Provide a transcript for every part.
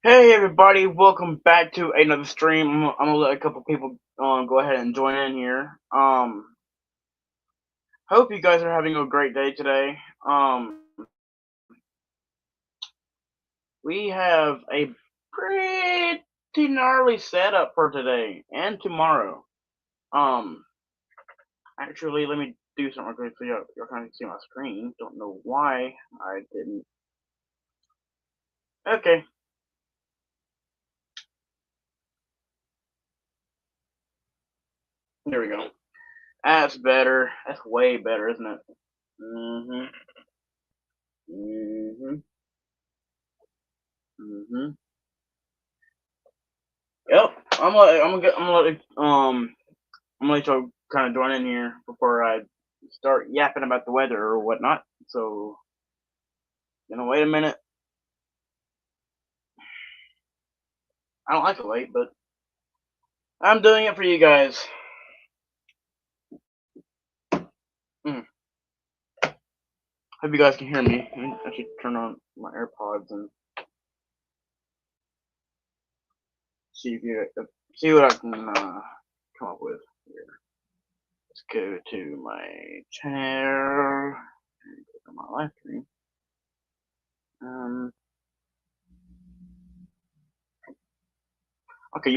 Hey everybody, welcome back to another stream. I'm gonna let a couple people go ahead and join in here. Hope you guys are having a great day today. We have a pretty gnarly setup for today and tomorrow. Um, Actually, let me do something real quick so y'all kind of see my screen. Don't know why I didn't. Okay, there we go. That's better. That's way better, isn't it? Mhm. Mhm. Mhm. Yep. I'm gonna let y'all kind of join in here before I start yapping about the weather or whatnot. So, wait a minute. I don't like to wait, but I'm doing it for you guys. Mm. Hope you guys can hear me. I should turn on my AirPods and see if you see what I can come up with here. Let's go to my channel and click on my live stream. Um. Okay,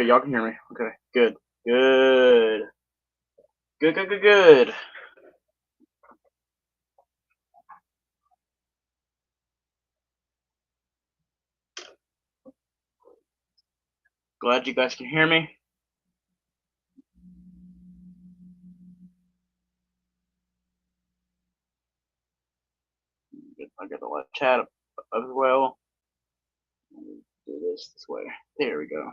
y'all can hear me. Okay, good, good, good, good, good, good. Glad you guys can hear me. I got the live chat up as well. Do this way. There we go.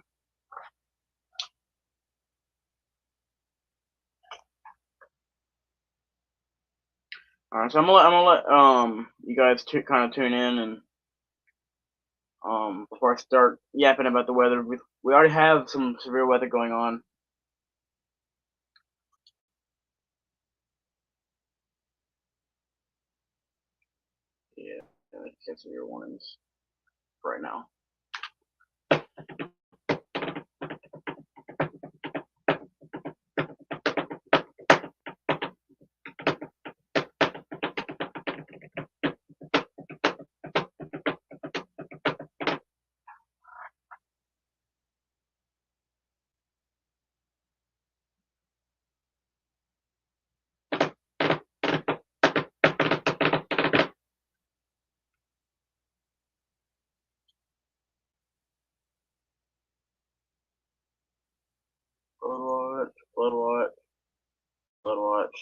All right, so I'm gonna let you guys kind of tune in and before I start yapping about the weather. We already have some severe weather going on. Yeah, it's got severe warnings right now. Flood watch, flood watch, flood watch,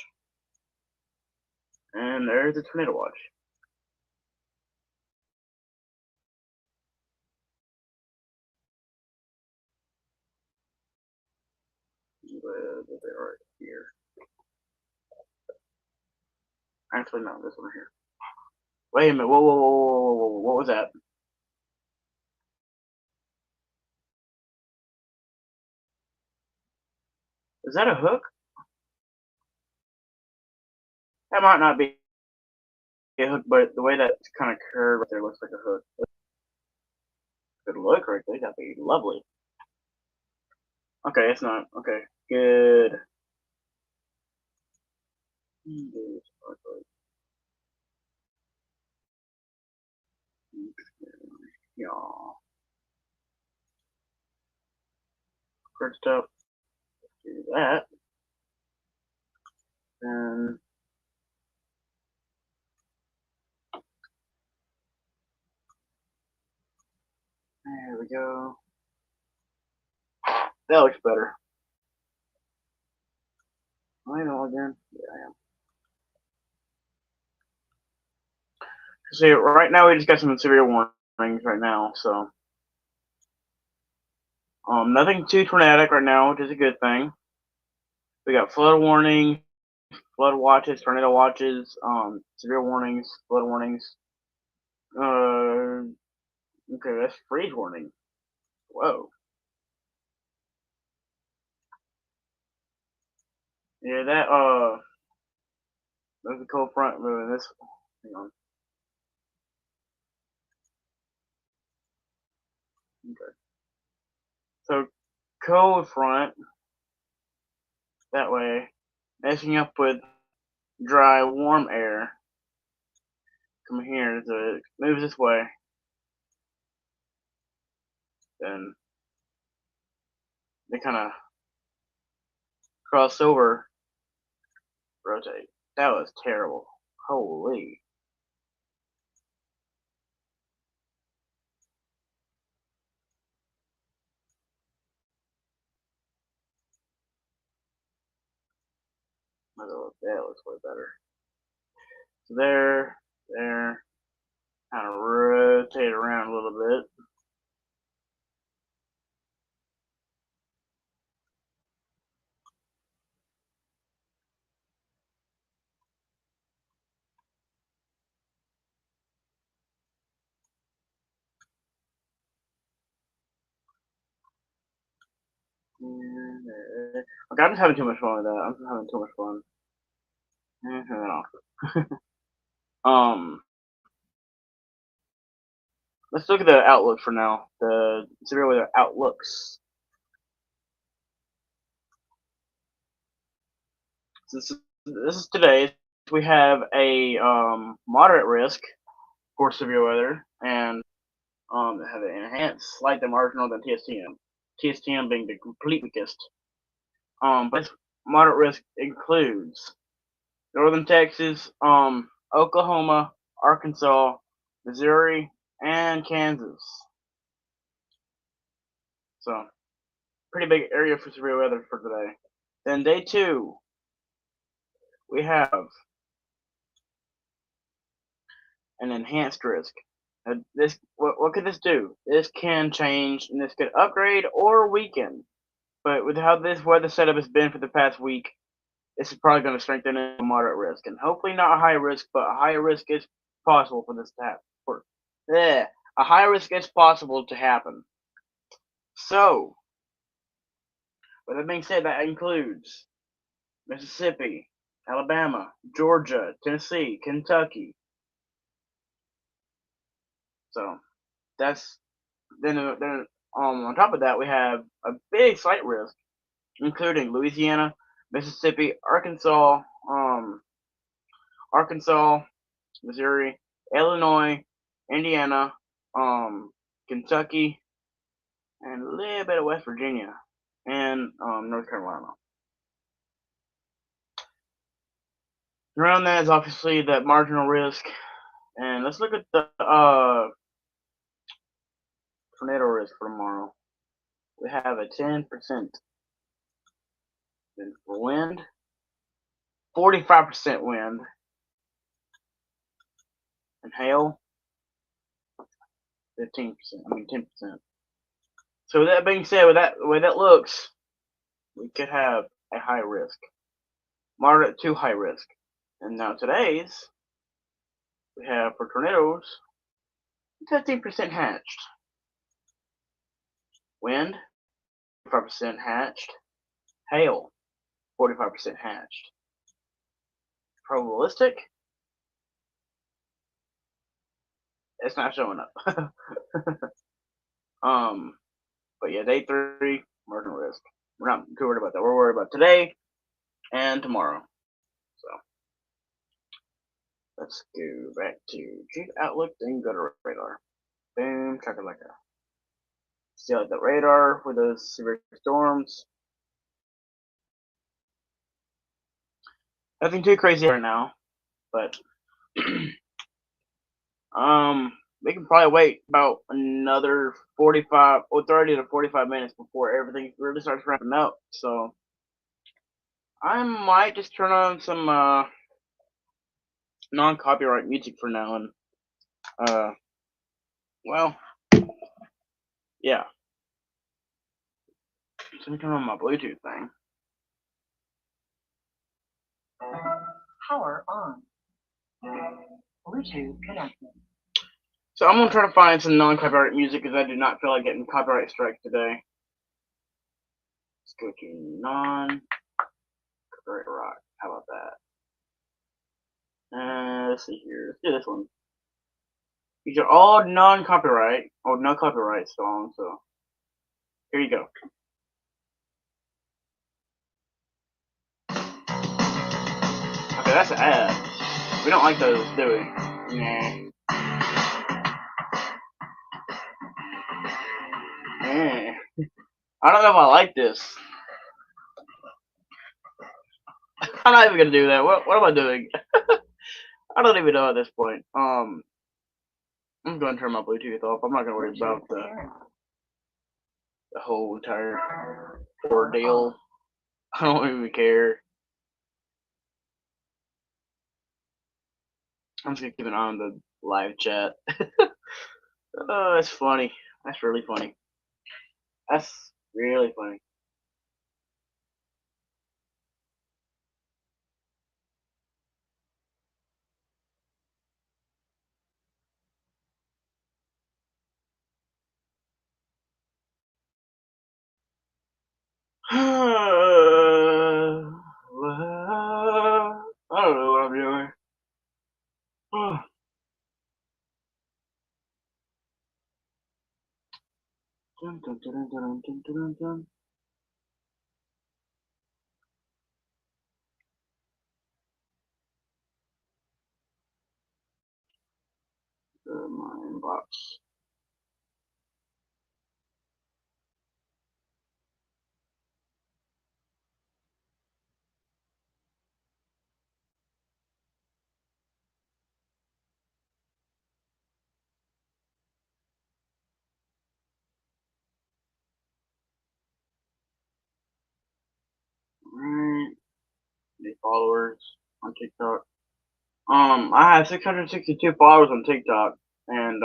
and there's a tornado watch. Where they are here. Actually, no, this one here. Wait a minute. Whoa, whoa, whoa, whoa, whoa, whoa. What was that? Is that a hook? That might not be a hook, but the way that's kind of curved right there looks like a hook. Good look right there. That'd be lovely. Okay, it's not. Okay, good. Yeah. First up, do that. And there we go. That looks better. I know again. Yeah, I am. See, right now we just got some severe warnings right now, so nothing too tornadic right now, which is a good thing. We got flood warnings, flood watches, tornado watches, severe warnings, flood warnings. Okay, that's freeze warning. Whoa. Yeah, there's a cold front moving this. Hang on. cold front that way, messing up with dry, warm air. Come here, so it moves this way, then they kind of cross over, rotate. That was terrible. Holy. That looks way better. So there, kind of rotate around a little bit. Okay, I'm just having too much fun with that. I'm just having too much fun. Let's look at the outlook for now. The severe weather outlooks. This is today. We have a moderate risk for severe weather, and have an enhanced slight to marginal than TSTM. TSTM being the complete weakest. But this moderate risk includes northern Texas, Oklahoma, Arkansas, Missouri, and Kansas. So, pretty big area for severe weather for today. Then day 2, we have an enhanced risk. This what could this do? This can change, and this could upgrade or weaken. But with how this weather setup has been for the past week, this is probably going to strengthen a moderate risk, and hopefully not a high risk, but a higher risk is possible for this to happen. A high risk is possible to happen. So, with that being said, that includes Mississippi, Alabama, Georgia, Tennessee, Kentucky. So that's then on top of that we have a big slight risk, including Louisiana, Mississippi, Arkansas, Missouri, Illinois, Indiana, Kentucky, and a little bit of West Virginia and North Carolina. Around that is obviously that marginal risk, and let's look at the tornado risk for tomorrow. We have a 10%. Then for wind, 45% wind, and hail, 15%. I mean 10%. So with that being said, with that the way that looks, we could have a high risk, moderate to high risk. And now today's, we have for tornadoes, 15% hatched. Wind, 45% hatched. Hail, 45% hatched. Probabilistic, it's not showing up. But yeah, day 3, marginal risk. We're not too worried about that. We're worried about today and tomorrow. So let's go back to Chief Outlook, then go to radar. Boom, chakalaka. See like the radar for those severe storms. Nothing too crazy right now, but we can probably wait about another 45 or 30 to 45 minutes before everything really starts ramping up. So I might just turn on some non-copyright music for now, and well, yeah. So let me turn on my Bluetooth thing. Power on. Bluetooth connected. So I'm gonna try to find some non-copyright music because I do not feel like getting copyright strike today. Let's go to non-copyright rock. How about that? Let's see here. Let's do this one. These are all non-copyright or no copyright songs. So here you go. Okay, that's an ad. We don't like those, do we? Nah. Eh. I don't know if I like this. I'm not even gonna do that. What am I doing? I don't even know at this point. I'm gonna turn my Bluetooth off. I'm not gonna worry about the whole entire ordeal. I don't even care. I'm just gonna keep an eye on the live chat. Oh, that's funny. That's really funny. That's really funny. I don't know what I'm doing. Dun, dun, dun, dun, dun, dun, dun. My inbox. Alright. Any followers on TikTok? I have 662 followers on TikTok and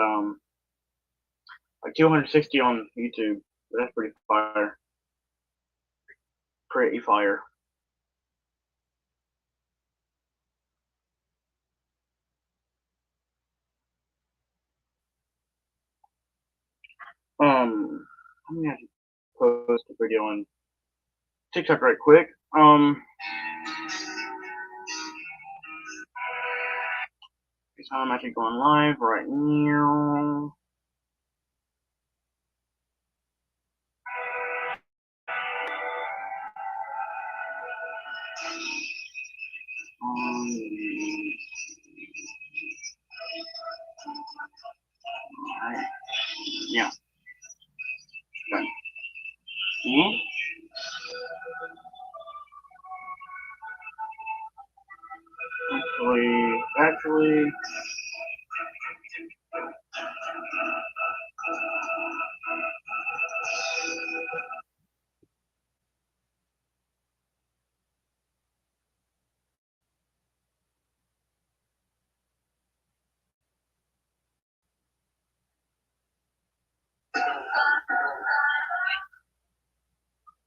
like 260 on YouTube. That's pretty fire. Pretty fire. I'm gonna have to post a video on TikTok right quick. So I'm actually going live right now. Alright. Yeah. Done. Hmm? Actually,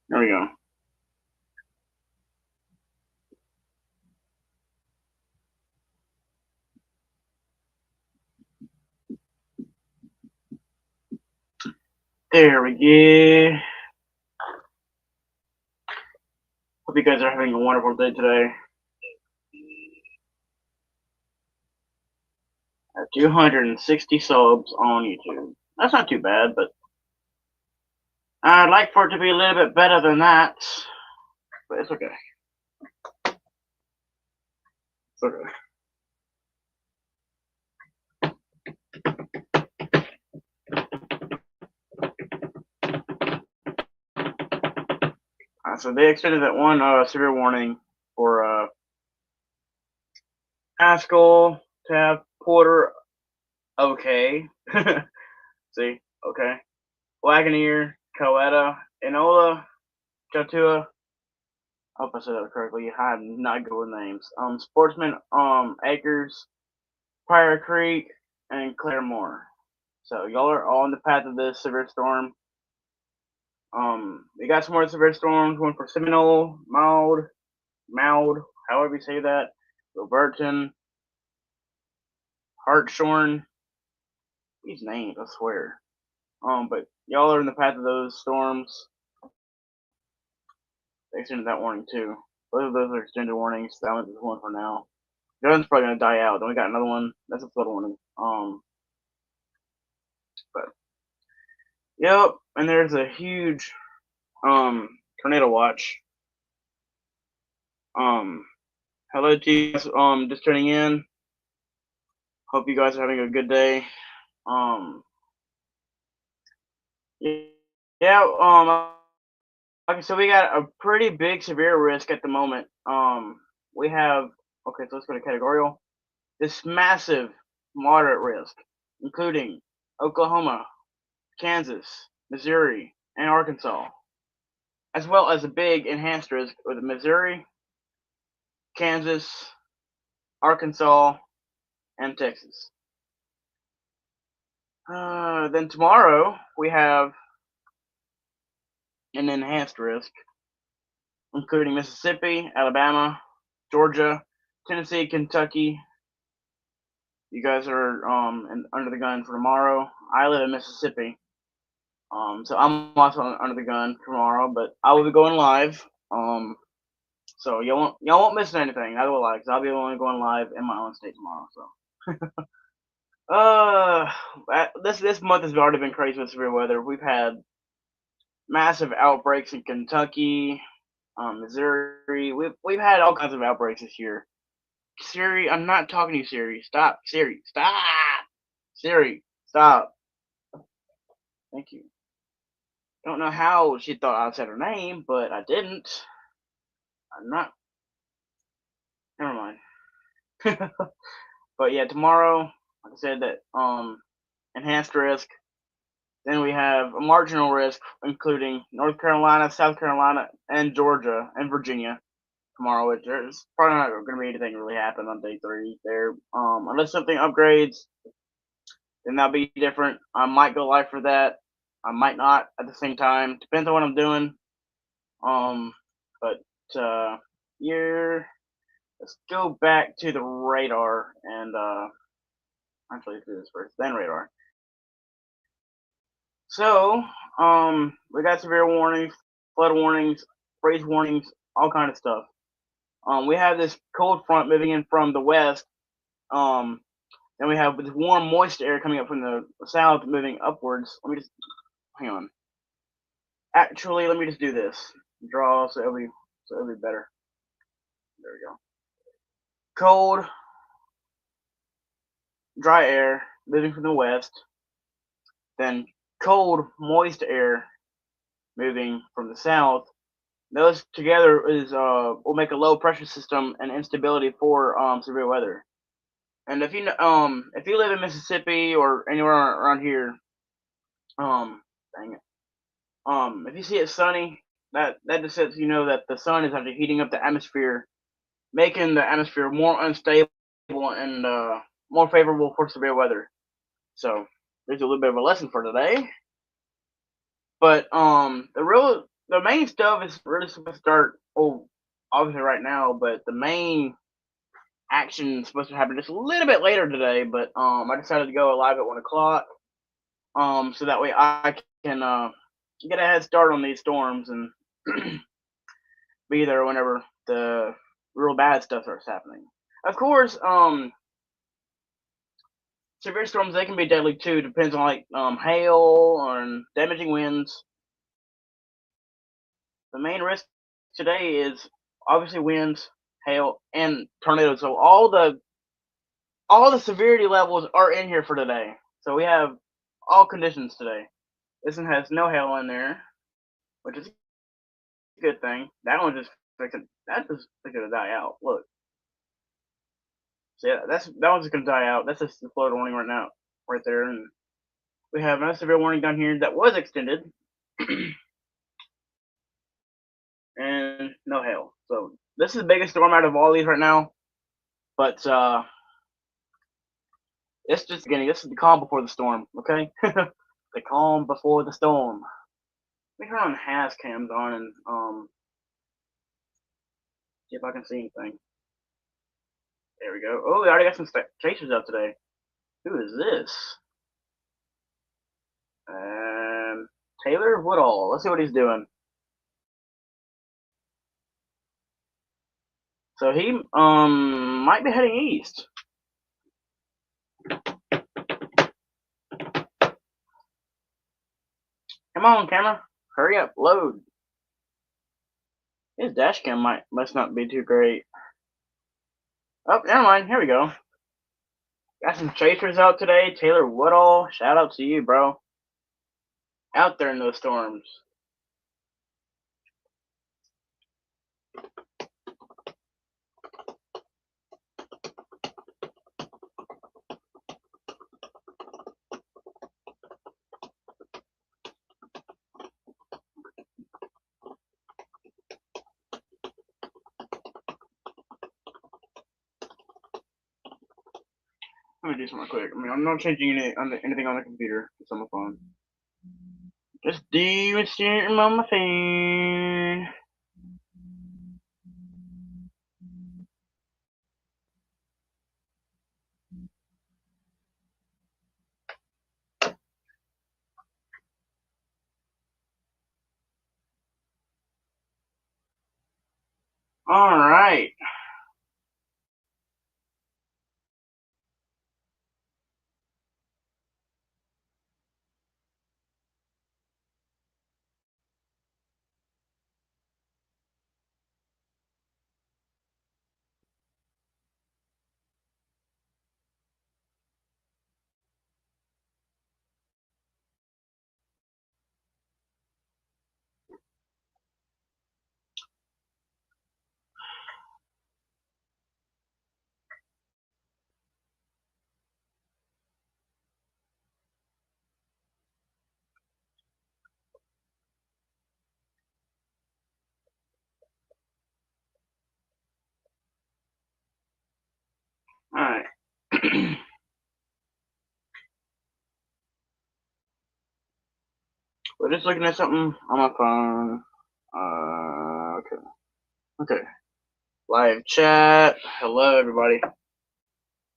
there we go. There we go. Hope you guys are having a wonderful day today. 260 subs on YouTube. That's not too bad, but I'd like for it to be a little bit better than that. But it's okay. It's okay. So they extended that one severe warning for Haskell, Tab, Porter, okay. See, okay. Wagoneer, Coetta, Enola, Chatua. I hope I said that correctly. I'm not good with names. Sportsman, Acres, Pryor Creek, and Claremore. So y'all are all in the path of this severe storm. We got some more severe storms. One for Seminole, Maud, however you say that, Roberton, Hartshorn. These names, I swear. But y'all are in the path of those storms. They extended that warning too. Both of those are extended warnings. That one's one for now. The other one's probably gonna die out. Then we got another one. That's a flood warning. But yep. And there's a huge tornado watch Hello to you guys, just tuning in. Hope you guys are having a good day. Um, yeah, like I said, we got a pretty big severe risk at the moment. We have, okay, so let's go to categorical. This massive moderate risk, including Oklahoma, Kansas, Missouri, and Arkansas, as well as a big enhanced risk with Missouri, Kansas, Arkansas, and Texas. Then tomorrow we have an enhanced risk, including Mississippi, Alabama, Georgia, Tennessee, Kentucky. You guys are under the gun for tomorrow. I live in Mississippi, so I'm also under the gun tomorrow. But I will be going live. So y'all won't miss anything. I will live because I'll be only going live in my own state tomorrow. So this month has already been crazy with severe weather. We've had massive outbreaks in Kentucky, Missouri. We've had all kinds of outbreaks this year. Siri, I'm not talking to you, Siri. Stop, Siri. Stop, Siri. Stop. Thank you. Don't know how she thought I said her name, but I didn't. I'm not. Never mind. But yeah, tomorrow, like I said, that enhanced risk. Then we have a marginal risk, including North Carolina, South Carolina, and Georgia and Virginia tomorrow, which there's probably not going to be anything really happen on day 3 there. Unless something upgrades, then that'll be different. I might go live for that. I might not at the same time. Depends on what I'm doing. But here, let's go back to the radar and actually do this first, then radar. So, we got severe warnings, flood warnings, freeze warnings, all kind of stuff. We have this cold front moving in from the west. Then we have this warm, moist air coming up from the south, moving upwards. Let me just hang on. Actually, let me just do this. Draw so it'll be better. There we go. Cold, dry air moving from the west. Then cold, moist air moving from the south. Those together will make a low pressure system and instability for severe weather. And if you live in Mississippi or anywhere around here, dang it, if you see it sunny, that just lets you know that the sun is actually heating up the atmosphere, making the atmosphere more unstable and more favorable for severe weather. So there's a little bit of a lesson for today. But the main stuff is really supposed to start. Oh, obviously right now, but the main action is supposed to happen just a little bit later today. But I decided to go live at 1 o'clock. So that way I can get a head start on these storms and be there whenever the real bad stuff starts happening. Of course, severe storms, they can be deadly too. Depends on like hail and damaging winds. The main risk today is obviously winds, hail, and tornadoes. So all the severity levels are in here for today. So we have all conditions today. This one has no hail in there, which is a good thing. That's just fixing to die out. Look. So yeah, that one's gonna die out. That's just the flood warning right now, right there. And we have another severe warning down here that was extended, and no hail. So this is the biggest storm out of all these right now. But it's just beginning. This is the calm before the storm. Okay, the calm before the storm. Let me turn on has cams on and see if I can see anything. There we go. Oh, we already got some chasers up today. Who is this? Taylor Woodall. Let's see what he's doing. So he might be heading east. Come on, camera. Hurry up. Load. His dash cam must not be too great. Oh, never mind. Here we go. Got some chasers out today. Taylor Woodall, shout out to you, bro. Out there in those storms. Let me do something quick. I mean, I'm not changing anything on the computer. It's on my phone. Just doing something on my phone. All right. All right. We're just looking at something on my phone. Okay. Okay. Live chat. Hello, everybody.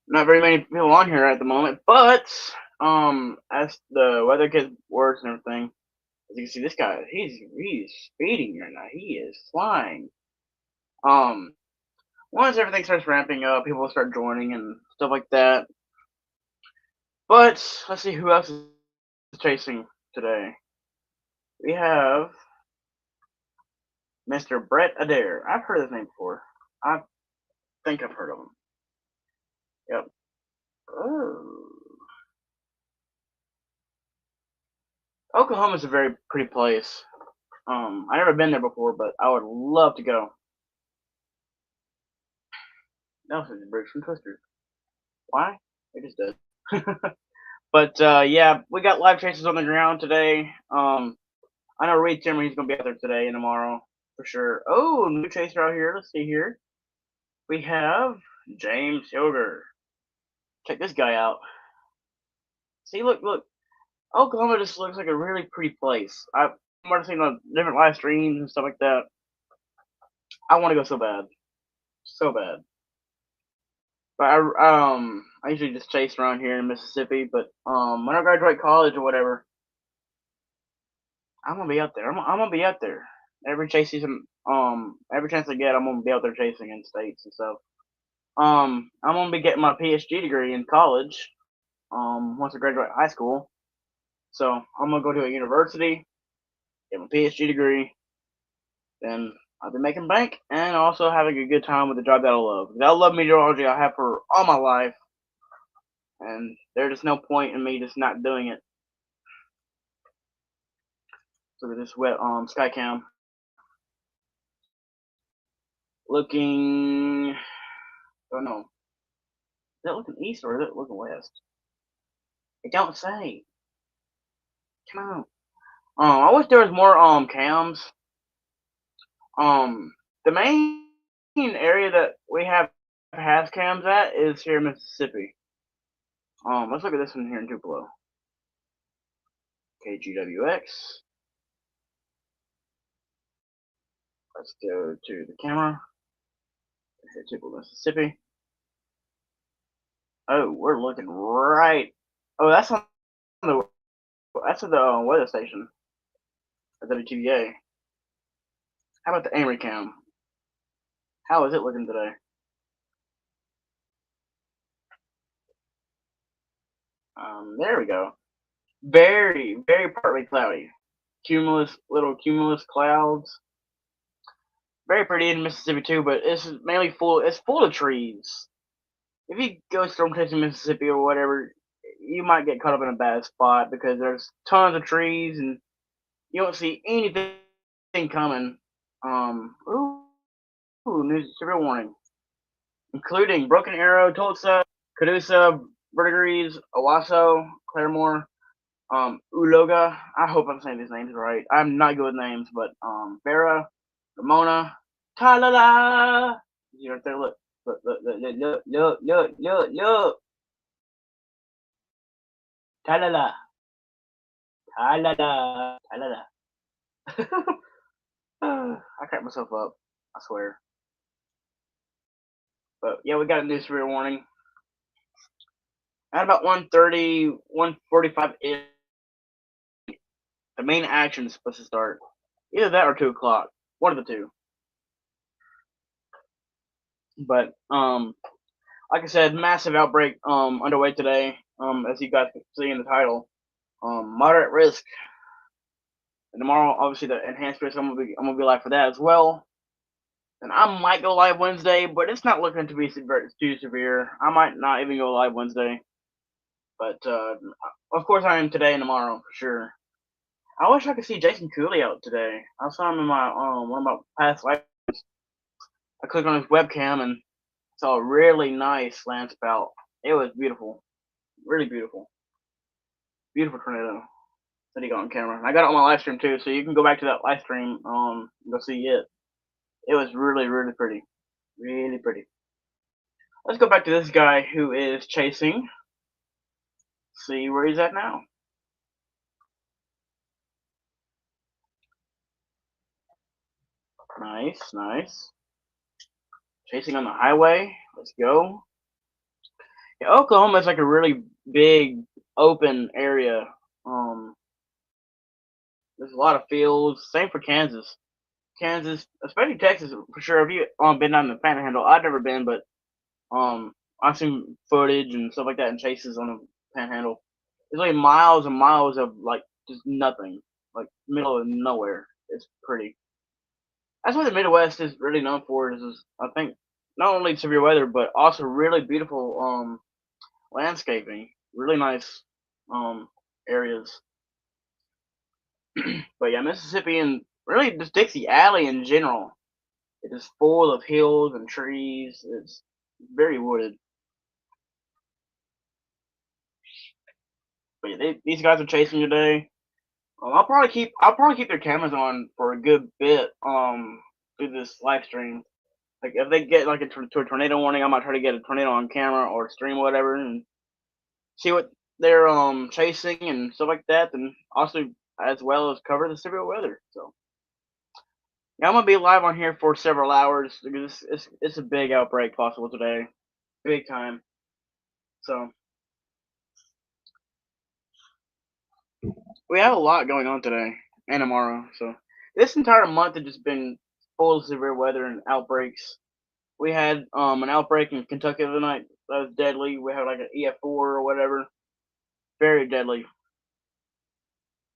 Not very many people on here at the moment, but as the weather gets worse and everything, as you can see, this guy, he's speeding right now. He is flying. Um, Once everything starts ramping up, people will start joining and stuff like that. But let's see who else is chasing today. We have Mr. Brett Adair. I've heard his name before. I think I've heard of him. Yep. Oh. Oklahoma's a very pretty place. I never been there before, but I would love to go. No, it's Bricks and Twisters. Why? It just does. But yeah, we got live chases on the ground today. I know Reed Timmer, he's gonna be out there today and tomorrow for sure. Oh, new chaser out here. Let's see here. We have James Hilger. Check this guy out. See, look. Oklahoma just looks like a really pretty place. I've seen on different live streams and stuff like that. I want to go so bad. But I usually just chase around here in Mississippi. But when I graduate college or whatever, I'm gonna be out there. I'm gonna be out there every chase season. Every chance I get, I'm gonna be out there chasing in states and stuff. I'm gonna be getting my PhD degree in college. Once I graduate high school, so I'm gonna go to a university, get my PhD degree, then I'll be making bank and also having a good time with the job that I love. I love meteorology. I have for all my life, and there's just no point in me just not doing it. Look at this wet sky cam. Looking, oh no, is that looking east or is it looking west? It don't say. Come on. I wish there was more cams. The main area that we have has cams at is here in Mississippi. Let's look at this one here in Tupelo. KGWX. Let's go to the camera. Here, Tupelo, Mississippi. Oh, we're looking right. Oh, that's on the weather station at WTVA. How about the Amory cam? How is it looking today? There we go. Very, very partly cloudy. Little cumulus clouds. Very pretty in Mississippi too, but it's mainly full. It's full of trees. if you go storm chasing Mississippi or whatever, you might get caught up in a bad spot because there's tons of trees and you don't see anything coming. News severe warning, including Broken Arrow, Tulsa, Cadusa, Verdigris, Owasso, Claremore, Uloga. I hope I'm saying these names right. I'm not good with names, but Vera, Ramona, Talala. You right there. Look. Talala, Talala. I cracked myself up. I swear. But yeah, we got a new severe warning. At about 1:30, 1:45 ish, the main action is supposed to start. Either that or 2 o'clock. One of the two. But like I said, massive outbreak underway today. As you guys can see in the title. Moderate risk. And tomorrow, obviously, the enhanced risk. I'm gonna be live for that as well. And I might go live Wednesday, but it's not looking to be too severe. I might not even go live Wednesday. But of course, I am today and tomorrow for sure. I wish I could see Jason Cooley out today. I saw him in my one of my past lives. I clicked on his webcam and saw a really nice land spout. It was beautiful, really beautiful, beautiful tornado that he got on camera. And I got it on my live stream too, so you can go back to that live stream and go see it. It was really, really pretty, really pretty. Let's go back to this guy who is chasing. See where he's at now. Nice. Chasing on the highway. Let's go. Yeah, Oklahoma is like a really big open area. There's a lot of fields. Same for Kansas. Kansas, especially Texas for sure. Have you been down the Panhandle? I've never been, but I've seen footage and stuff like that and chases on the Panhandle. There's like miles and miles of like just nothing, like middle of nowhere. It's pretty. That's what the Midwest is really known for. Is I think not only severe weather but also really beautiful landscaping. Really nice areas. But yeah, Mississippi and really just Dixie Alley in general. It is full of hills and trees. It's very wooded. But yeah, these guys are chasing today. I'll probably keep their cameras on for a good bit through this live stream. Like if they get like to a tornado warning, I might try to get a tornado on camera or stream or whatever and see what they're chasing and stuff like that, and also as well as cover the severe weather. So yeah, I'm gonna be live on here for several hours because it's a big outbreak possible today, big time. So we have a lot going on today and tomorrow. So this entire month has just been full of severe weather and outbreaks. We had an outbreak in Kentucky the other night that was deadly. We had like an EF4 or whatever, very deadly.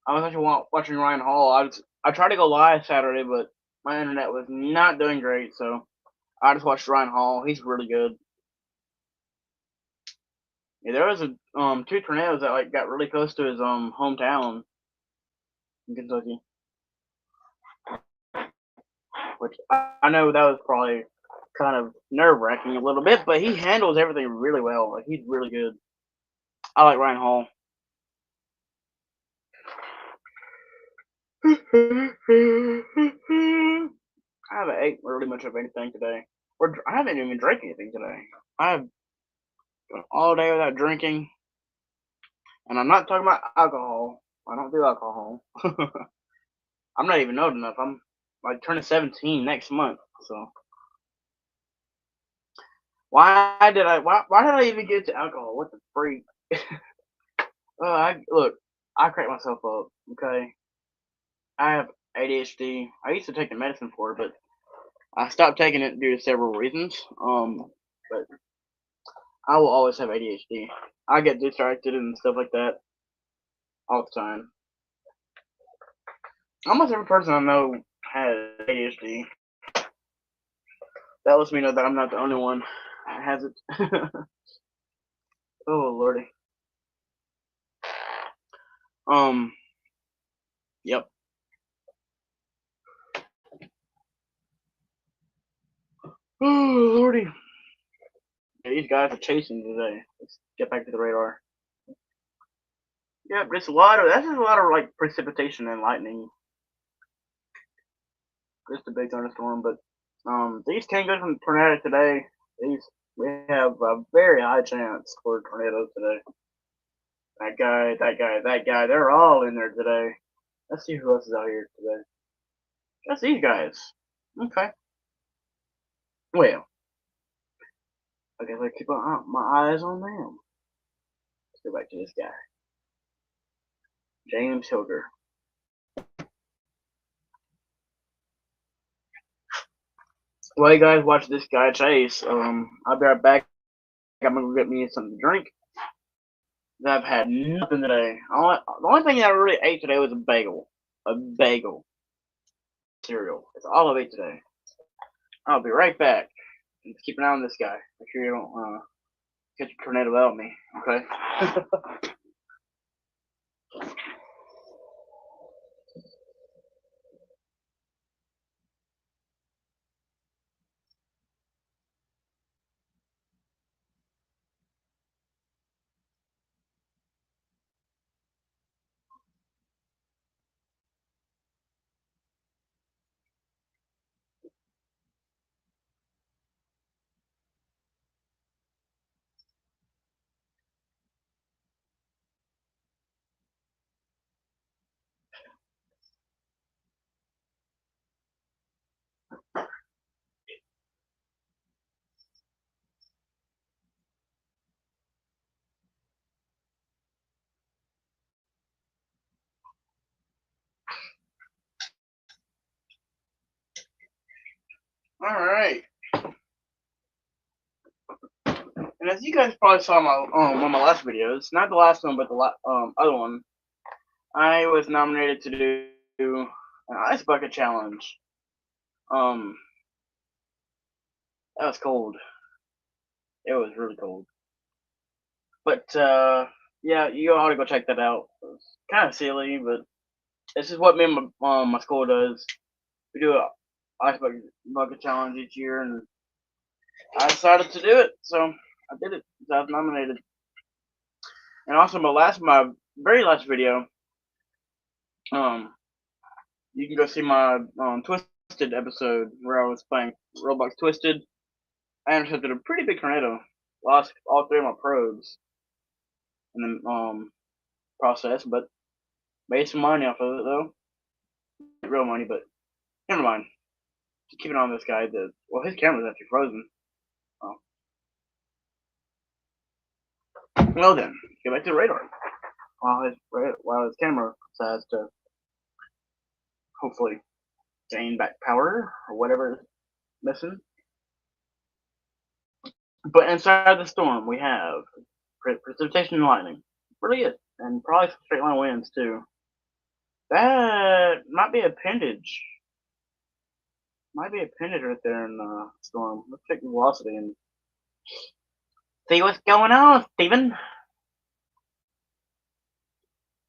I was actually watching Ryan Hall. I tried to go live Saturday, but my internet was not doing great, so I just watched Ryan Hall. He's really good. Yeah, there was a two tornadoes that like got really close to his hometown in Kentucky, which I know that was probably kind of nerve wracking a little bit, but he handles everything really well. Like he's really good. I like Ryan Hall. I haven't ate really much of anything today. Or I haven't even drank anything today. I've gone all day without drinking, and I'm not talking about alcohol. I don't do alcohol. I'm not even old enough. I'm like turning 17 next month. So why did I even get to alcohol? What the freak? Look, I cracked myself up. Okay, I have ADHD. I used to take the medicine for it, but I stopped taking it due to several reasons. But I will always have ADHD. I get distracted and stuff like that all the time. Almost every person I know has ADHD. That lets me know that I'm not the only one that has it. Oh lordy. Yep. Oh lordy. Yeah, these guys are chasing today. Let's get back to the radar. Yep, just a lot of that's just a lot of like precipitation and lightning. Just a big thunderstorm, but these can go from tornado today. These we have a very high chance for tornadoes today. That guy, they're all in there today. Let's see who else is out here today. Just these guys. Okay. Well, I guess I keep my eyes on them. Let's go back to this guy. James Hilger. While you guys watch this guy chase, I'll be right back. I'm gonna go get me something to drink. I've had nothing today. The only thing I really ate today was a bagel. A bagel. Cereal. That's all I've ate today. I'll be right back. Just keep an eye on this guy. Make sure you don't catch a tornado without me. Okay? Alright. And as you guys probably saw my one of my last videos, not the last one, but the other one, I was nominated to do an ice bucket challenge. That was cold. It was really cold. But yeah, you ought to go check that out. It's kind of silly, but this is what me and my school does. We do a ice bucket challenge each year, and I decided to do it, so I did it. So I was nominated. And also my very last video, um, you can go see my Twisted episode where I was playing Roblox Twisted. I intercepted a pretty big tornado. Lost all three of my probes in the process, but made some money off of it though. Not real money, but never mind. Just keep it on this guy. Well, his camera's actually frozen. Oh. Well then, get back to the radar. While his camera decides to hopefully gain back power or whatever is missing. But inside the storm, we have precipitation and lightning. Really it. And probably some straight line winds, too. That might be appendage. Might be appendage right there in the storm. Let's check the velocity and see what's going on, Steven.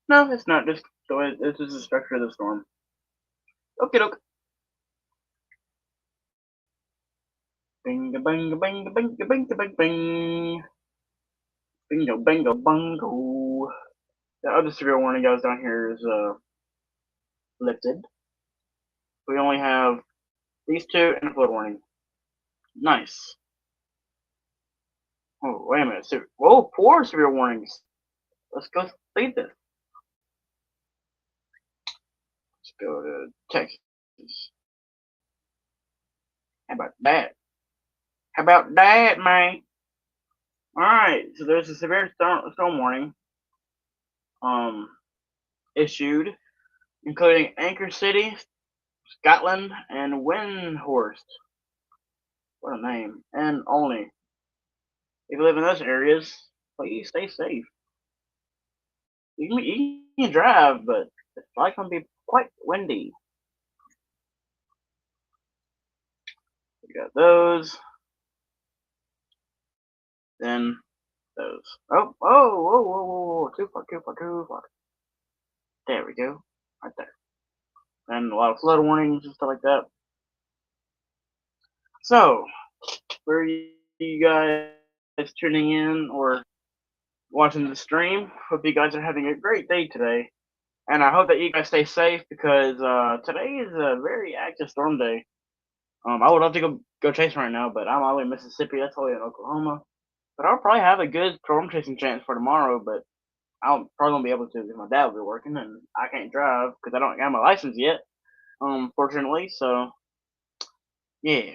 No, it's not. Just the way this is the structure of the storm. Okay, doke. Bing, bing, bing, bing, bing, bing, bing. Bingo, bingo, bungo. The other severe warning goes down here is lifted. We only have these two and a flood warning. Nice. Oh, wait a minute. Whoa, 4 severe warnings. Let's go see this. Let's go to Texas. How about that? How about that, man? Alright, so there's a severe storm warning issued, including Anchor City, Scotland, and Windhorst. What a name. And only. If you live in those areas, please stay safe. You can drive, but it's likely going to be quite windy. We got those. Then those. Oh, oh, whoa, whoa, whoa, whoa, too far, too far, too far. There we go, right there. And a lot of flood warnings and stuff like that. So, where are you guys tuning in or watching the stream? Hope you guys are having a great day today. And I hope that you guys stay safe because today is a very active storm day. I would love to go chasing right now, but I'm all in Mississippi. That's all in Oklahoma. But I'll probably have a good storm chasing chance for tomorrow. But I'll probably won't be able to because my dad will be working and I can't drive because I don't have my license yet. Fortunately, so yeah.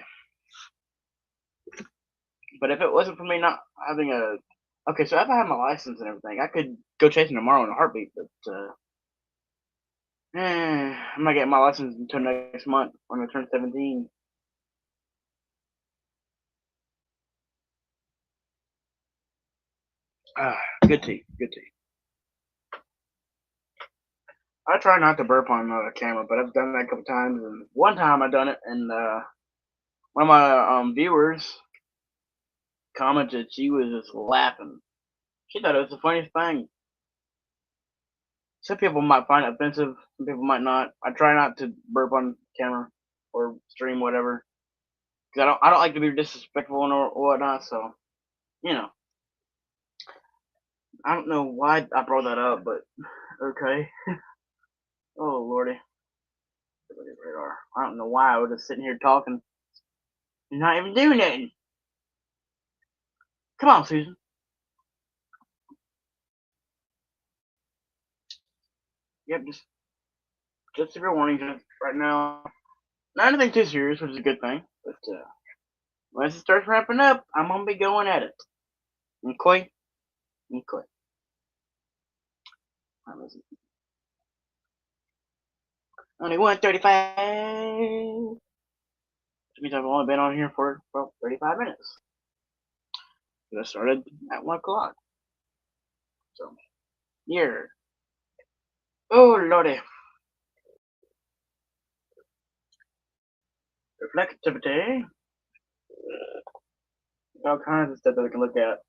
But if it wasn't for me not having okay, so if I had my license and everything, I could go chasing tomorrow in a heartbeat. But I'm not getting my license until next month when I turn 17. Ah, good tea, good tea. I try not to burp on the camera, but I've done that a couple times. And one time I done it, and one of my viewers commented she was just laughing. She thought it was the funniest thing. Some people might find it offensive. Some people might not. I try not to burp on camera or stream whatever because I don't like to be disrespectful and or whatnot. So you know, I don't know why I brought that up, but okay. Oh lordy, radar. I don't know why I was just sitting here talking and not even doing anything. Come on, Susan. Yep, just severe warnings right now. Not anything too serious, which is a good thing. But once it starts ramping up, I'm gonna be going at it. Okay, okay. Only 1:35. Which means I've only been on here for about 35 minutes. I started at 1 o'clock. So here. Oh lordy. Reflectivity. All kinds of stuff that I can look at.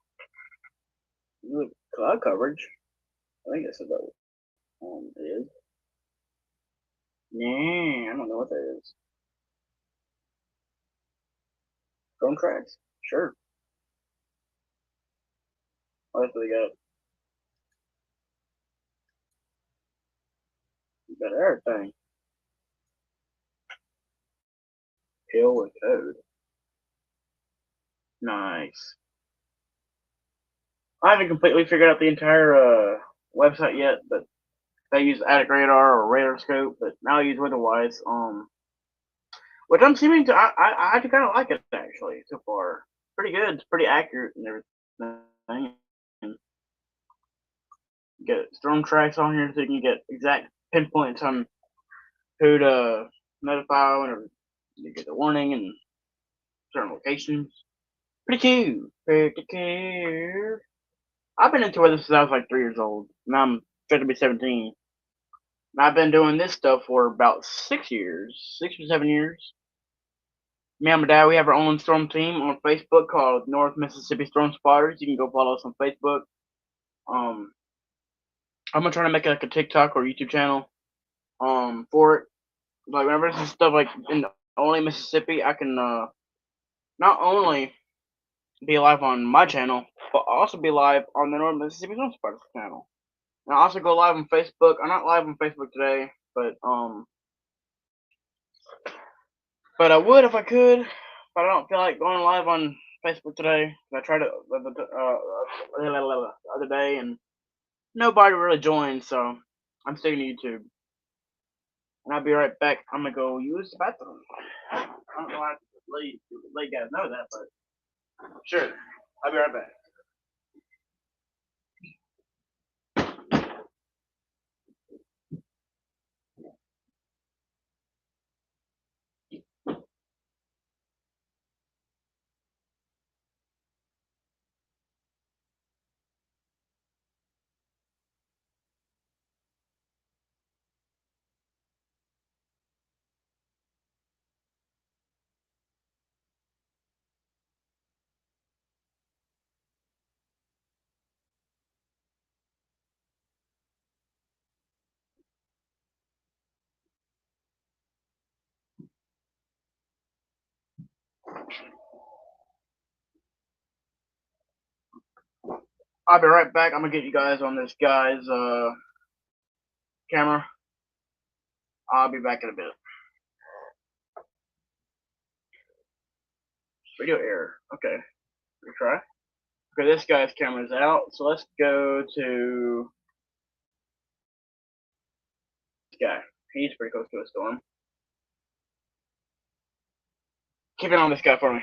Look, cloud coverage. I think that's about it is. Yeah, I don't know what that is. Drone tracks? Sure. What else do we got? We got everything. Pill with code. Nice. I haven't completely figured out the entire website yet, but I use Attic Radar or Radar Scope, but now I use Weatherwise. Which I'm seeming to I kind of like it actually so far. Pretty good. It's pretty accurate and everything. And you get storm tracks on here so you can get exact pinpoints on who to notify whenever you get the warning and certain locations. Pretty cool. Pretty cool. I've been into weather since I was like 3 years old. Now I'm going to be 17. And I've been doing this stuff for about 6 years, 6 or 7 years. Me and my dad, we have our own storm team on Facebook called North Mississippi Storm Spotters. You can go follow us on Facebook. I'm gonna try to make like a TikTok or YouTube channel for it. Like whenever this stuff like in only Mississippi, I can not only be live on my channel, but also be live on the North Mississippi Storm Spotters channel. And I also go live on Facebook. I'm not live on Facebook today, but I would if I could. But I don't feel like going live on Facebook today. I tried it the other day, and nobody really joined, so I'm sticking to YouTube. And I'll be right back. I'm gonna go use the bathroom. I don't know why I let you guys know that, but sure. I'll be right back. I'll be right back. I'm gonna get you guys on this guy's camera. I'll be back in a bit. Video error. Okay, retry. Okay, this guy's camera's out, so let's go to this guy. He's pretty close to a storm. Keep it on this guy for me.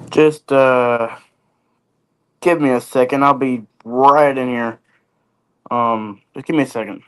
Just give me a second. I'll be right in here. Just give me a second.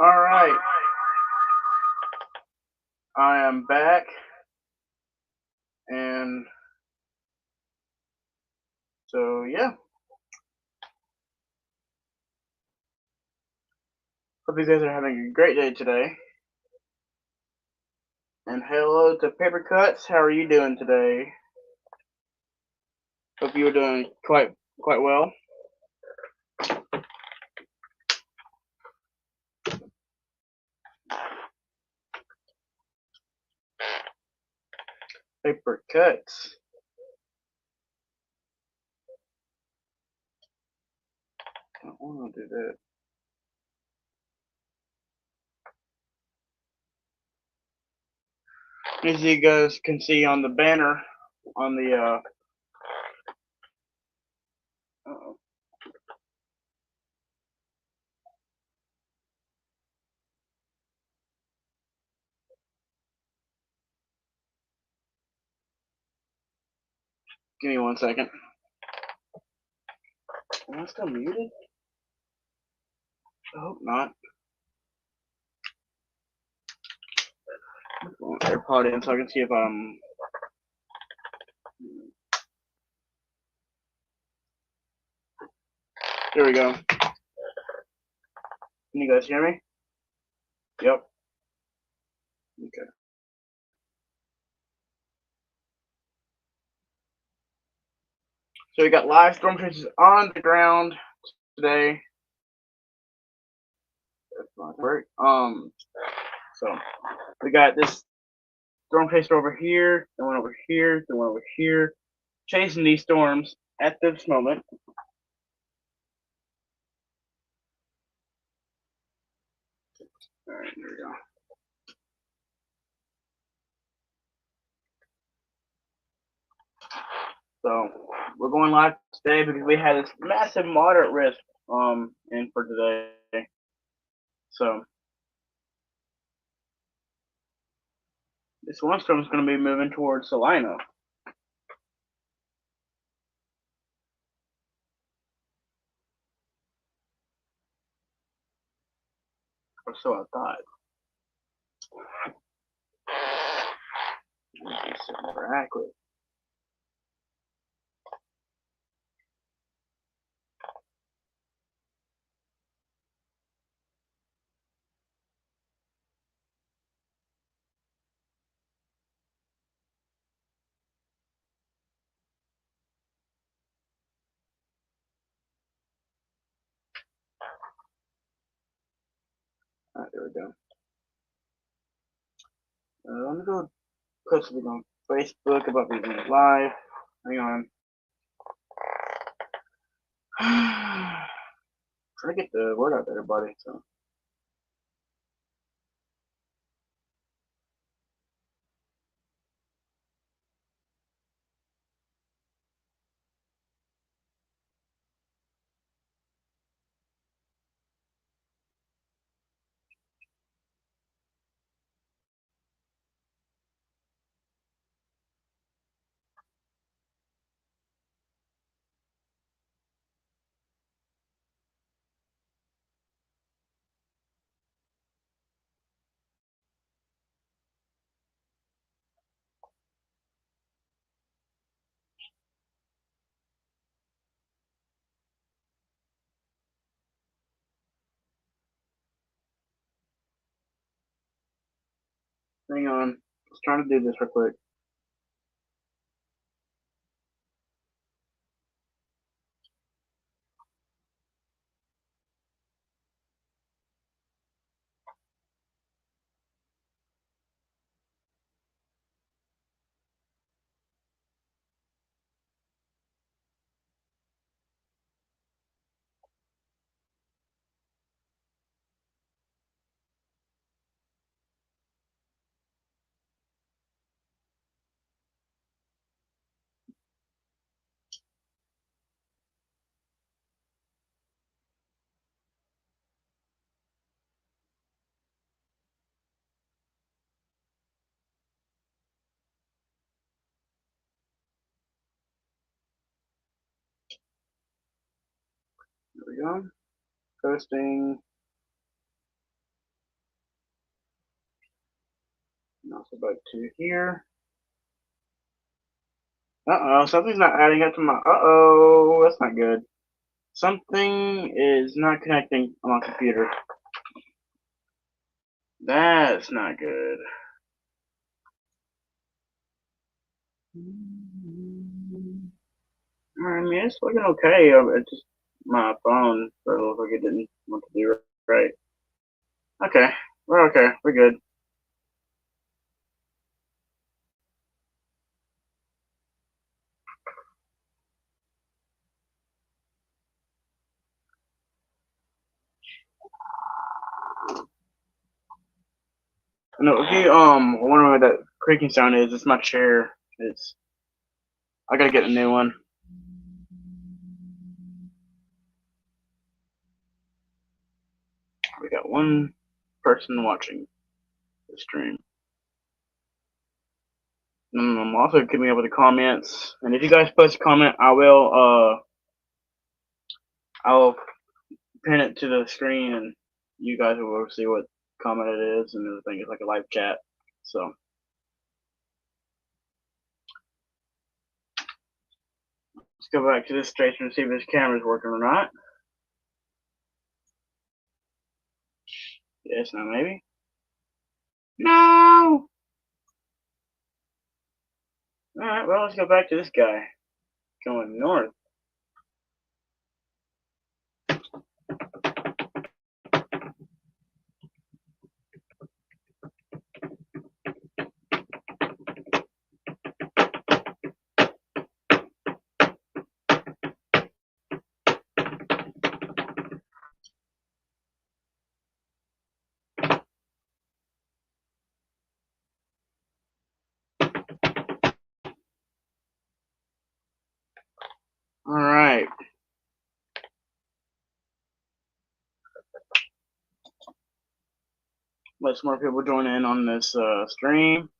All right, I am back, and so yeah, hope you guys are having a great day today. And hello to Paper Cuts. How are you doing today? Hope you are doing quite well. Paper Cuts. I don't want to do that. As you guys can see on the banner, on the uh-oh. Give me 1 second. Am I still muted? I hope not. Put my AirPod in so I can see if I'm. There we go. Can you guys hear me? Yep. Okay. So we got live storm chasers on the ground today. So we got this storm chaser over here, the one over here, the one over here, chasing these storms at this moment. All right, there we go. So we're going live today because we had this massive moderate risk in for today. So this one storm is going to be moving towards Salina. Or so I thought. Exactly. All right, there we go. Let me go post it on Facebook about being live. Hang on. Trying to get the word out to everybody. So. Hang on. Just trying to do this real quick. There we go. Posting. Now let's go back to here. Something's not adding up to my. That's not good. Something is not connecting on my computer. That's not good. I mean, it's looking okay. It's just my phone sort of looked like it didn't want to do right. Okay, we're okay. We're good. No, if you wondering what that creaking sound is, it's my chair. It's I gotta get a new one. We got one person watching the stream. Also keep me up with the comments, and if you guys post a comment, I'll pin it to the screen, and you guys will see what comment it is, and everything. It's like a live chat. So let's go back to this station and see if this camera's working or not. Yes, no, maybe. No. All right, well, let's go back to this guy going north. All right. Let some more people join in on this stream.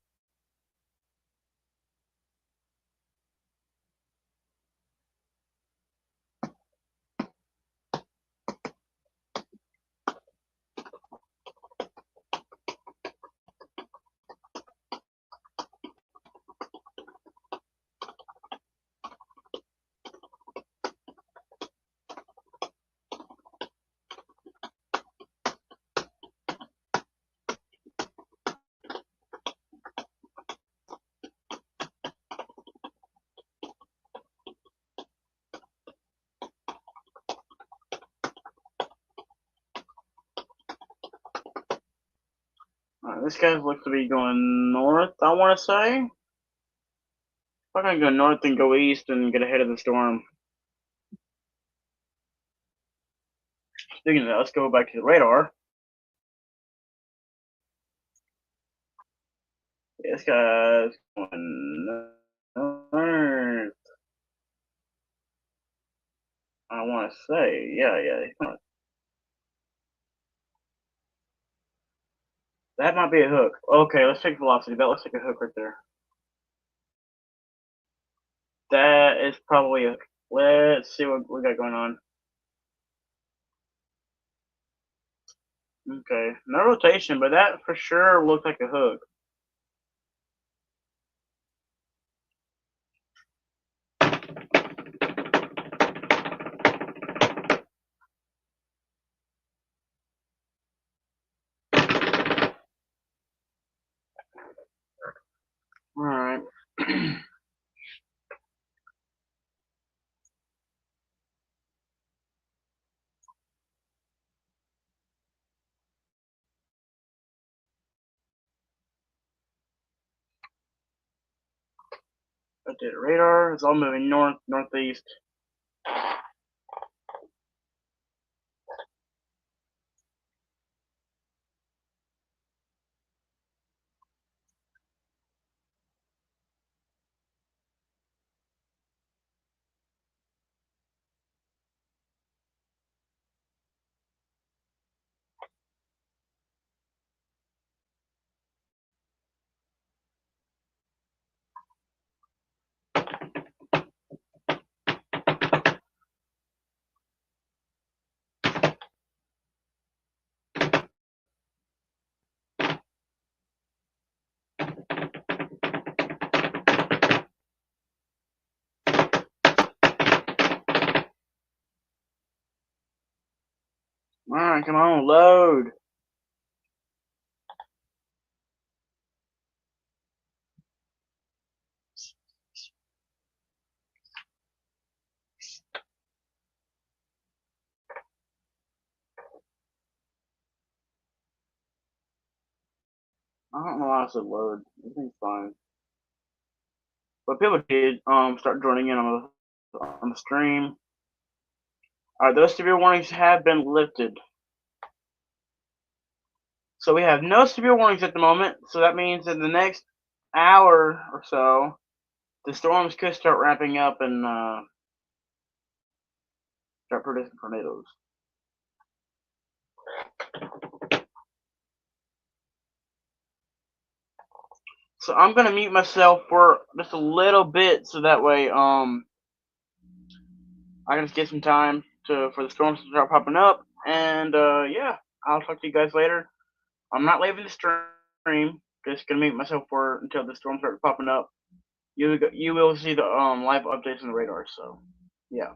This guy looks to be going north, I want to say. I'm going to go north and go east and get ahead of the storm. Speaking of that, let's go back to the radar. This guy's going north. I want to say, yeah, he's going. That might be a hook. Okay, let's check velocity. That looks like a hook right there. That is probably a. Let's see what we got going on. Okay, no rotation, but that for sure looked like a hook. All right. I did radar. It's all moving north, northeast. Alright, come on, load. I don't know why I said load. Everything's fine. But people did start joining in on the stream. Alright, those severe warnings have been lifted. So we have no severe warnings at the moment. So that means in the next hour or so, the storms could start ramping up and start producing tornadoes. So I'm gonna mute myself for just a little bit, so that way I can just get some time for the storms to start popping up, and yeah, I'll talk to you guys later. I'm not leaving the stream. Just gonna mute myself for until the storm starts popping up. You will see the live updates on the radar. So yeah.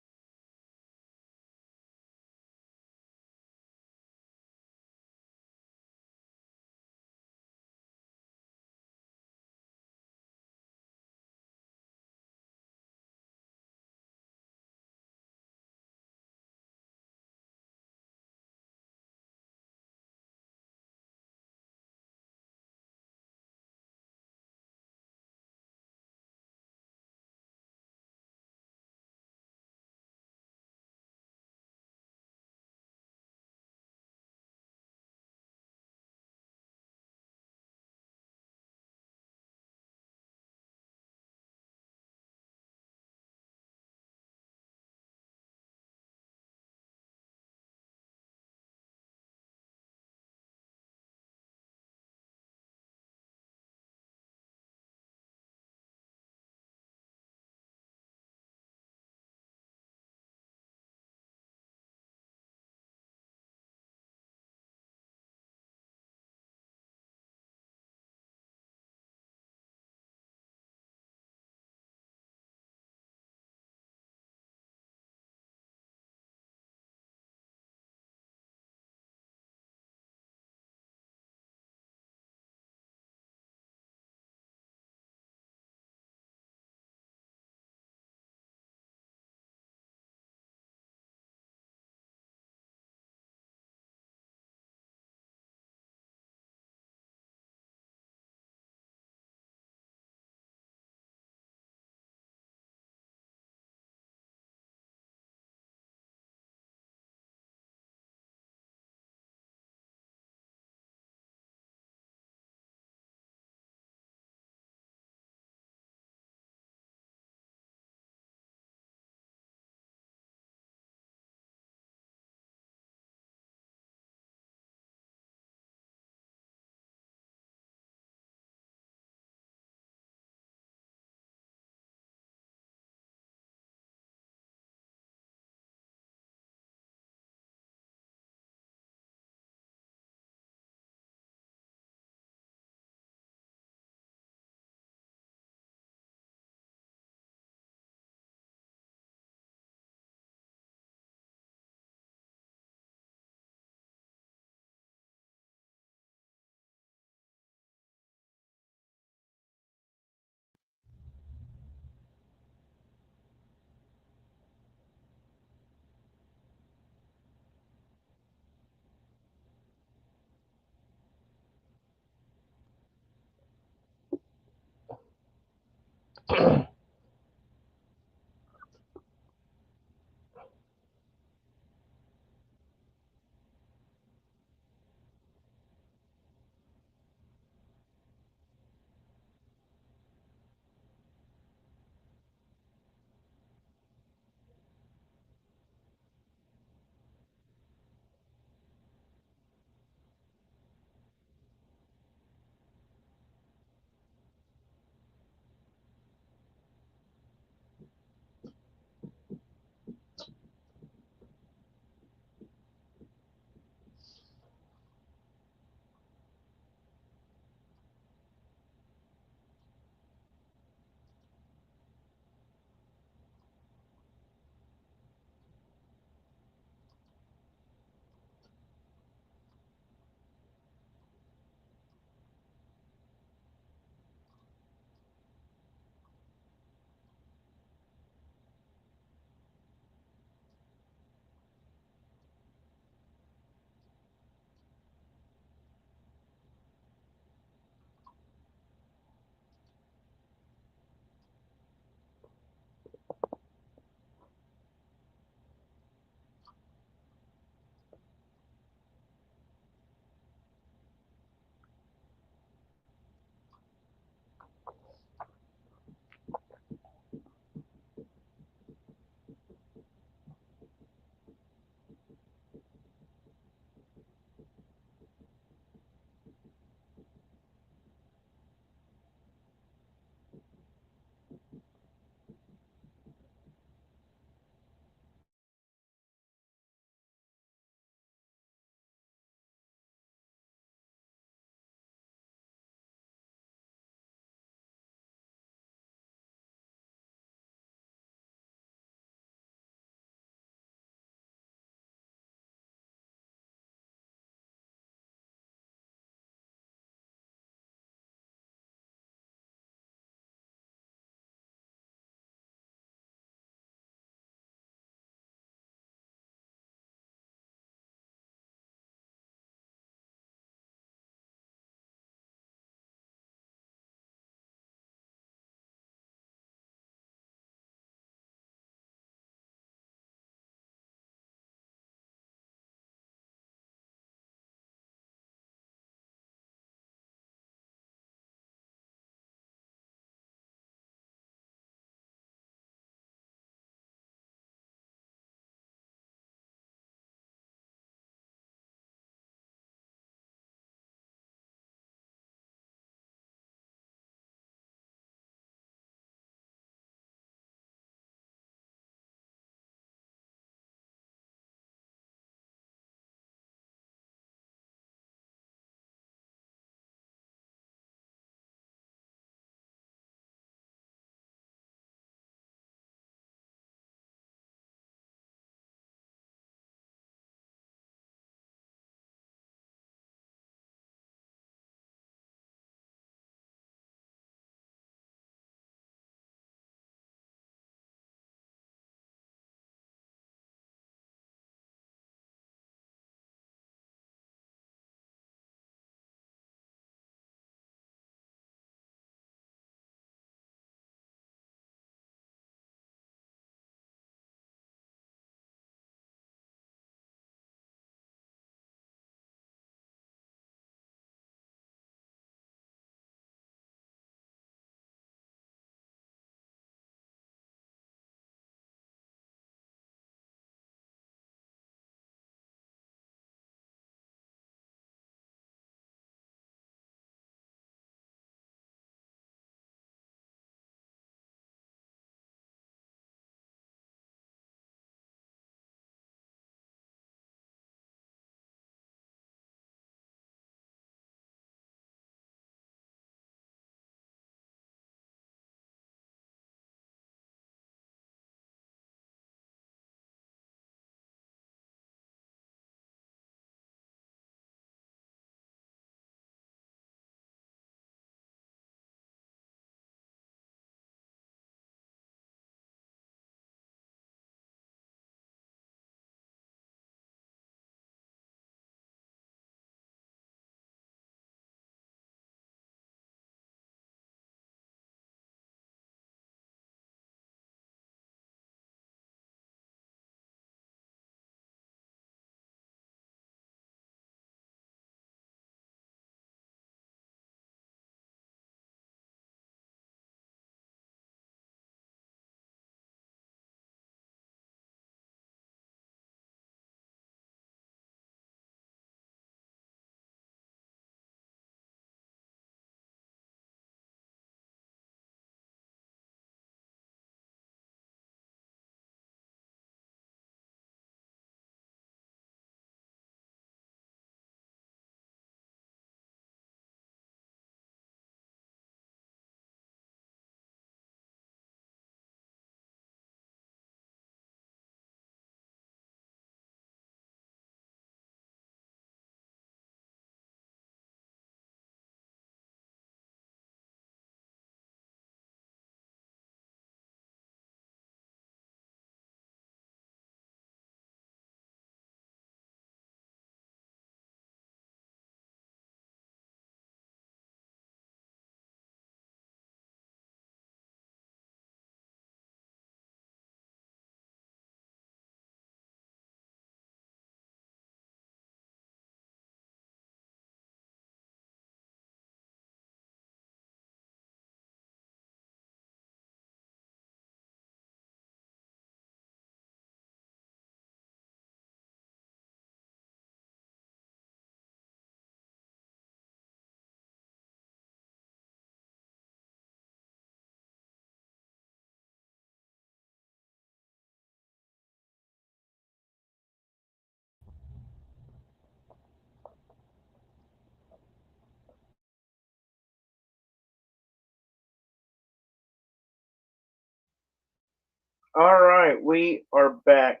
All right, we are back.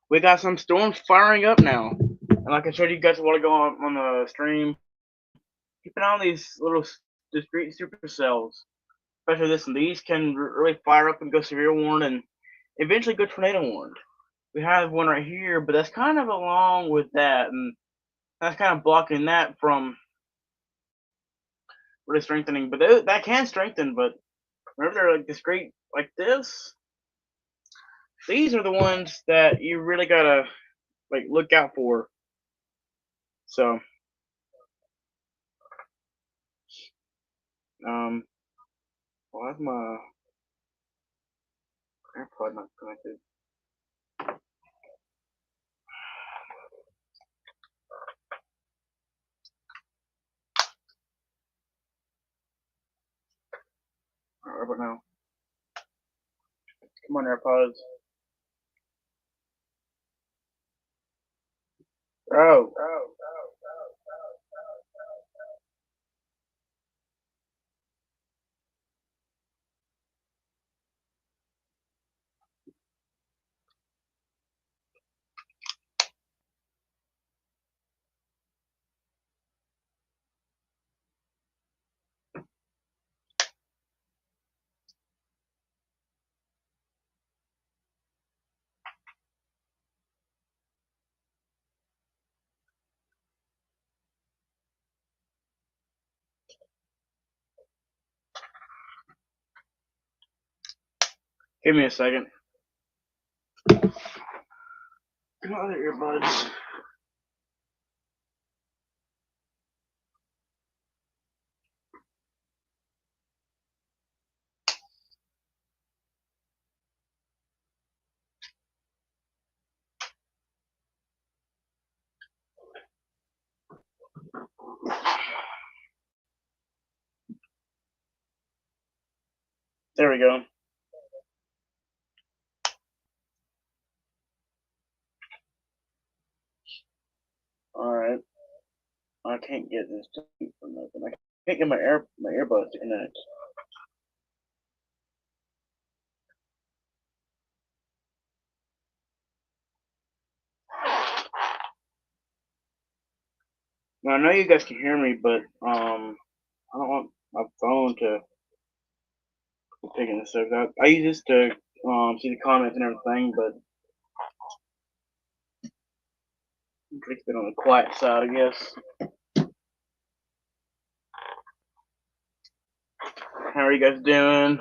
We got some storms firing up now, and like I showed you guys a while ago on the stream, keep an eye on these little discrete supercells. Especially this one. These can really fire up and go severe warned, and eventually go tornado warned. We have one right here, but that's kind of along with that, and that's kind of blocking that from really strengthening. But that can strengthen. But remember, they're like discrete like this. These are the ones that you really gotta like look out for. So, why is my AirPod not connected? Alright, but now, come on, AirPods. Oh, give me a second. Come on, other earbuds. There we go. Alright. I can't get this to for nothing. I can't get my earbuds to connect. Now I know you guys can hear me, but I don't want my phone to be picking this up. I use this to see the comments and everything, but it's been on the quiet side, I guess. How are you guys doing?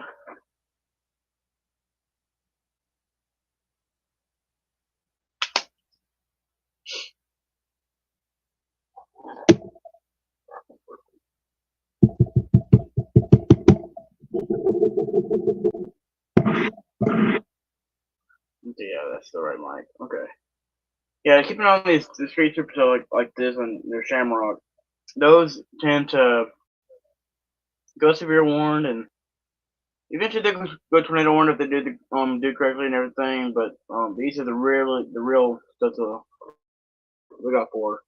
Yeah, that's the right mic. Okay. Yeah, keep an eye on these the street super like this and their shamrock. Those tend to go severe warned and eventually they go tornado warned if they do correctly and everything. But these are the real stuff to look out for.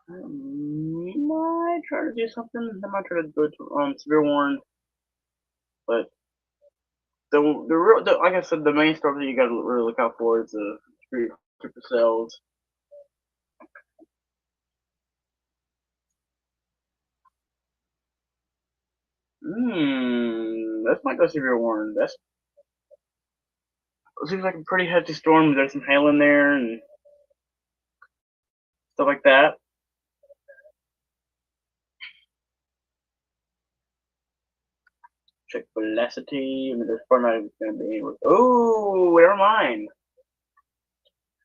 I might try to do something. I might try to go to severe warned, but like I said, the main stuff that you got to really look out for is the street supercells. That's might go severe warned. That seems like a pretty hefty storm. There's some hail in there and stuff like that. Check velocity. I mean, there's probably not going to be any. Oh, never mind.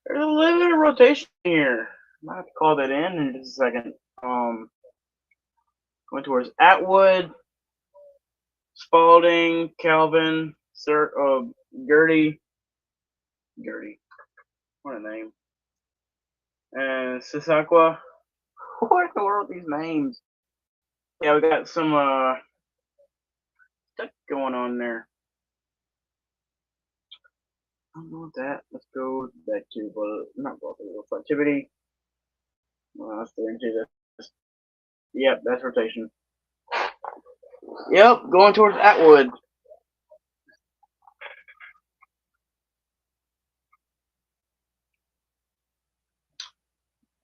There's a little bit of rotation here. I might have to call that in just a second. Going towards Atwood, Spalding, Calvin, Gertie, what a name, and Sisakwa. What in the world are these names? Yeah, we got some stuff going on there. I don't know what that. Let's go back to not activity. Let's go into this. Yep, that's rotation. Yep, going towards Atwood.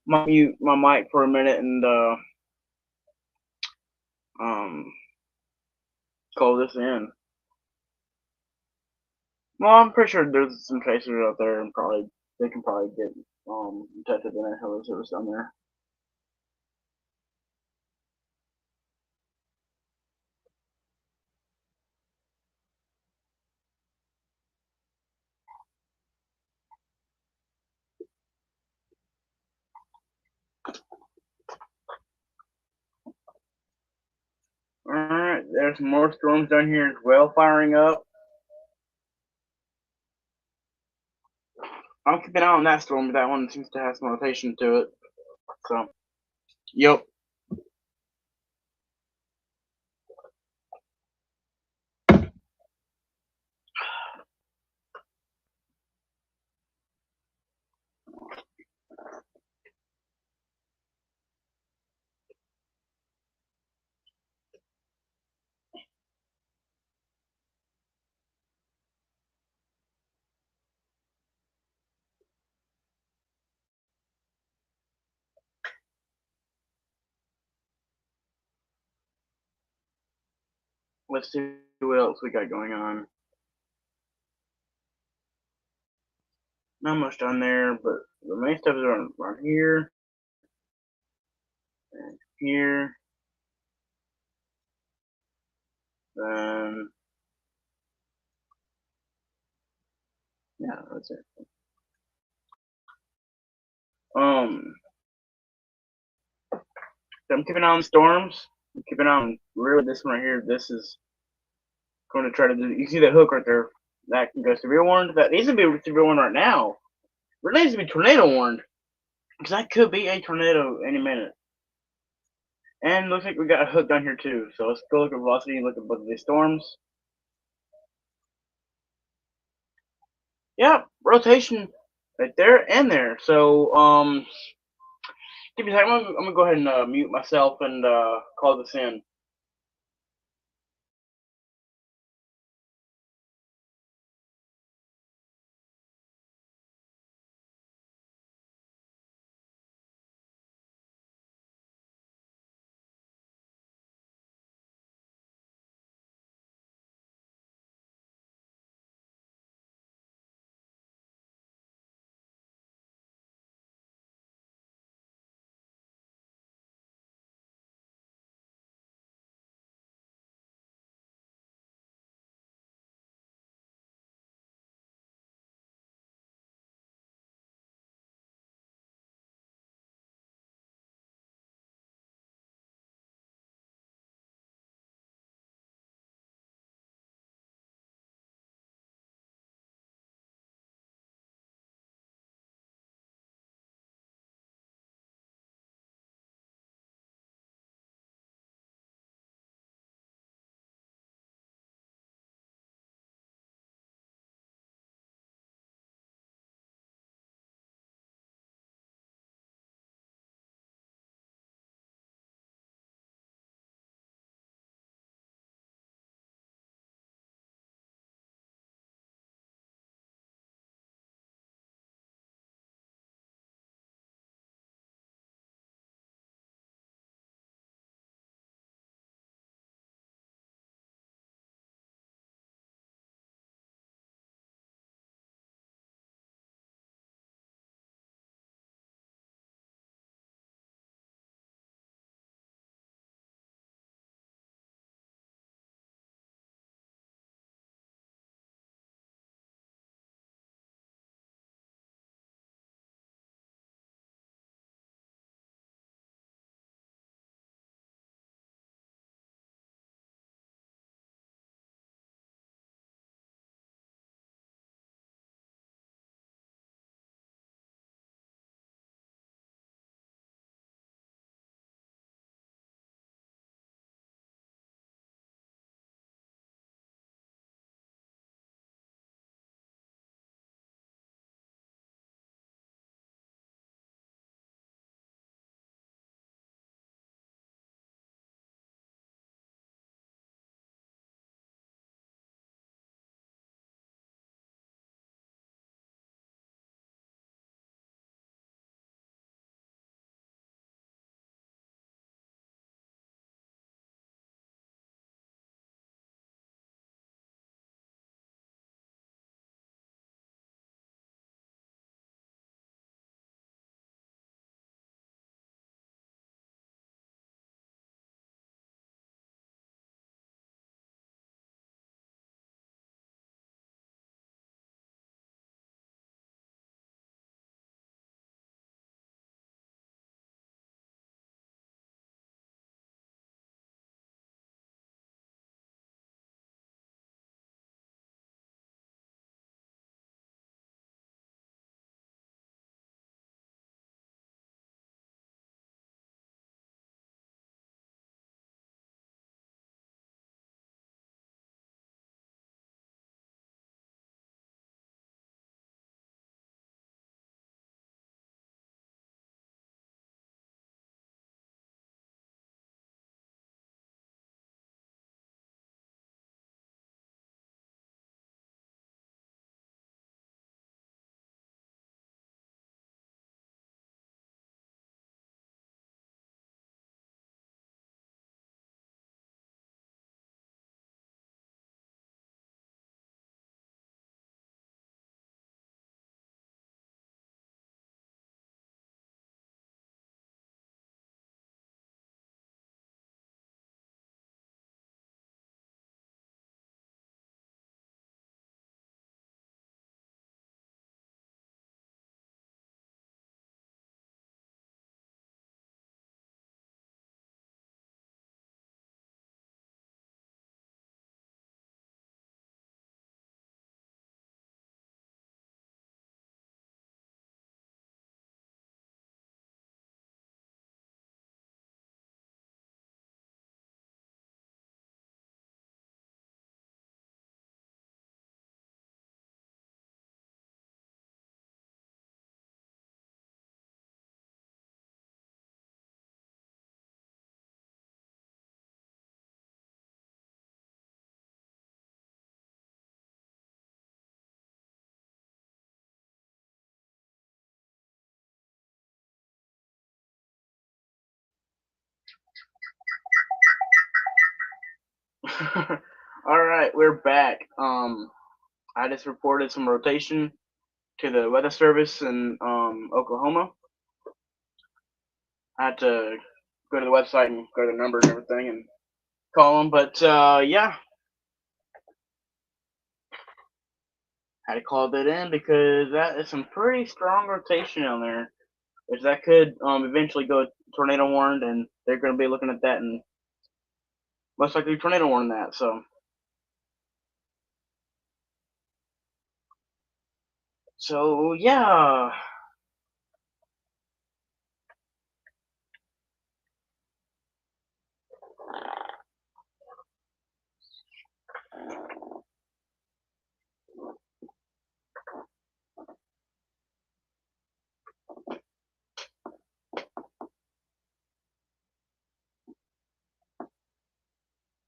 Might mute my mic for a minute and um call this in. Well, I'm pretty sure there's some tracers out there, and probably they can probably get in touch with the National Service down there. Alright, there's more storms down here as well firing up. I'm keeping an eye on that storm, but that one seems to have some rotation to it. So, yep. Let's see what else we got going on. Not much down there, but the main stuff is around here and here. Then, yeah, that's it. Um, so I'm keeping an eye on storms. I'm keeping an eye on really this one right here. This is going to try to do. You see that hook right there? That can go severe warned. That needs to be severe warned right now. It needs to be tornado warned because that could be a tornado any minute. And looks like we got a hook down here too. So let's go look at velocity and look at both of these storms. Yep, rotation right there and there. So give me a second. I'm gonna go ahead and mute myself and call this in. All right, we're back. I just reported some rotation to the weather service in Oklahoma. I had to go to the website and go to the number and everything and call them, but yeah, had to call that in because that is some pretty strong rotation down there, which that could eventually go tornado warned, and they're going to be looking at that and most likely tornado warn that. So yeah.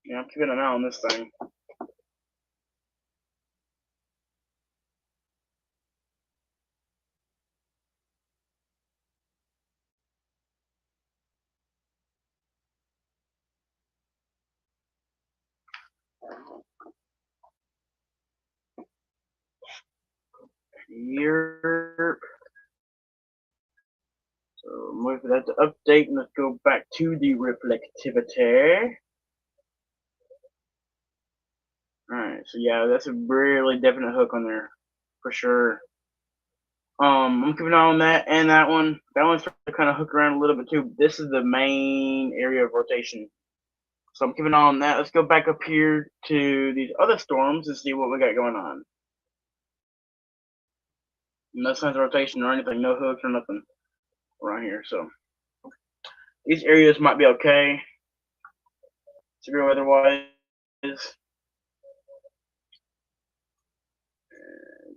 Yeah, I'm keeping an eye on this thing. Here. So move that to update, and let's go back to the reflectivity. Alright, so yeah, that's a really definite hook on there, for sure. I'm keeping an eye on that and that one. That one's starting to kind of hook around a little bit too. This is the main area of rotation. So I'm keeping an eye on that. Let's go back up here to these other storms and see what we got going on. No signs of rotation or anything, no hooks or nothing around here. So these areas might be okay, severe weather-wise.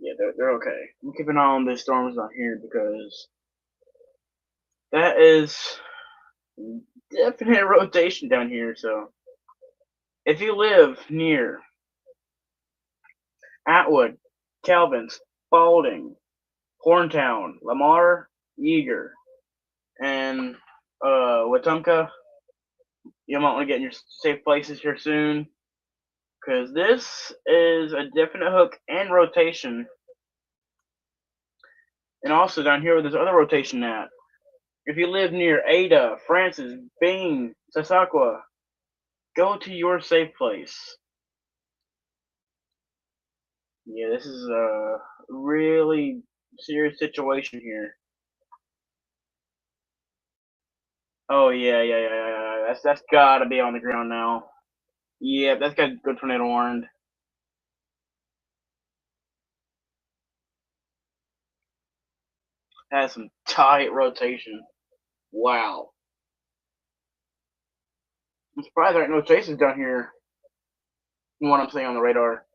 Yeah, they're okay. I'm keeping an eye on these storms down here because that is definite rotation down here. So if you live near Atwood, Calvin, Spalding, Horntown, Lamar, Yeager, and Wetumpka, you might want to get in your safe places here soon because this is a definite hook and rotation. And also down here where there's other rotation at. If you live near Ada, Francis, Bing, Sasakwa, go to your safe place. Yeah, this is a really serious situation here. Oh yeah. That's gotta be on the ground now. Yeah, that's got good tornado warned. Has some tight rotation. Wow. I'm surprised there ain't no chases down here. From what I'm seeing on the radar.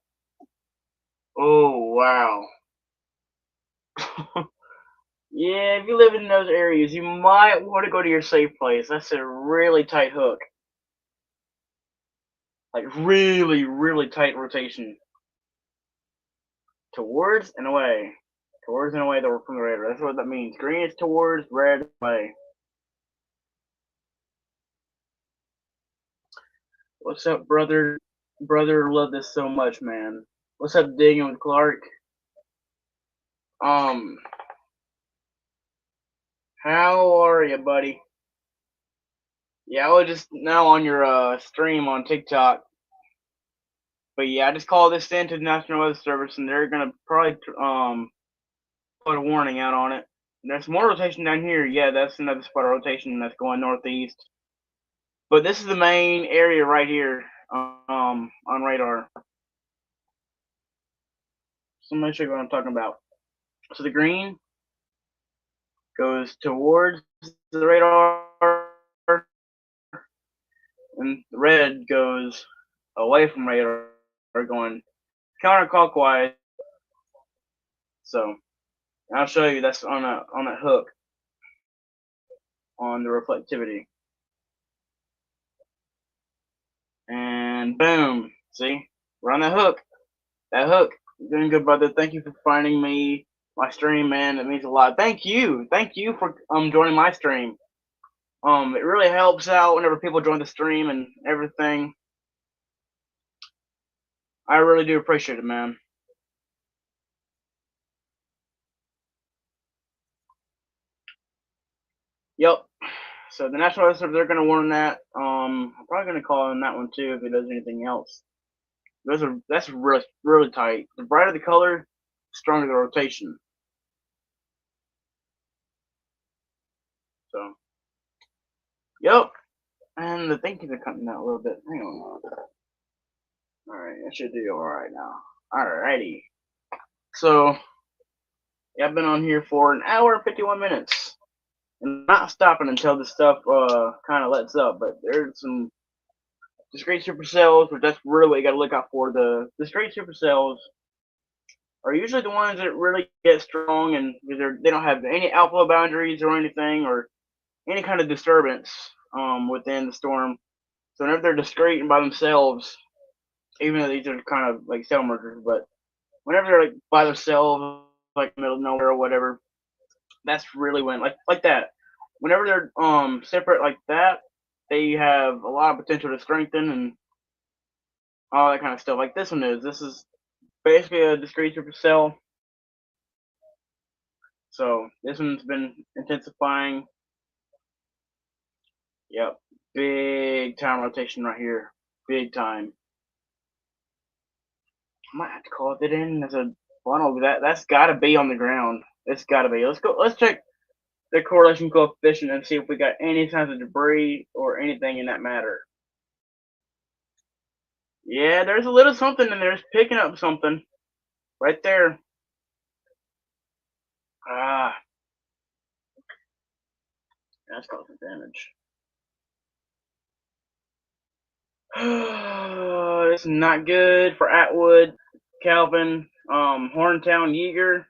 Oh wow. Yeah, if you live in those areas, you might want to go to your safe place. That's a really tight hook. Like really tight rotation. Towards and away. Towards and away from the radar. That's what that means. Green is towards, red is away. What's up, brother? Brother, love this so much, man. What's up, digging with Clark? Um, how are you, buddy? Yeah, I was just now on your stream on TikTok. But yeah, I just called this in to the National Weather Service, and they're gonna probably put a warning out on it. There's more rotation down here. Yeah, that's another spot of rotation that's going northeast. But this is the main area right here on radar. So let me show you what I'm talking about. So the green goes towards the radar, and the red goes away from radar, going counterclockwise. So I'll show you that's on that hook on the reflectivity. And boom, see, we're on that hook. That hook. You're doing good, brother. Thank you for finding me my stream, man. It means a lot. Thank you for joining my stream. It really helps out whenever people join the stream and everything. I really do appreciate it, man. Yep. So the national wrestler, they're gonna warn that. I'm probably gonna call him that one too if he does anything else. That's really tight. The brighter the color, the stronger the rotation. So, yep. And the thank yous are cutting out a little bit. Hang on. All right, I should do all right now. Alrighty. So, yeah, I've been on here for an hour and 51 minutes, and not stopping until this stuff kind of lets up. But there's some discrete supercells, but that's really what you got to look out for. The discrete supercells are usually the ones that really get strong, and they don't have any outflow boundaries or anything, or any kind of disturbance within the storm. So whenever they're discrete and by themselves, even though these are kind of like cell mergers, but whenever they're like by themselves, like middle of nowhere or whatever, that's really when like that. Whenever they're separate like that, they have a lot of potential to strengthen and all that kind of stuff. Like this one is. This is basically a discrete supercell. So this one's been intensifying. Yep. Big time rotation right here. Big time. I might have to call it in as a funnel. That's gotta be on the ground. It's gotta be. Let's go. Let's check the correlation coefficient and see if we got any signs of debris or anything in that matter. Yeah, there's a little something in there. It's picking up something right there. Ah, that's causing damage. This is not good for Atwood, Calvin, Horntown, Yeager,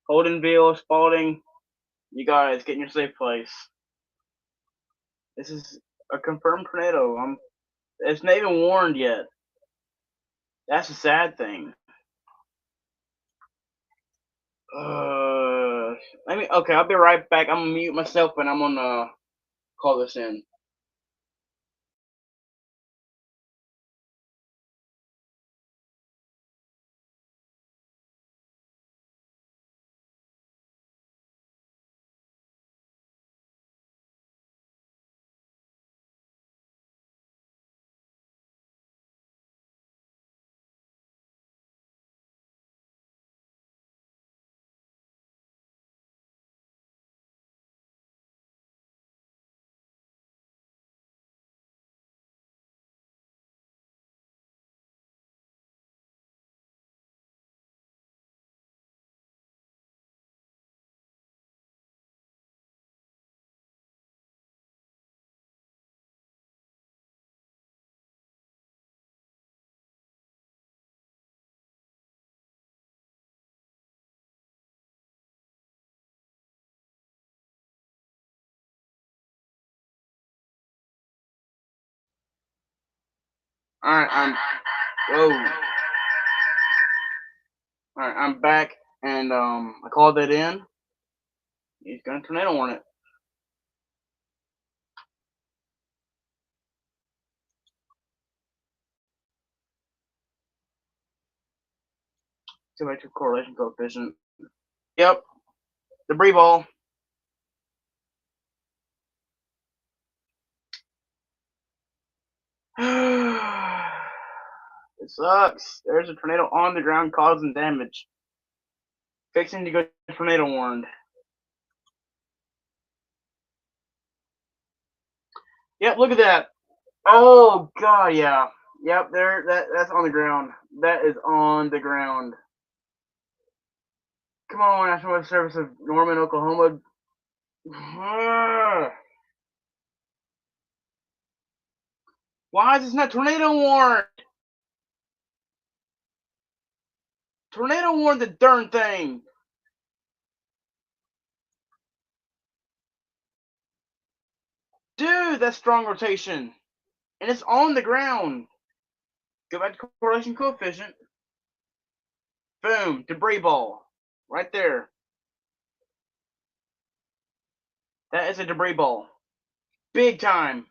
Holdenville, Spalding. You guys get in your safe place. This is a confirmed tornado. It's not even warned yet. That's a sad thing. Uh, okay, I'll be right back. I'm gonna mute myself and I'm gonna call this in. All right, whoa. All right, I'm back, and I called that in. He's gonna tornado warn it. Symmetric correlation coefficient. Yep, debris ball. It sucks. There's a tornado on the ground causing damage. Fixing to go tornado warned. Yep, look at that. Oh god, yeah. Yep, that's on the ground. That is on the ground. Come on, National Weather Service of Norman, Oklahoma. Why is this not tornado warned? Tornado warned the darn thing. Dude, that's strong rotation. And it's on the ground. Go back to correlation coefficient. Boom, debris ball. Right there. That is a debris ball. Big time.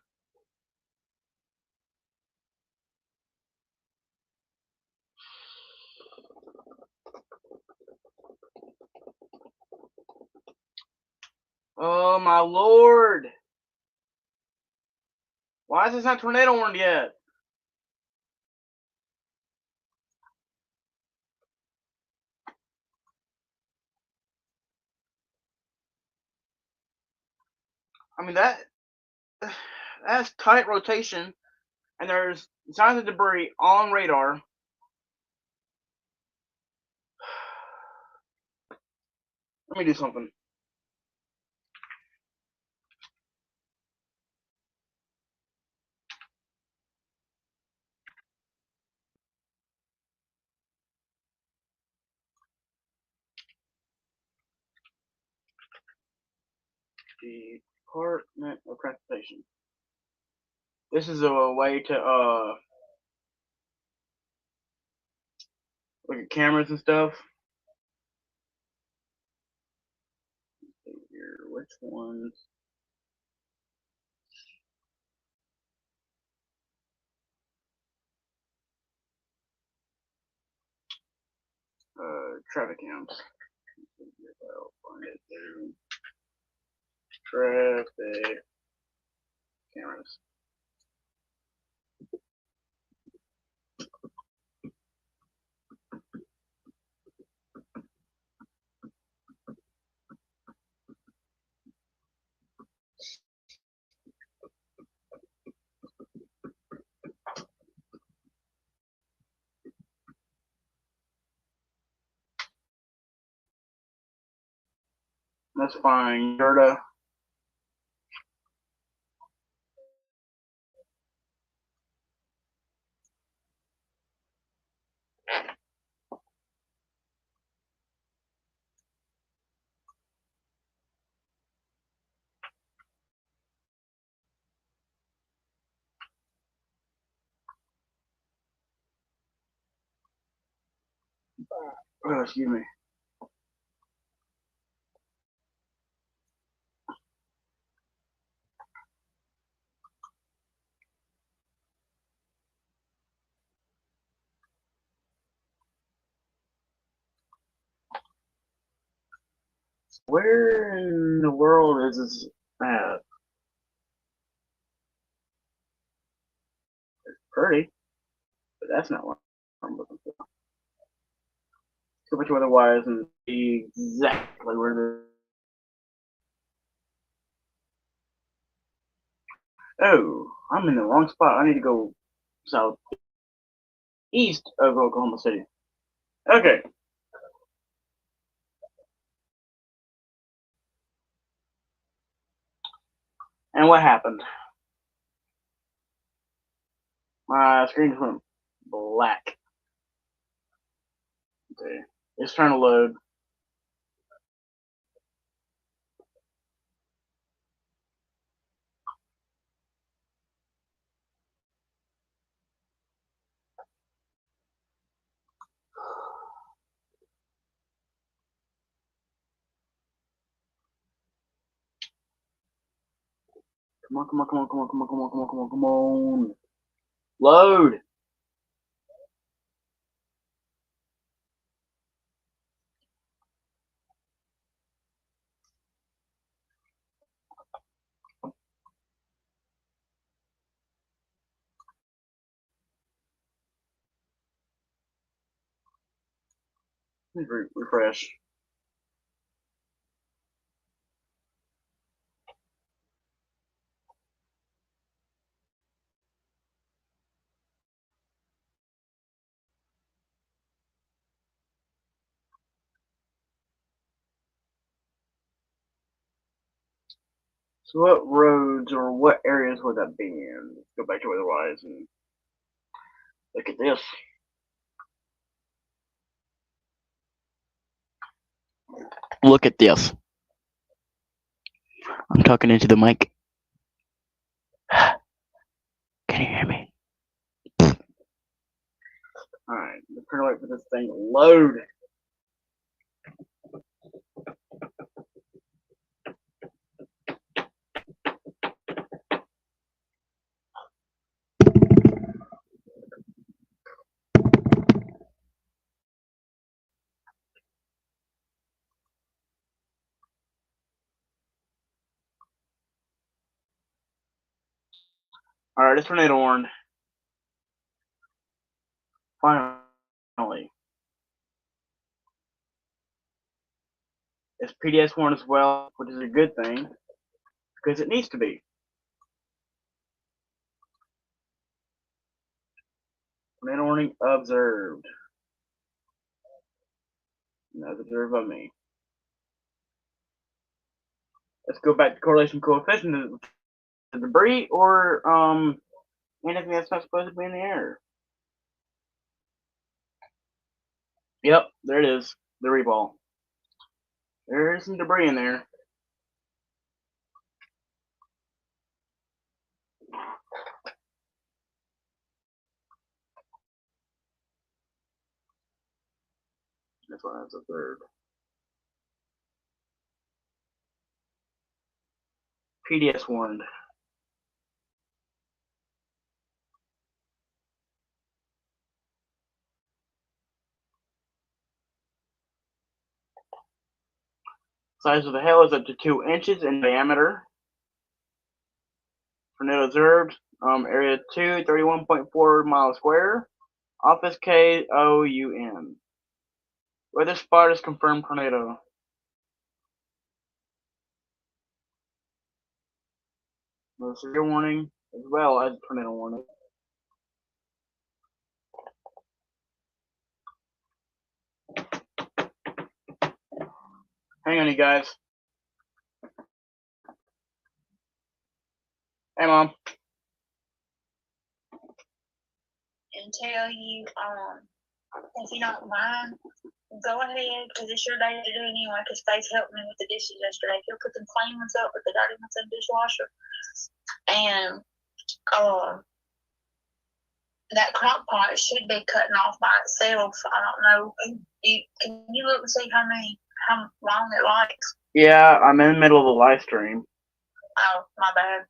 Oh my lord! Why is this not tornado warned yet? I mean that's tight rotation, and there's signs of debris on radar. Let me do something. Department of Transportation. This is a way to look at cameras and stuff. Here, which ones? Traffic cams. Traffic cameras. That's fine. Gerda. Oh, excuse me. Where in the world is this at? Pretty, but that's not what I'm looking for. Too much otherwise and see exactly where the. Oh, I'm in the wrong spot. I need to go southeast of Oklahoma City. Okay. And what happened? My screen went black. Okay. It's trying to load. Come on, come on, come on, come on, come on, come on, come on, come on, come on. Load. Refresh. So what roads or what areas would that be in? Let's go back to otherwise and look at this. Look at this. I'm talking into the mic. Can you hear me? Alright, I'm trying to wait for this thing to load. Alright, it's tornado warned. Finally. It's PDS warned as well, which is a good thing, because it needs to be. Tornado warning observed. That's observed by me. Let's go back to correlation coefficient. The debris or anything that's not supposed to be in the air. Yep, there it is. The reball. There's some debris in there. That's why that's a third. PDS warned. Size of the hail is up to 2 inches in diameter. Tornado observed. Area 2, 31.4 miles square. Office KOUN. Weather spot is confirmed tornado. No severe warning as well as tornado warning. Hang on, you guys. Hey, Mom. And tell you, if you don't mind, go ahead, because it's your day to do it anyway, because Faith helped me with the dishes yesterday. He'll put the clean ones up with the dirty ones in the dishwasher. And that crock pot should be cutting off by itself. I don't know. Can you look and see how long it likes? Yeah, I'm in the middle of the live stream. Oh, my bad.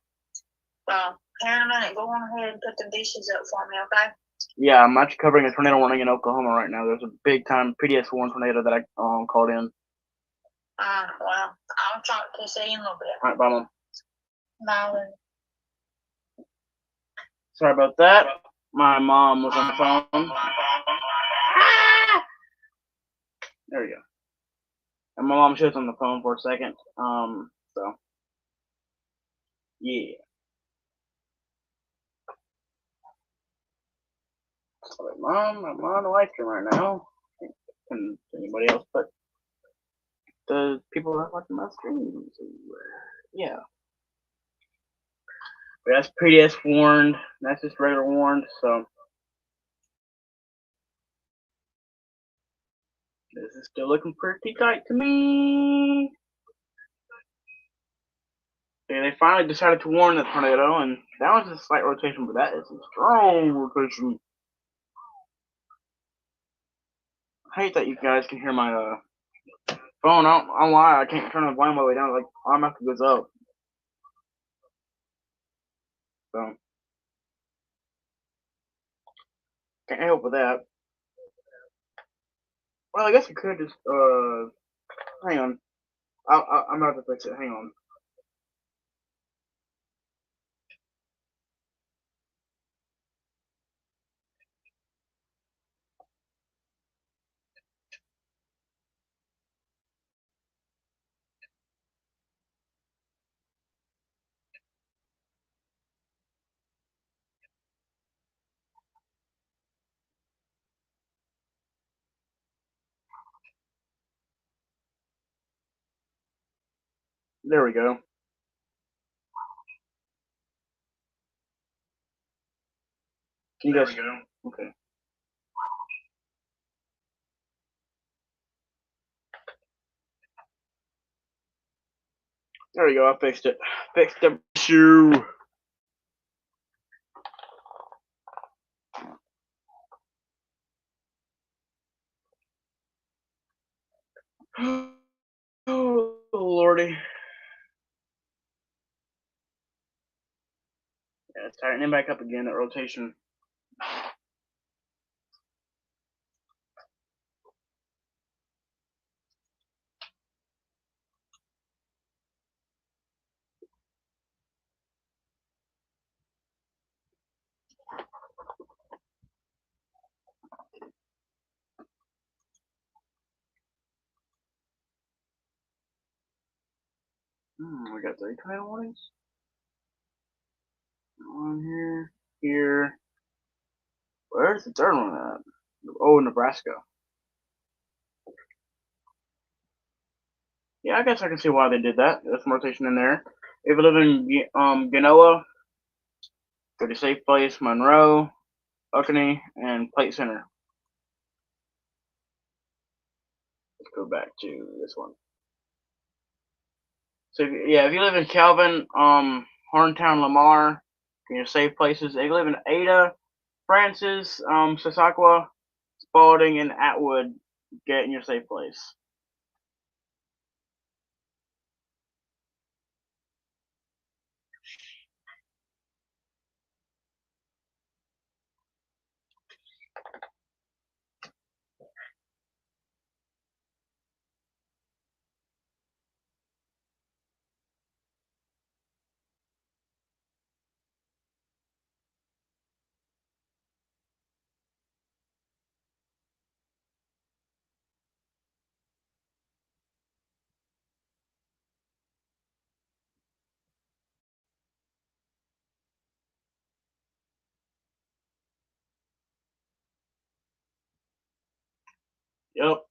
Here in a minute, go on ahead and put the dishes up for me, okay? Yeah, I'm actually covering a tornado warning in Oklahoma right now. There's a big time PDS warning tornado that I called in. Well, I'll talk to you in a little bit. Alright, bye, Mom. Bye. Sorry about that. My mom was on the phone. Ah! There we go. And my mom was on the phone for a second. So yeah. Sorry, Mom, I'm on the live stream right now. Can anybody else but the people that watch my streams? Yeah. But that's PDS warned. That's just regular warned. So this is still looking pretty tight to me. Yeah, they finally decided to warn the tornado, and that was a slight rotation, but that is a strong rotation. I hate that you guys can hear my phone. I don't know why I can't turn the volume all the way down. Like automatically goes up. So can't help with that. Well, I guess I could just hang on. I'm about to fix it. Hang on. There we go. Can you guys? There we go. Okay. There we go. I fixed it. Fixed the issue. Oh, lordy. Yeah, it's tightening back up again, that rotation. We got 3 tornado warnings. On here, here. Where's the third one at? Oh, Nebraska. Yeah, I guess I can see why they did that. There's some rotation in there. If you live in Genoa, go to Safe Place, Monroe, Oconee, and Plate Center. Let's go back to this one. So if you live in Calvin, Horntown, Lamar, your safe places. If you live in Ada, Francis, Sasakwa, Spalding, and Atwood, get in your safe place. Yep.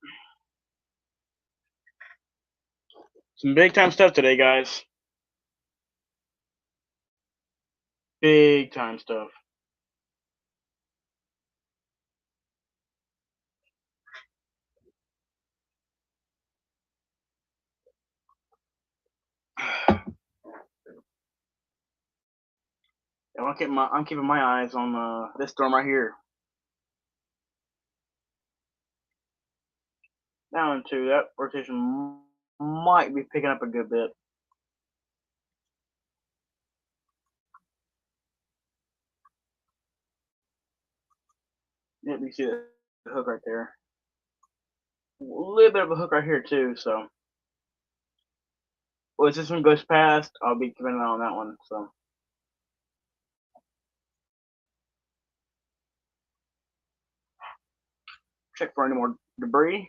Some big time stuff today, guys. Big time stuff. I'm keeping my eyes on this storm right here. Down to that rotation might be picking up a good bit. Yep, you see the hook right there. A little bit of a hook right here too. So, once this one goes past, I'll be keeping an eye on that one. So, check for any more debris.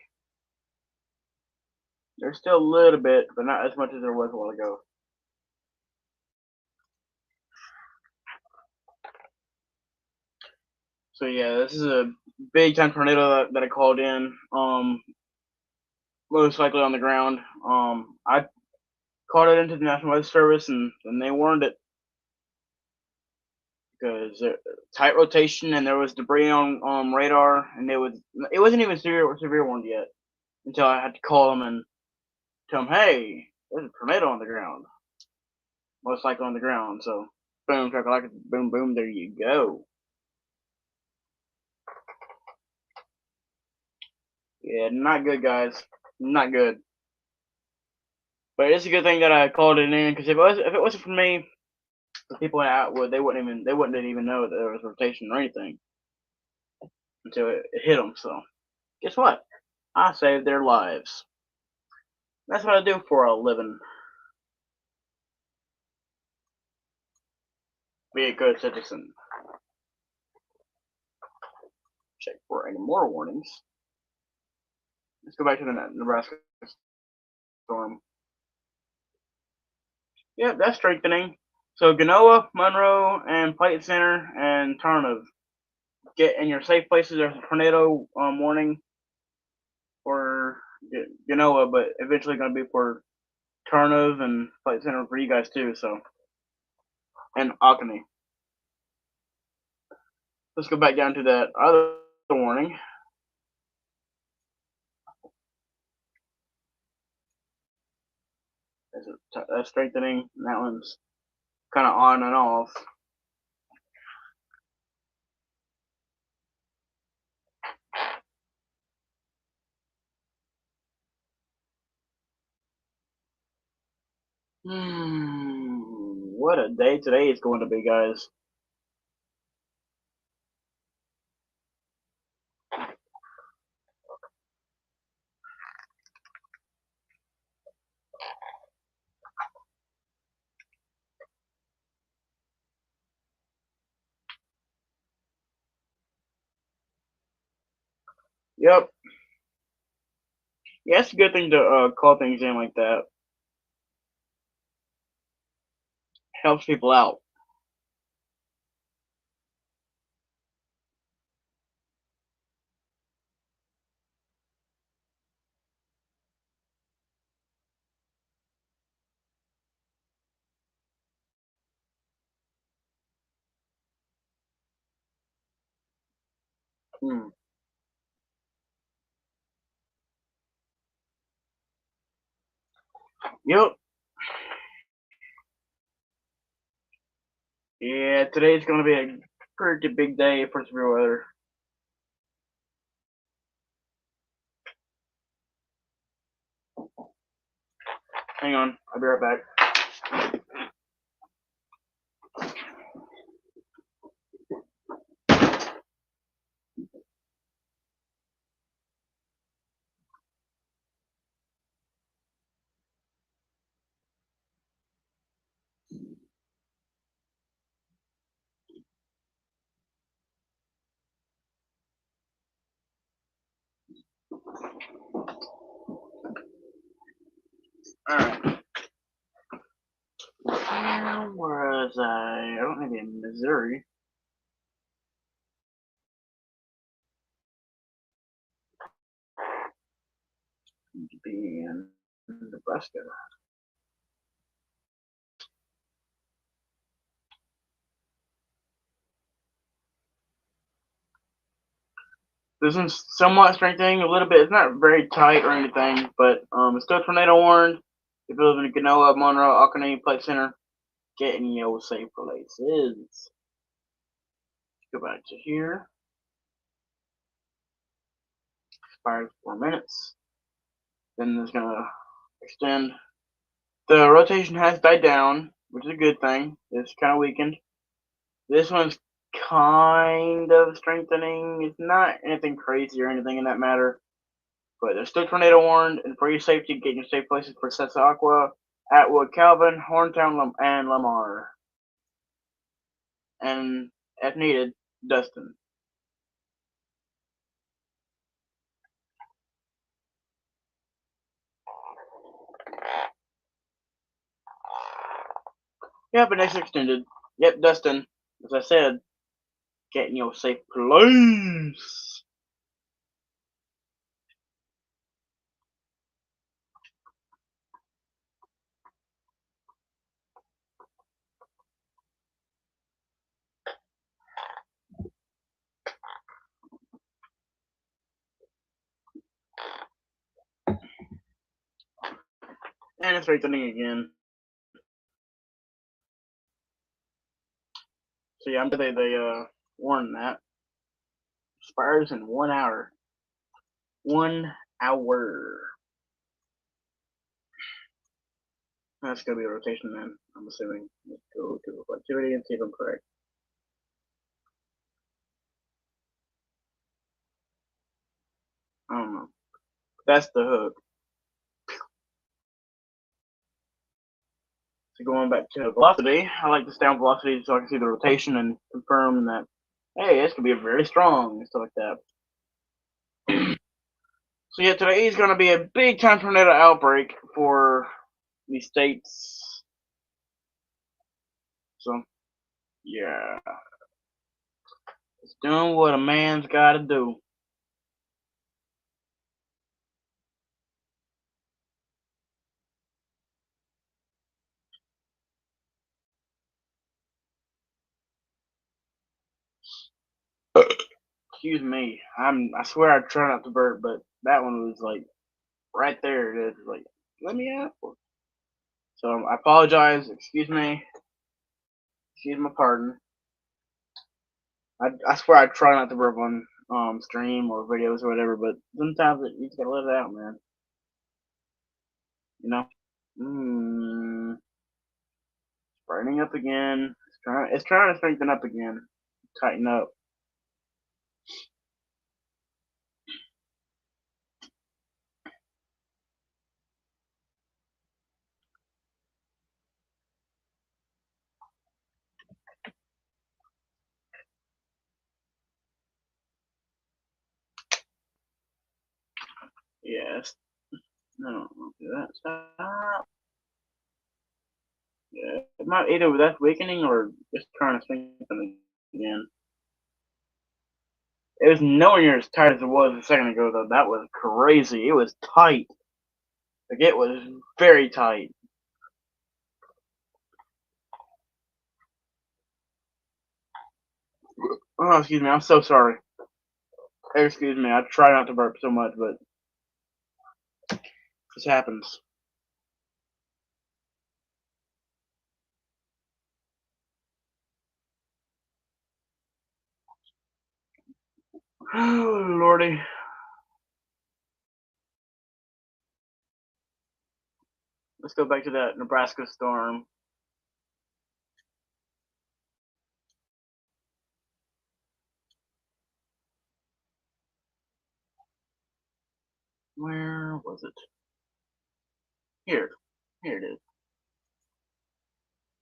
There's still a little bit, but not as much as there was a while ago. So yeah, this is a big time tornado that I called in. Most likely on the ground. I called it into the National Weather Service, and they warned it because tight rotation and there was debris on radar, and it wasn't even severe warned yet until I had to call them and tell them, hey, there's a tornado on the ground, most likely on the ground. So boom, like boom, boom, there you go. Yeah, not good, guys. Not good. But it's a good thing that I called it in, because if it wasn't for me, the people in Atwood, they wouldn't even know that there was rotation or anything until it hit them. So guess what? I saved their lives. That's what I do for a living. Be a good citizen. Check for any more warnings. Let's go back to the Nebraska storm. Yep, that's strengthening. So Genoa, Monroe, and Plate Center and Tarnov, get in your safe places. There's a tornado warning for Genoa, but eventually going to be for Tarnov and Plate Center for you guys too. So, and Oconee. Let's go back down to that other warning. That's strengthening. That one's kind of on and off. What a day today is going to be, guys. Yep. Yeah, it's a good thing to call things in like that. helps people out. Hmm. Yep. Yeah, today's gonna be a pretty big day for severe weather. Hang on, I'll be right back. Alright. Where was I? I don't need to be in Missouri. I need to be in Nebraska. This one's somewhat strengthening a little bit. It's not very tight or anything, but it's still tornado warned. If you live in Genoa, Monroe, Alcanay, Plate Center, get in your safe places. Go back to here. Expires 4 minutes. Then it's gonna extend. The rotation has died down, which is a good thing. It's kind of weakened. This one's kind of strengthening. It's not anything crazy or anything in that matter. But there's still tornado warned, and for your safety, get in your safe places for Sessa Atwood, Calvin, Horntown, and Lamar. And if needed, Dustin. Yep, but it's extended. Yep, Dustin. As I said, get in your safe place. And it's strengthening again. So yeah, they warned that. Expires in 1 hour. 1 hour. That's gonna be a rotation then, I'm assuming. Let's go to reflectivity and see if I'm correct. I don't know. That's the hook. So going back to velocity, I like to stay on velocity so I can see the rotation and confirm that, hey, this could be very strong and stuff like that. So yeah, today is going to be a big time tornado outbreak for the states. So yeah, it's doing what a man's got to do. Excuse me. I swear I try not to burp, but that one was like right there. It is like, let me out. So I apologize. Excuse me. Excuse my pardon. I swear I try not to burp on stream or videos or whatever, but sometimes you just gotta let it out, man. You know. Burning up again. It's trying to strengthen up again. Tighten up. Yes. No, don't do that. Stop. Yeah, it might either that's weakening or just trying to strengthen again. It was nowhere near as tight as it was a second ago, though. That was crazy. It was tight. Like, it was very tight. Oh, excuse me. I'm so sorry. Excuse me. I try not to burp so much, but this happens. Oh, Lordy. Let's go back to that Nebraska storm. Where was it? Here. Here it is.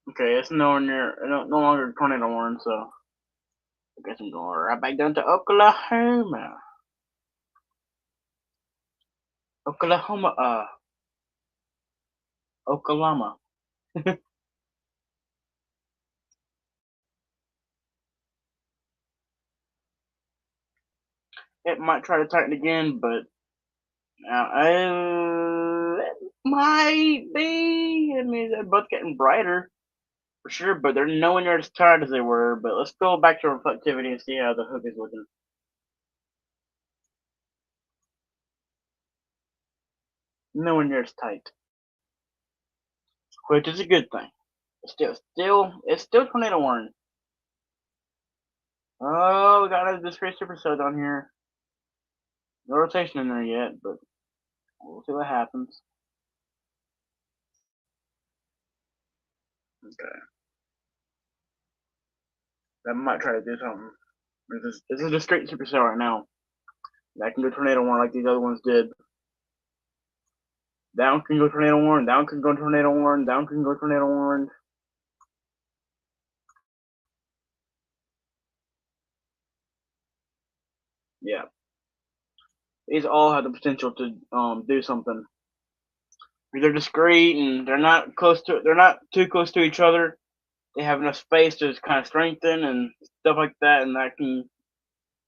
Okay, it's nowhere near, no longer tornado warning, so I guess I'm going right back down to Oklahoma. Oklahoma, Oklahoma. It might try to tighten again, but it might be. I mean, they're both getting brighter for sure, but they're nowhere near as tired as they were. But let's go back to reflectivity and see how the hook is looking. Nowhere near as tight, which is a good thing. It's still tornado warning. Oh, we got a discrete supercell down here. No rotation in there yet, but we'll see what happens. Okay, that might try to do something. This is a discrete supercell right now. That can go tornado warning like these other ones did. Down can go tornado warning. Down can go tornado warning. Down can go tornado warning. Yeah, these all have the potential to do something. They're discrete and they're not close to. They're not too close to each other. They have enough space to kind of strengthen and stuff like that, and that can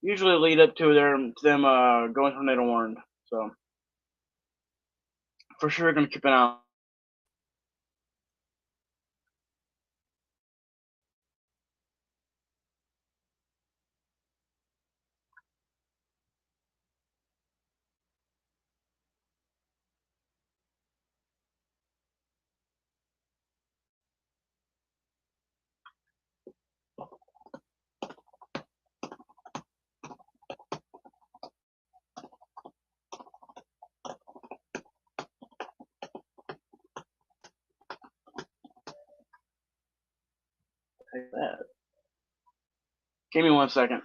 usually lead up to them going tornado warned. So for sure, gonna keep an eye. Take that. Give me 1 second.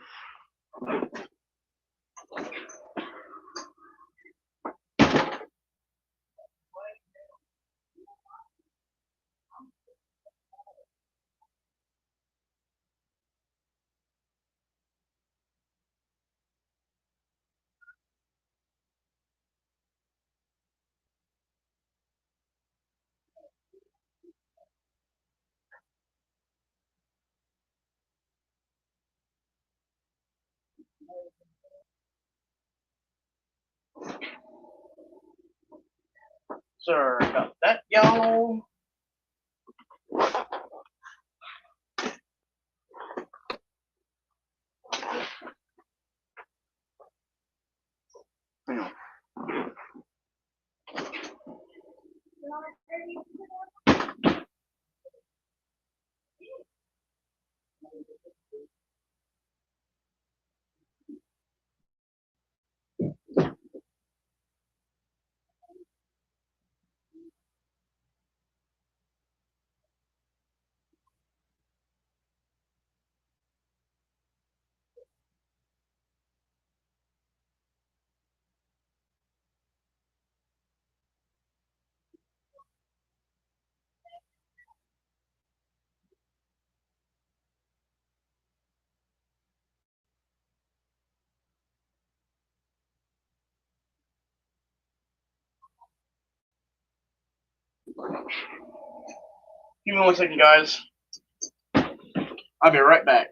Sorry about that, y'all. Hang on. Give me 1 second, guys. I'll be right back.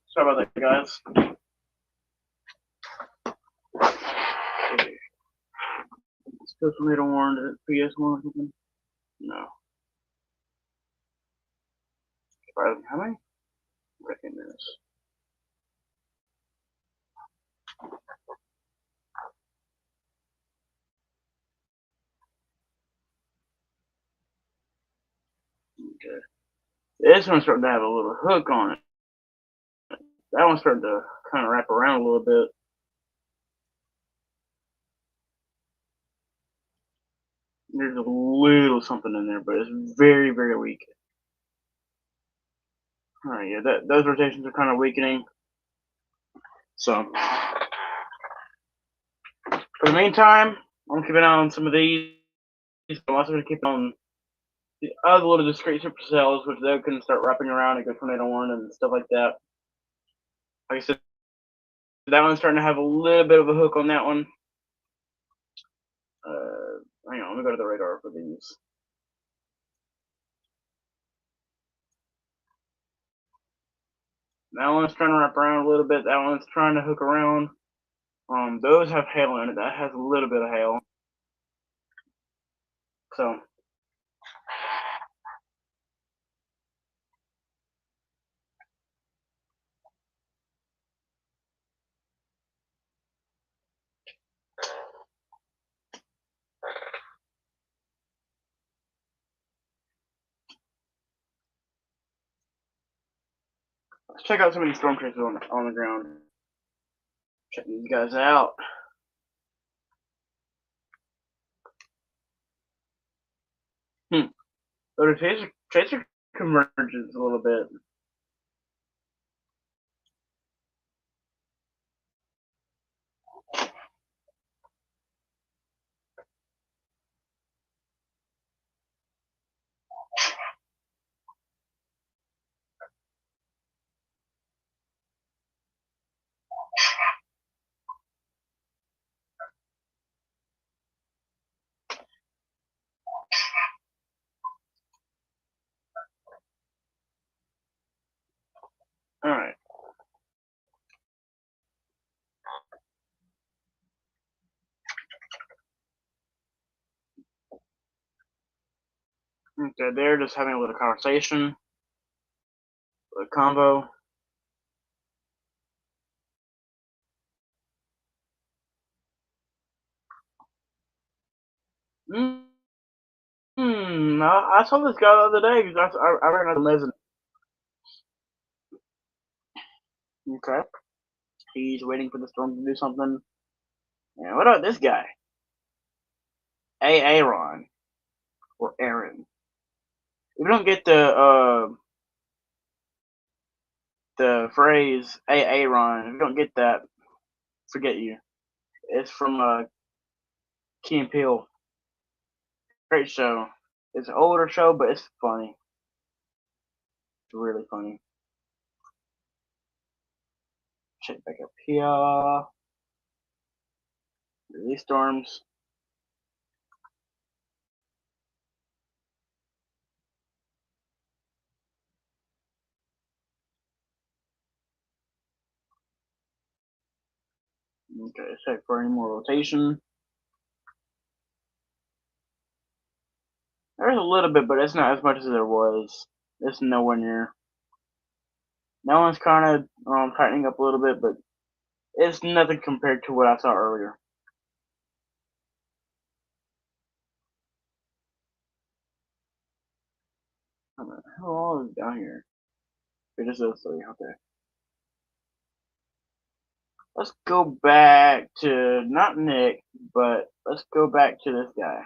Sorry about that, guys. Okay. Still tornado warned at PS1 or something? No. Surprising. How many freaking minutes? Okay. This one's starting to have a little hook on it. That one's starting to kind of wrap around a little bit. There's a little something in there, but it's very, very weak. Alright, yeah, those rotations are kind of weakening. So, for the meantime, I'm keeping an eye on some of these. I'm also going to keep on the other little discrete supercells, which they can start wrapping around and go tornado warn and stuff like that. Like I said, that one's starting to have a little bit of a hook on that one. Hang on, let me go to the radar for these. That one's trying to wrap around a little bit. That one's trying to hook around. Those have hail in it. That has a little bit of hail. So, let's check out some of these storm chasers on the ground. Check these guys out. So the chaser converges a little bit. Okay, they're just having a little conversation, a convo. I saw this guy the other day because I ran out of mezzanine. Okay, he's waiting for the storm to do something. Yeah, what about this guy? Aaron or Aaron. If you don't get the phrase Aaron, if you don't get that, forget you. It's from Key and Peele. Great show. It's an older show, but it's funny. It's really funny. Check back up here. Release storms. Okay, check for any more rotation. There's a little bit, but it's not as much as there was. It's nowhere near. That one's kind of tightening up a little bit, but it's nothing compared to what I saw earlier. How long is down here? It just those three. Okay. Let's go back to not Nick, but let's go back to this guy.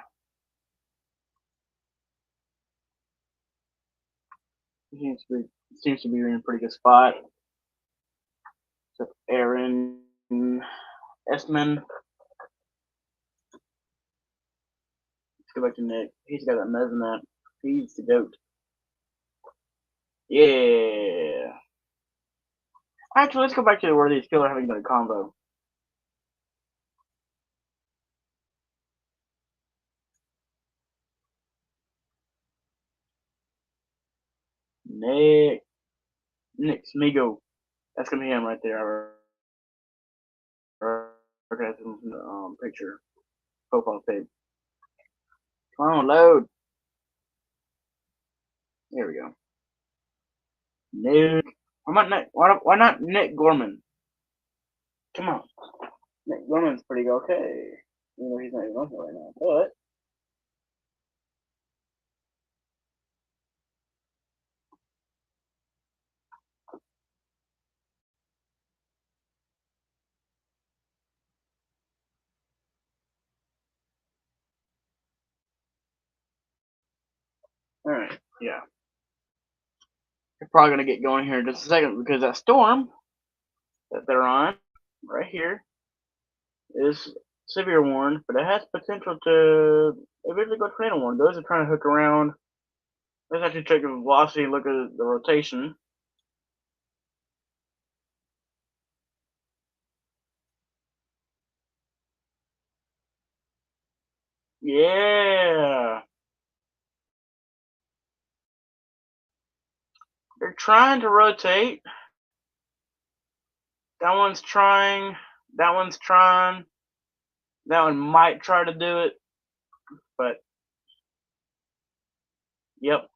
He seems to be in a pretty good spot. So Aaron Esman. Let's go back to Nick. He's got that mez in that. He's the goat. Yeah. Actually, let's go back to where these people are having a combo. Nick Smigo. That's gonna be him right there. Okay, that's the picture. Profile page. Come on, load. There we go. Nick. Why not Nick Gorman? Come on. Nick Gorman's pretty okay. Even though he's not even on here right now. But alright, yeah. They're probably gonna get going here in just a second because that storm that they're on right here is severe warned, but it has potential to eventually go tornado warned. Those are trying to hook around. Let's actually check the velocity and look at the rotation. Yeah. They're trying to rotate. That one's trying. That one's trying. That one might try to do it. But, yep.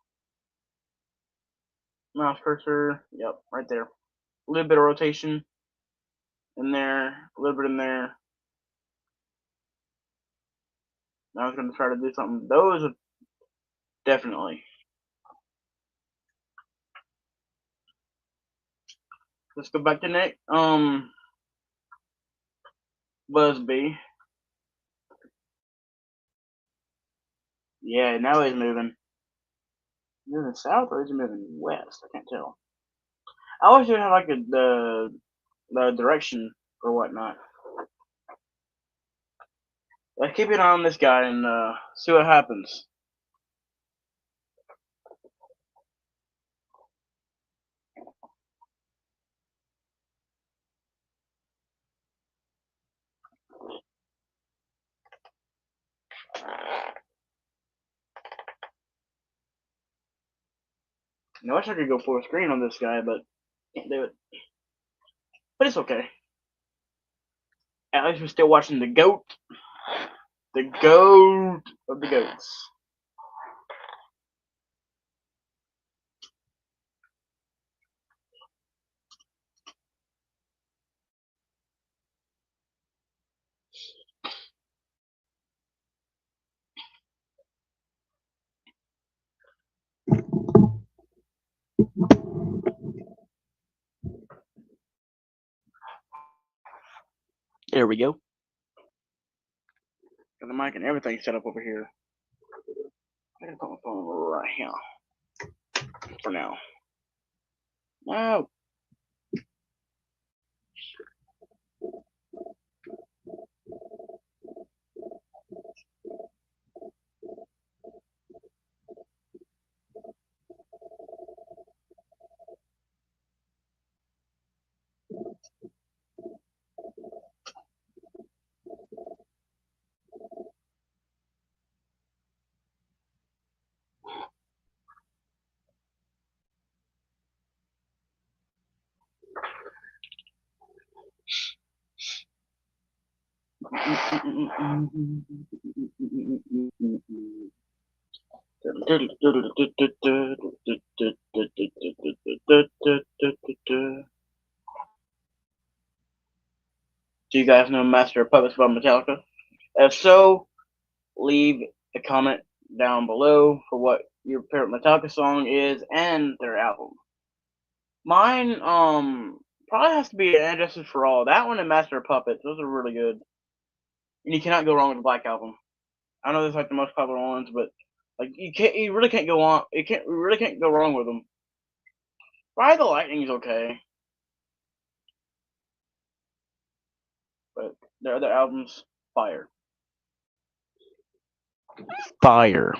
Mouse cursor. Yep, right there. A little bit of rotation in there. A little bit in there. Now I was going to try to do something. Those are definitely. Let's go back to Nick. Busby. Yeah, now he's moving. Moving south or is he moving west? I can't tell. I always do have like the direction or whatnot. Let's keep an eye on this guy and see what happens. I wish I could go full screen on this guy, but can't do it. But it's okay. At least we're still watching the GOAT. The GOAT of the GOATs. There we go. Got the mic and everything set up over here. I'm gonna put my phone right here for now. No. Do you guys know Master of Puppets by Metallica? If so, leave a comment down below for what your favorite Metallica song is and their album. Mine, probably has to be Injustice for All. That one and Master of Puppets, those are really good. And you cannot go wrong with the Black Album. I know that's like the most popular ones, but like you really can't go on. You really can't go wrong with them. Ride the Lightning is okay, but their other albums, fire. Fire.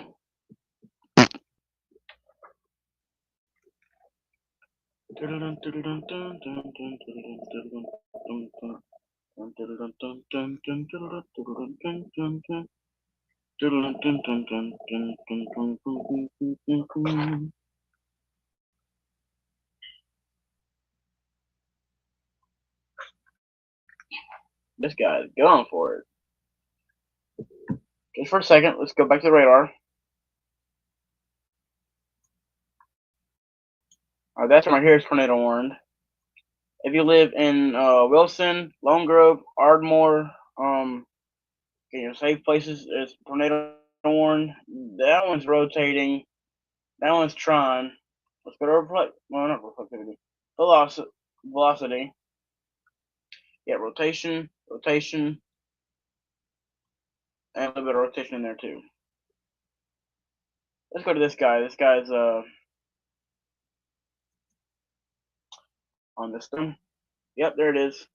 This guy is going for it. Just for a second, let's go back to the radar. Alright, that's right here is tornado warned. If you live in Wilson, Lone Grove, Ardmore, safe places, it's tornado warned. That one's rotating. That one's trying. Let's go to not reflectivity. Velocity. Yeah, rotation, and a little bit of rotation in there too. Let's go to this guy. This guy's on this thing. Yep, there it is.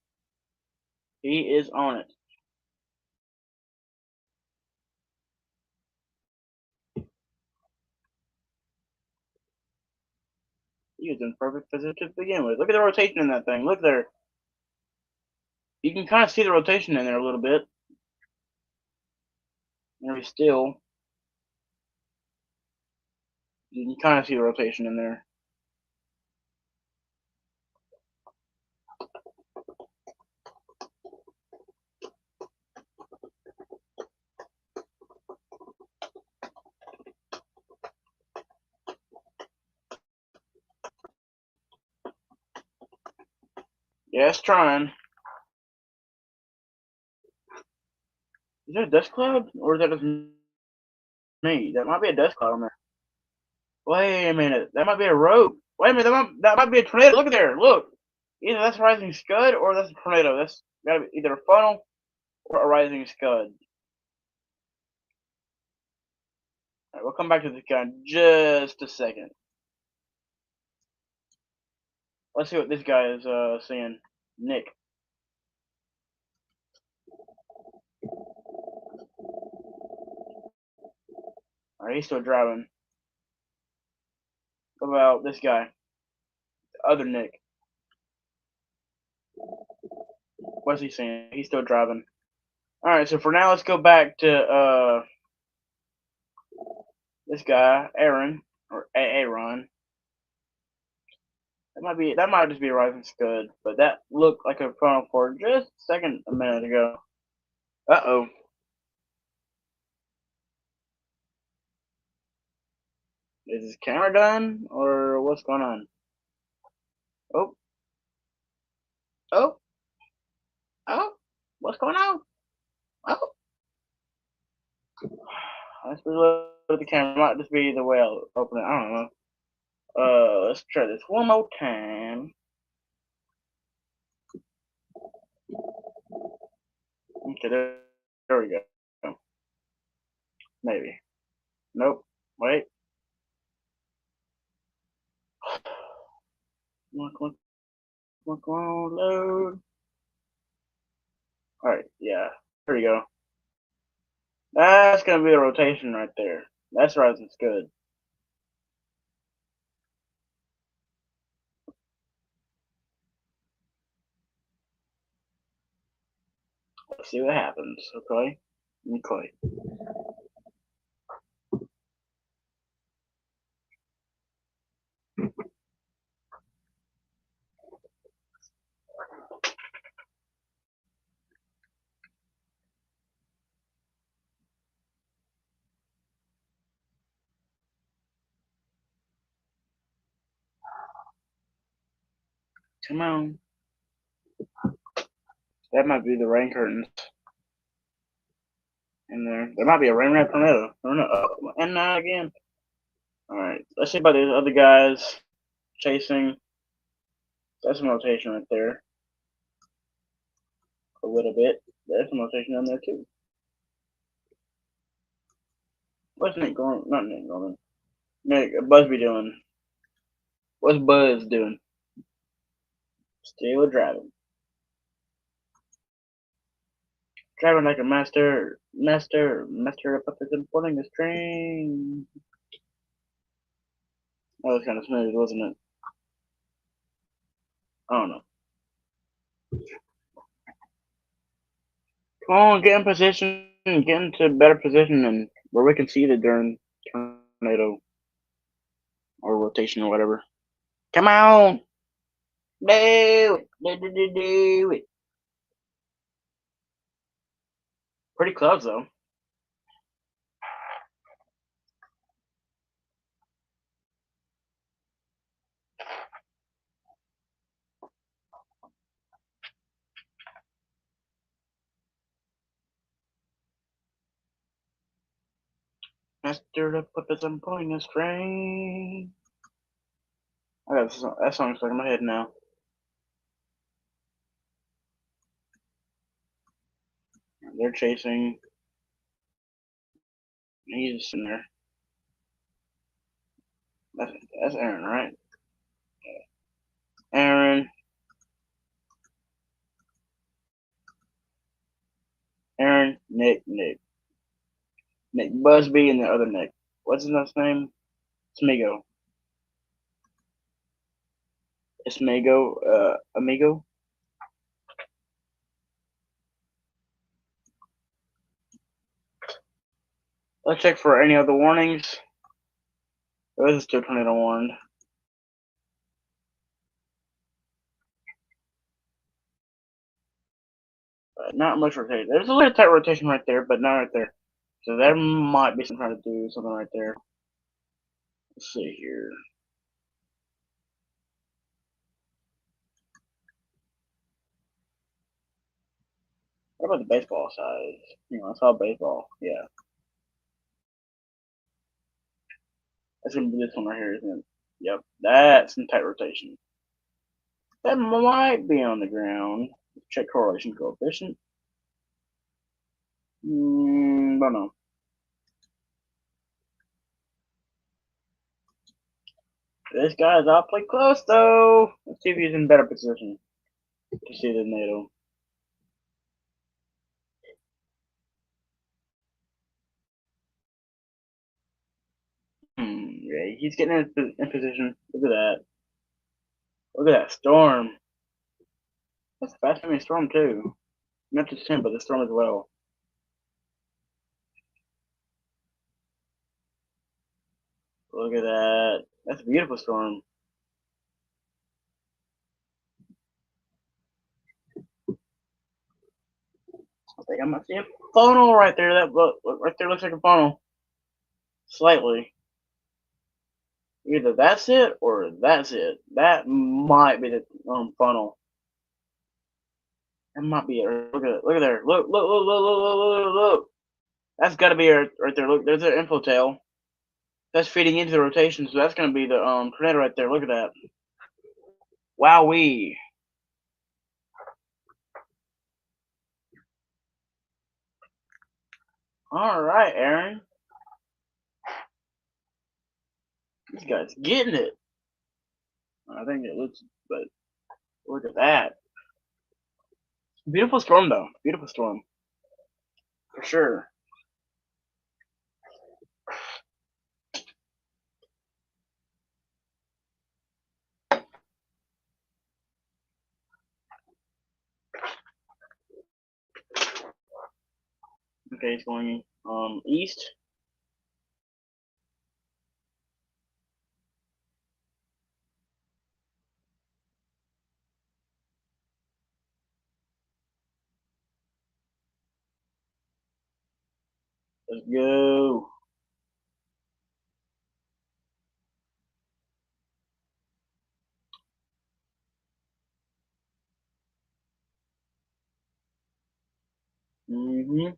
He is on it. He was in perfect position to begin with. Look at the rotation in that thing. Look there. You can kind of see the rotation in there a little bit. Very still. You can kind of see the rotation in there. Yeah, it's trying. Is that a dust cloud? Or is that just me? That might be a dust cloud on there. Wait a minute. That might be a rope. Wait a minute. That might be a tornado. Look at there. Look. Either that's a rising scud or that's a tornado. That's gotta be either a funnel or a rising scud. Alright, we'll come back to this guy in just a second. Let's see what this guy is seeing. Nick. Alright, he's still driving. What about this guy? The other Nick. What's he seeing? He's still driving. Alright, so for now let's go back to this guy, Aaron, or Aaron. That might just be a rising scud, but that looked like a funnel for just a second a minute ago. Uh-oh. Is his camera done, or what's going on? Oh. Oh. Oh. What's going on? Oh. Let's reload the camera. It might just be the way I'll open it. I don't know. Let's try this one more time. Okay, there we go. Maybe. Nope. Wait. Come on, load. Alright, yeah. There we go. That's gonna be the rotation right there. That's right, it's good. Let's see what happens, okay? Okay. Come on. That might be the rain curtains in there. There might be a rain rat tornado. And not again. Alright, let's see about these other guys chasing. That's some rotation right there. A little bit. There's some rotation down there too. What's Nick going? Not Nick going. Nick Busby doing? What's Buzz doing? Still driving. Driving like a master of puppets and pulling the string. That was kind of smooth, wasn't it? I don't know. Come on, get in position, get into a better position, and where we can see the darn tornado or rotation or whatever. Come on, do it, do it. Pretty close though. Master of puppets, I'm pulling a string. I got that song stuck in my head now. They're chasing. He's just sitting there. That's Aaron, right? Aaron, Nick, Nick Busby, and the other Nick. What's his last name? Smigo. Smigo, amigo. Let's check for any other warnings. There is still tornado warned. But not much rotation. There's a little tight rotation right there, but not right there. So that might be some trying to do something right there. Let's see here. What about the baseball size? I saw baseball. Yeah. That's gonna be this one right here, isn't it? Yep. That's some tight rotation. That might be on the ground. Check correlation coefficient. Don't know. This guy's awfully close though. Let's see if he's in better position to see the tornado. Yeah, he's getting in position. Look at that. Look at that storm. That's a fast moving storm too. Not just him, but the storm as well. Look at that. That's a beautiful storm. I think I might see a funnel right there. That right there looks like a funnel. Slightly. Either that's it or that's it. That might be the funnel. That might be it. Look at it. Look at there. Look. That's got to be it right there. Look, there's an info tail. That's feeding into the rotation, so that's going to be the tornado right there. Look at that. Wowee. All right, Aaron. This guy's getting it. I think it looks, but look at that. Beautiful storm, though. Beautiful storm. For sure. Okay, it's going east. Let's go. Mm-hmm.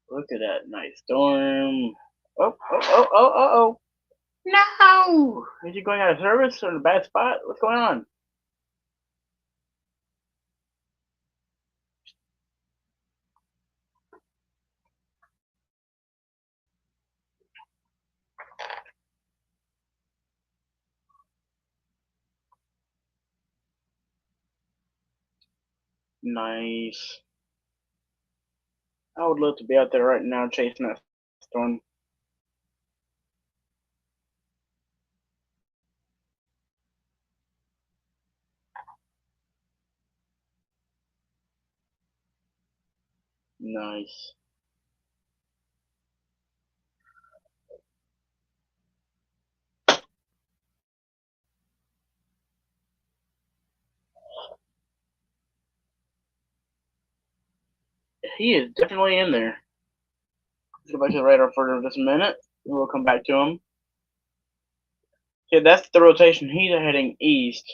Look at that nice storm. Oh, oh, oh, oh, oh, oh. No! Is he going out of service or in a bad spot? What's going on? Nice. I would love to be out there right now chasing that storm. Nice. He is definitely in there. Let's go back to the radar for just a minute, and we'll come back to him. Yeah, that's the rotation. He's heading east.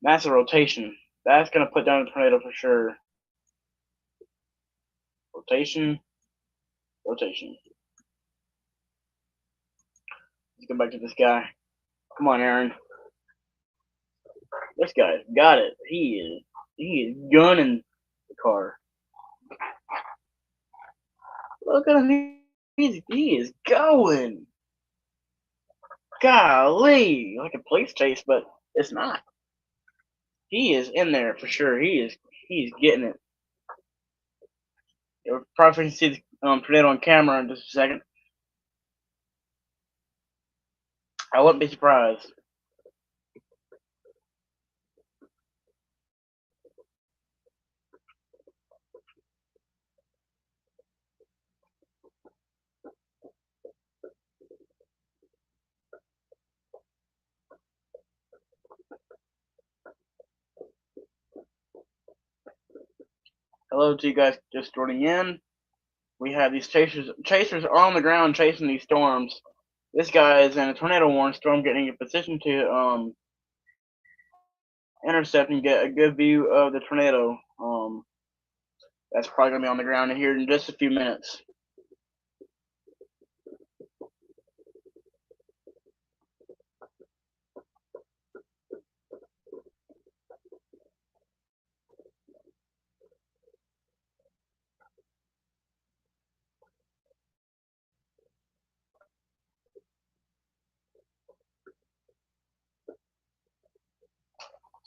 That's a rotation. That's going to put down a tornado for sure. Rotation. Rotation. Let's go back to this guy. Come on, Aaron. This guy's got it. He is gunning the car. Look at him. He is going. Golly, like a police chase, but it's not. He is in there for sure. He's getting it. You'll probably see the tornado on camera in just a second. I wouldn't be surprised. Hello to you guys just joining in. We have these chasers. Chasers are on the ground chasing these storms. This guy is in a tornado warning storm, getting in position to intercept and get a good view of the tornado. That's probably gonna be on the ground here in just a few minutes.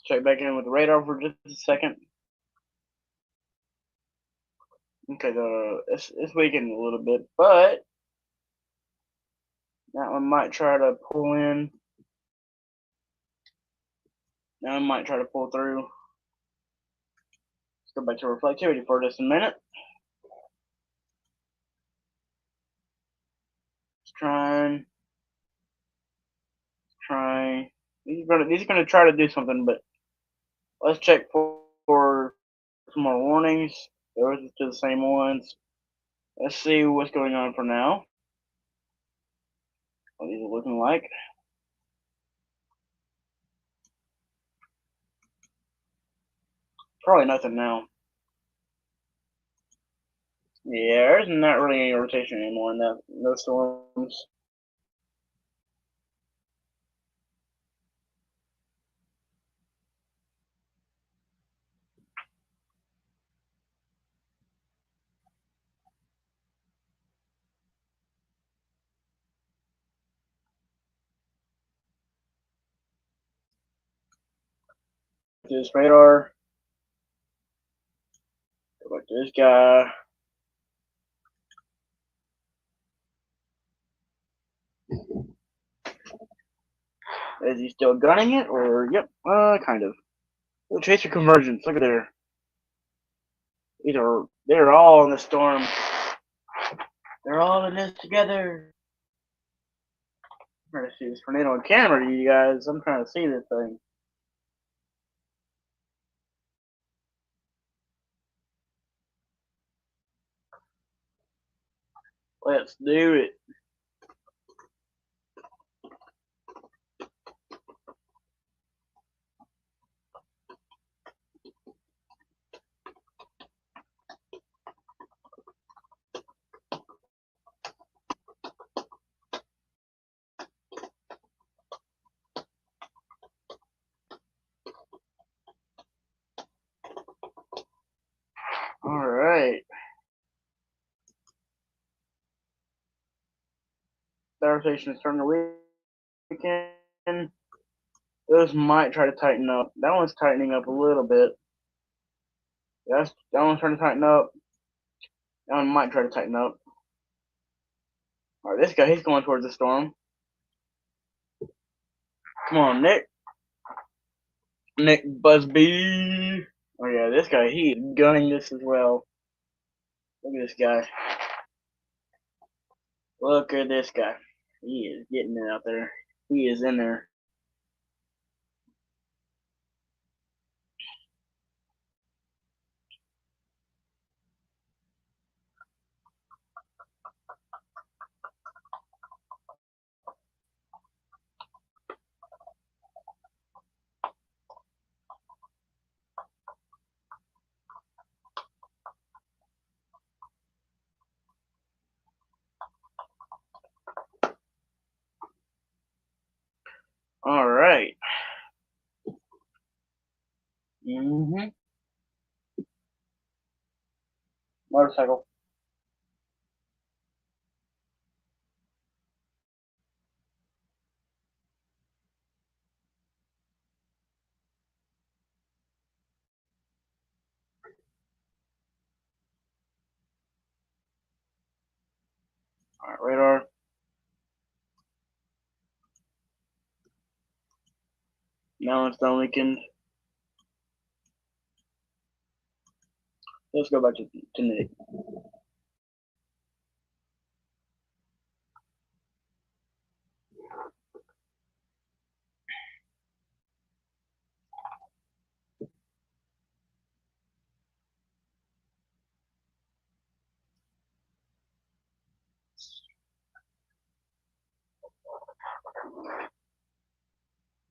Check back in with the radar for just a second. Okay, it's weakened a little bit, but that one might try to pull in. That one might try to pull through. Let's go back to reflectivity for just a minute. Let's try. These are gonna try to do something, but let's check for some more warnings. Those are the same ones. Let's see what's going on for now. What these are looking like. Probably nothing now. Yeah, there's not really any rotation anymore in those storms. to this radar. Go back to this guy. Is he still gunning it? Or, yep, kind of. Oh, chaser convergence. Look at there. They're all in the storm. They're all in this together. I'm trying to see this tornado on camera, you guys. I'm trying to see this thing. Let's do it. Alright. That rotation is starting to weaken. Those might try to tighten up. That one's tightening up a little bit. That one's trying to tighten up. That one might try to tighten up. Alright, this guy, he's going towards the storm. Come on, Nick. Nick Busby. Oh yeah, this guy, he is gunning this as well. Look at this guy. Look at this guy. He is getting it out there. He is in there. Alright. Motorcycle. Alright, radar. Now it's done weakened. Let's go back to Nick.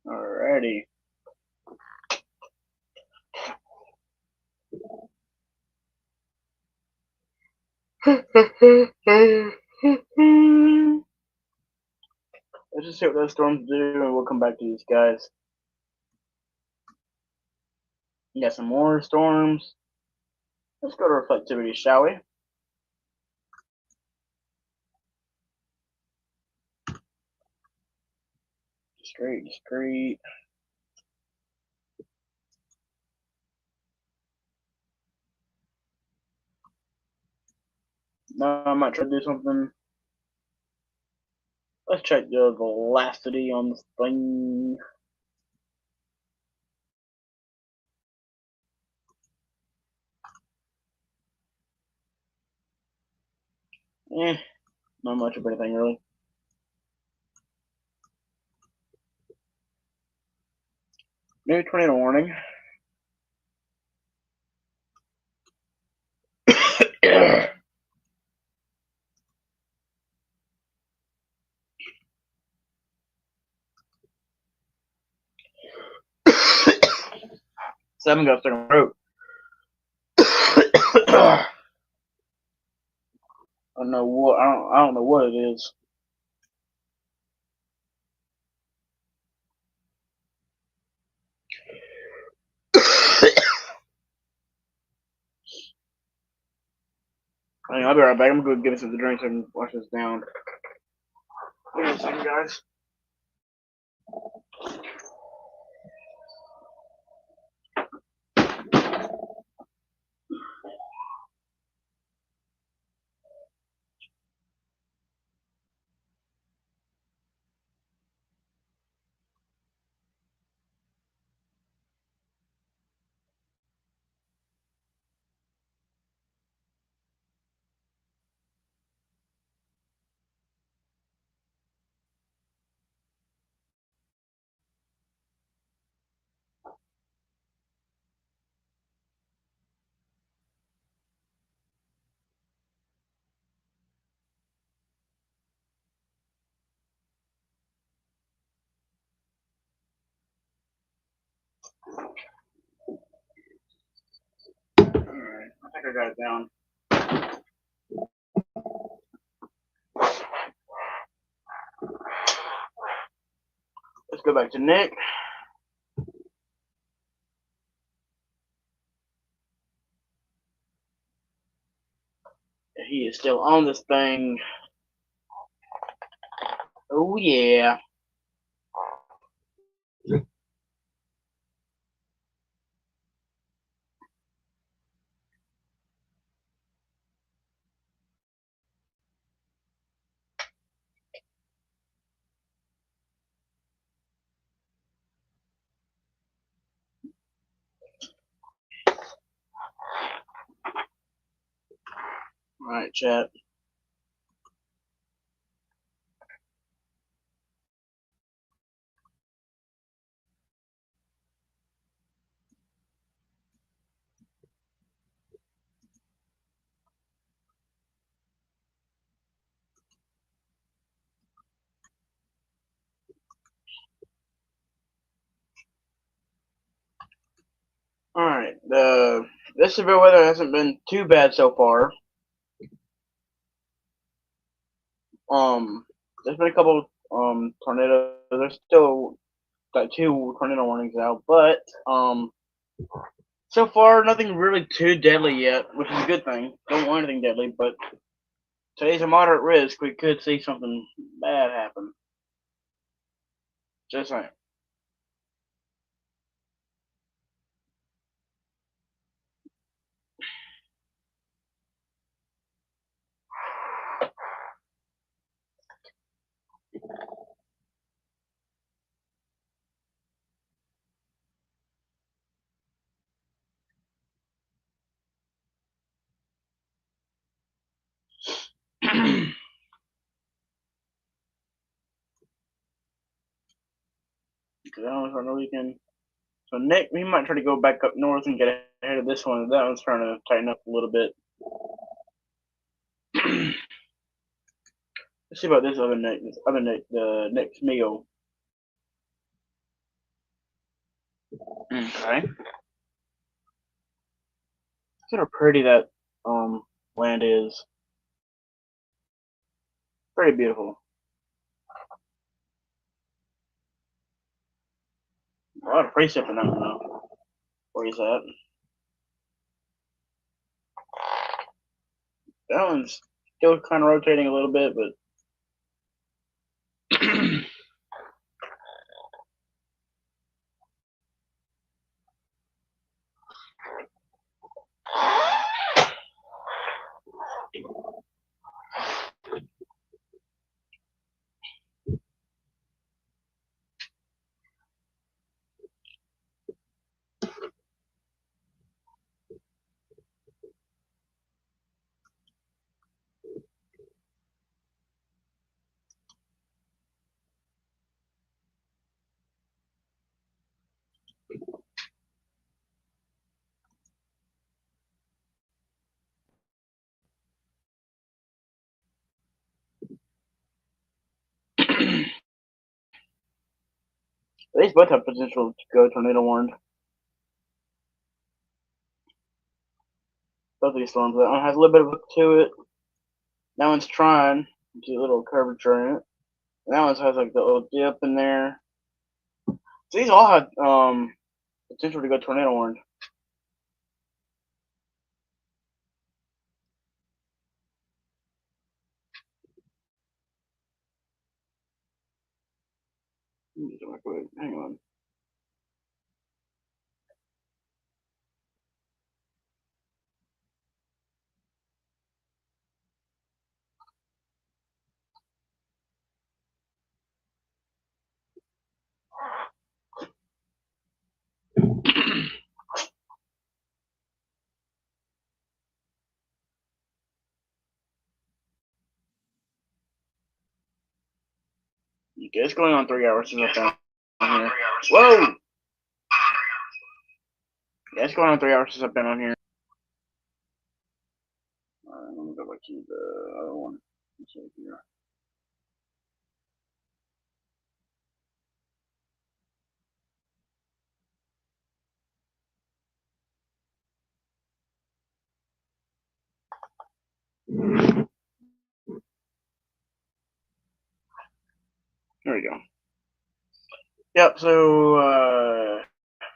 Alrighty. Let's just see what those storms do, and we'll come back to these guys. We got some more storms. Let's go to reflectivity, shall we? Discrete. Now I might try to do something. Let's check the velocity on this thing. Not much of anything really. New tornado warning. Seven got stuck on the road. I don't know what I don't know what it is. I'll be right back. I'm gonna go get us some drink so I can wash this down. Give me a second, guys. Alright, I think I got it down. Let's go back to Nick. He is still on this thing. Oh yeah. Alright, chat. Alright, this severe weather hasn't been too bad so far. There's been a couple tornadoes. There's still like 2 tornado warnings out, but so far nothing really too deadly yet, which is a good thing. Don't want anything deadly, but today's a moderate risk. We could see something bad happen. Just saying. Because I don't know we can. So Nick, we might try to go back up north and get ahead of this one. That one's trying to tighten up a little bit. Let's see about this other Nick. This other Nick, the Nick's meal. Okay. Look how pretty that land is. Very beautiful. A lot of precept in that one though. Where he's at. That one's still kind of rotating a little bit, but these both have potential to go tornado warned. Both of these storms. That one has a little bit of hook to it. That one's trying. See a little curvature in it. And that one has like the little dip in there. So these all have potential to go tornado warned. Hang on. Okay, it's going on 3 hours since I've been on here. Whoa! Yeah, it's going on 3 hours since I've been on here. Alright, let me go back to the other one. Let's see here. There we go. Yep. So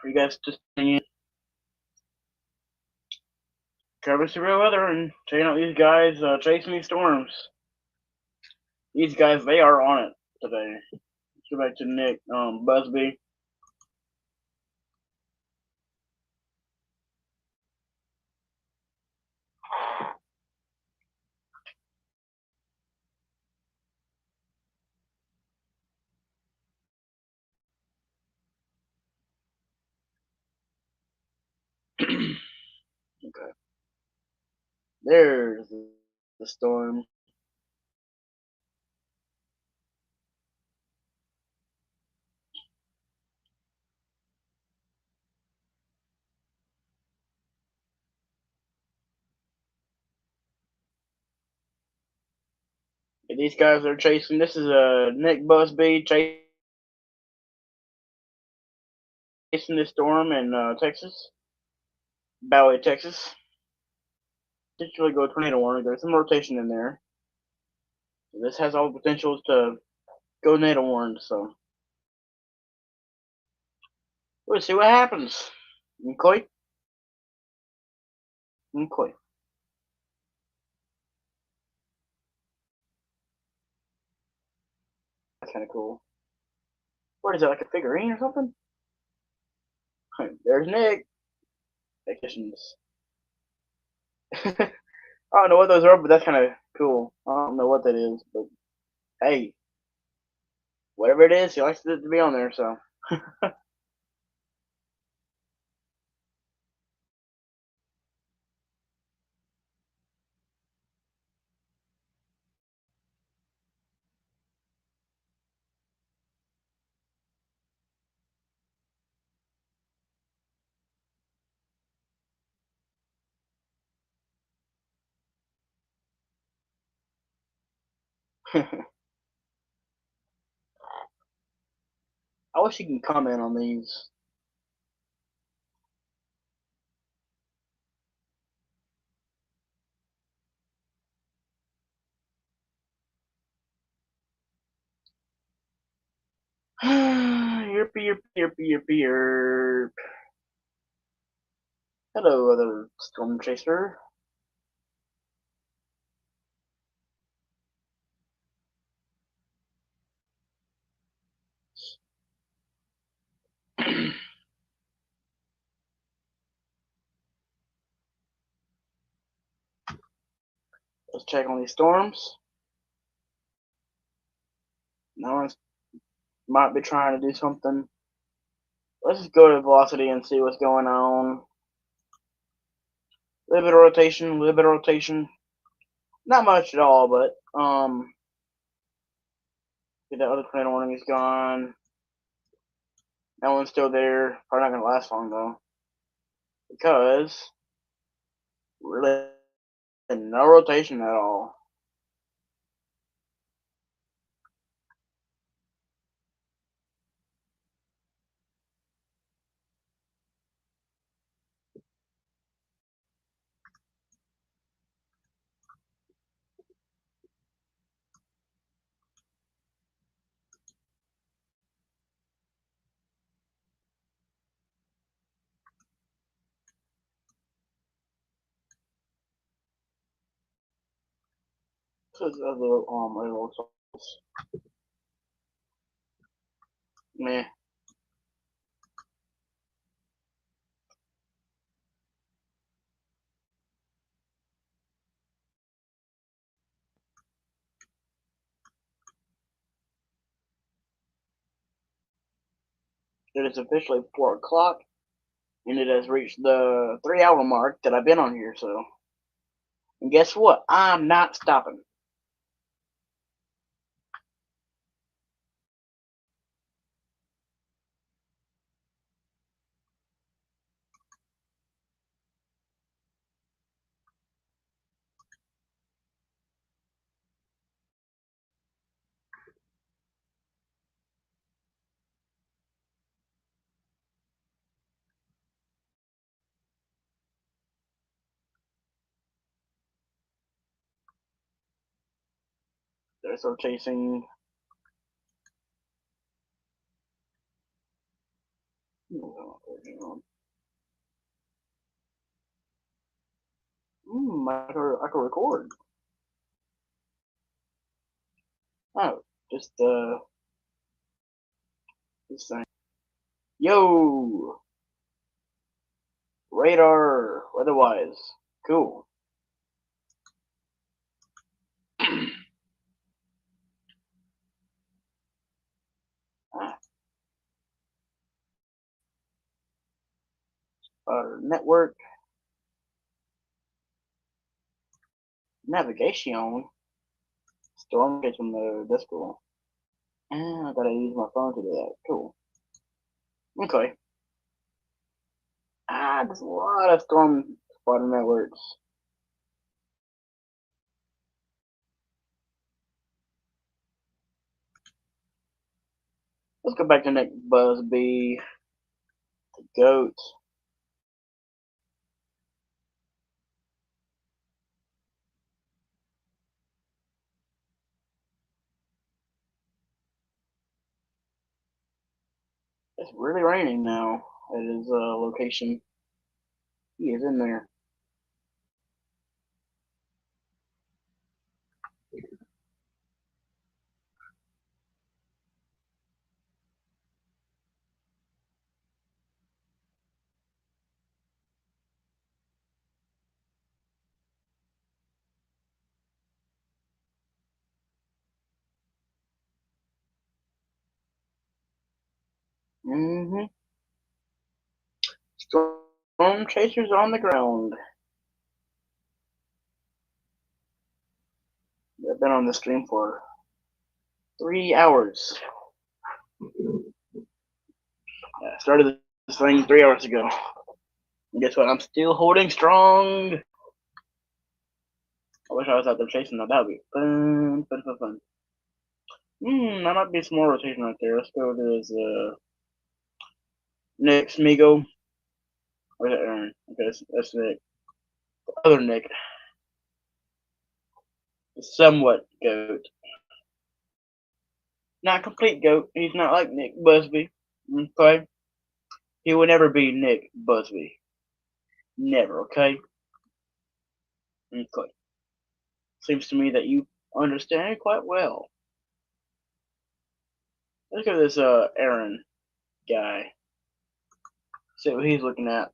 for you guys just cover the real weather and checking out these guys chasing these storms. These guys, they are on it today. Let's go back to Nick Busby. Okay. There's the storm. And these guys are chasing. This is Nick Busby chasing this storm in Texas, Valley, Texas. Particularly go tornado warning. There's some rotation in there. So this has all the potentials to go tornado warning. So we'll see what happens. Okay. Okay. That's kind of cool. What is that, like a figurine or something? There's Nick. Technicians. I don't know what those are, but that's kind of cool. I don't know what that is, but hey, whatever it is, he likes it to be on there. So I wish you can comment on these. Yerp, yerp, yerp, yerp, yerp. Hello, other storm chaser. Let's check on these storms. No one might be trying to do something. Let's just go to velocity and see what's going on. A little bit of rotation, a little bit of rotation. Not much at all, but the other tornado warning is gone. That one's still there. Probably not gonna last long though, because really no rotation at all. So it's a little meh. It is officially 4 o'clock, and it has reached the 3 hour mark that I've been on here. So, and guess what? I'm not stopping. They're still chasing. I can record. Oh, just this thing. Yo, radar, weatherwise, cool. Network navigation. Storm gets from the disco. And I gotta use my phone to do that. Cool. Okay. There's a lot of storm spotter networks. Let's go back to Nick Busby, the goat. It's really raining now at his location. He is in there. Mm-hmm. Storm chasers on the ground. I've been on the stream for 3 hours. I started this thing 3 hours ago. And guess what? I'm still holding strong. I wish I was out there chasing that. That would be fun, fun, fun, fun. That might be some more rotation right there. Let's go to this Nick Smigo. Where's that Aaron? Okay, that's Nick. The other Nick. The somewhat goat. Not complete goat. He's not like Nick Busby. Okay? He will never be Nick Busby. Never, okay? Okay. Seems to me that you understand it quite well. Let's go to this Aaron guy. See what he's looking at.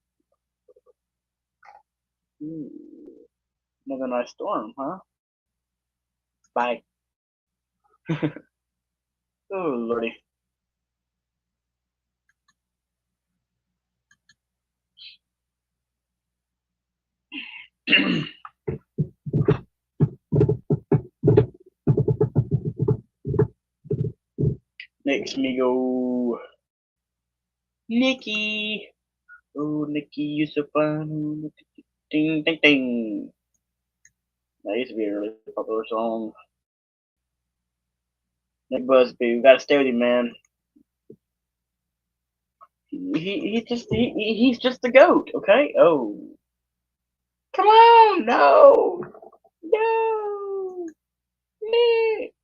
Another nice storm, huh? Bye. Oh, lordy. Next me go Nikki. Oh, Nikki, you so fun. Ding, ding, ding. That used to be a really popular song. Nick Busby, we gotta stay with you, man. He's just the goat, okay? Oh, come on, no, no, Nick.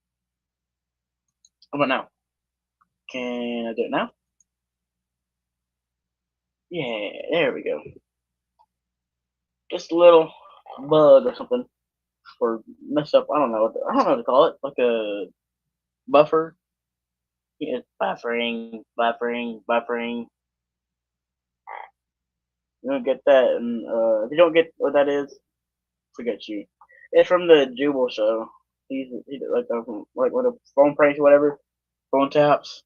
How about now? Can I do it now? Yeah, there we go. Just a little bug or something, or mess up. I don't know. I don't know what to call it. Like a buffer. Yeah, buffering, buffering, buffering. You don't get that, and if you don't get what that is, forget you. It's from the Jubal show. He's like with a phone pranks or whatever, phone taps.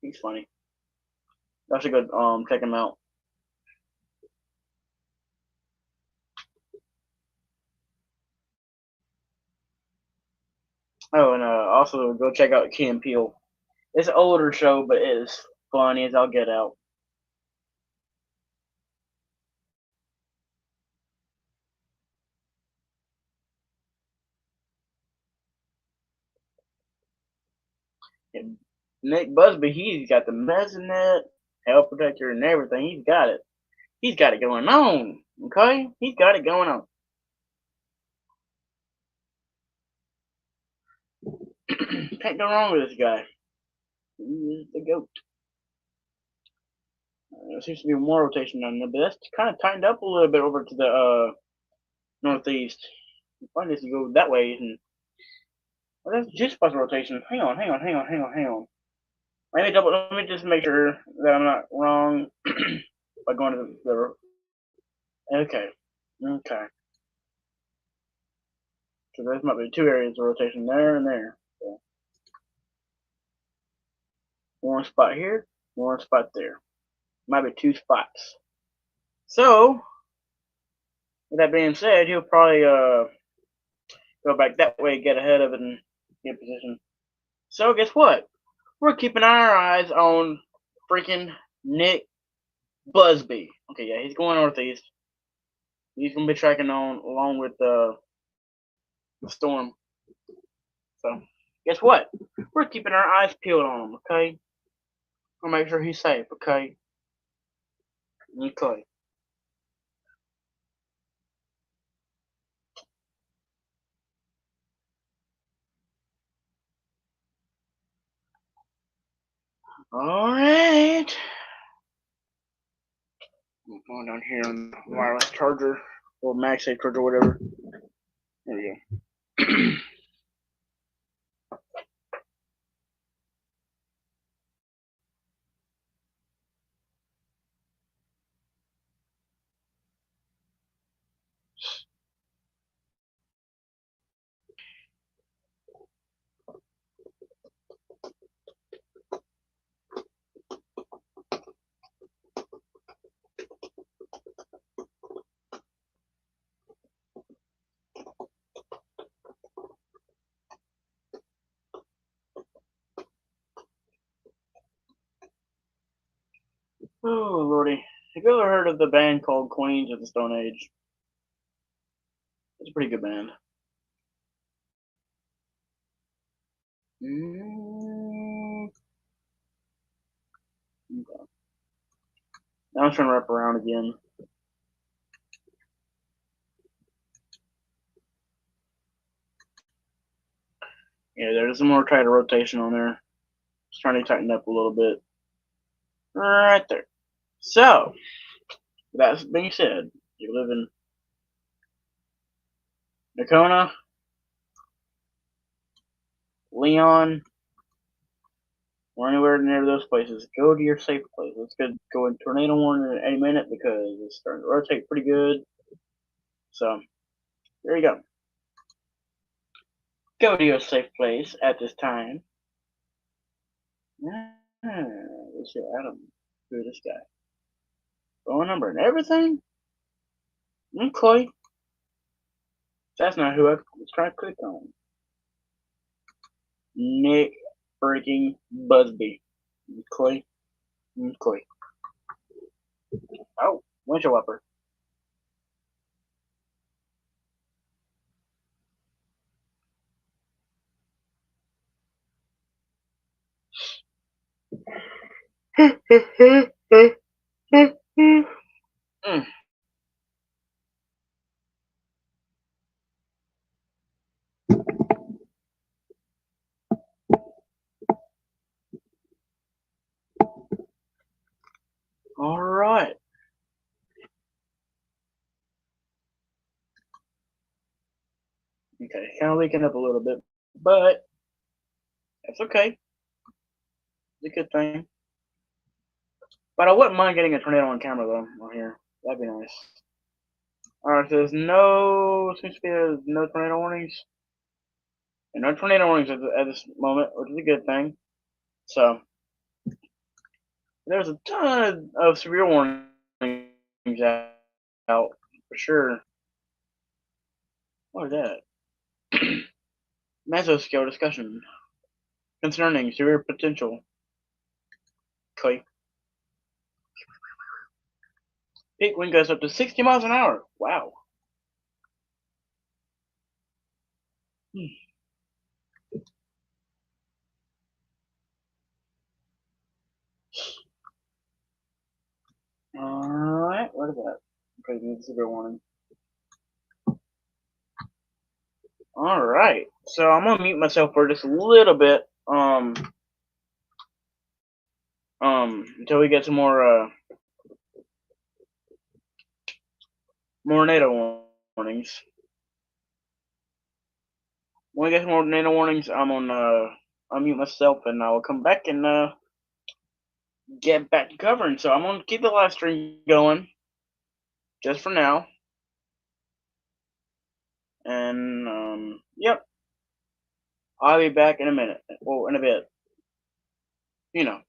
He's funny. I should go check him out. Oh, and also go check out Key and Peele. It's an older show, but it is funny as I'll get out. And Nick Busby, he's got the mesonet, hell protector, and everything. He's got it. He's got it going on. Okay, he's got it going on. Can't go wrong with this guy. He is the GOAT. There seems to be more rotation on there, but that's kind of tightened up a little bit over to the northeast. The point is to go that way, and well, that's just spot rotation. Hang on. Let me just make sure that I'm not wrong by going to the. Okay. So there might be two areas of rotation there and there. So one spot here, one spot there. Might be two spots. So, with that being said, he'll probably go back that way, get ahead of it, and get position. So guess what? We're keeping our eyes on freaking Nick Busby. Okay, yeah, he's going northeast. He's gonna be tracking on along with the storm. So guess what? We're keeping our eyes peeled on him. Okay, we'll make sure he's safe. Okay. Okay. All right. I'm going down here on the wireless charger or MagSafe charger, whatever. There we go. Oh lordy, have you ever heard of the band called Queens of the Stone Age? It's a pretty good band. Okay. Now I'm trying to wrap around again. Yeah, there's some more tighter rotation on there. Just trying to tighten up a little bit. Right there. So, that being said, you live in Nakona, Leon, or anywhere near those places, go to your safe place. Let's go in tornado warning in any minute because it's starting to rotate pretty good. So, there you go. Go to your safe place at this time. Let's see, Adam. Who is this guy? Phone number and everything? Okay. That's not who I was trying to click on. Nick freaking Busby. Okay. Oh, windshield wiper. Mm. All right. Okay, kind of leaking up a little bit, but that's okay. It's a good thing. But I wouldn't mind getting a tornado on camera though on here. That'd be nice. All right, so seems to be no tornado warnings, and no tornado warnings at this moment, which is a good thing. So there's a ton of severe warnings out for sure. What is that? Mesoscale discussion concerning severe potential. Okay. Peak wind goes up to 60 miles an hour. Wow. Alright, what is that? Okay, severe warning. Alright, so I'm gonna mute myself for just a little bit Um, until we get some more NATO warnings. When we get some more NATO warnings, I'm on unmute myself, and I will come back and get back to covering. So I'm gonna keep the live stream going just for now. And yep, I'll be back in a minute. Well, in a bit. You know.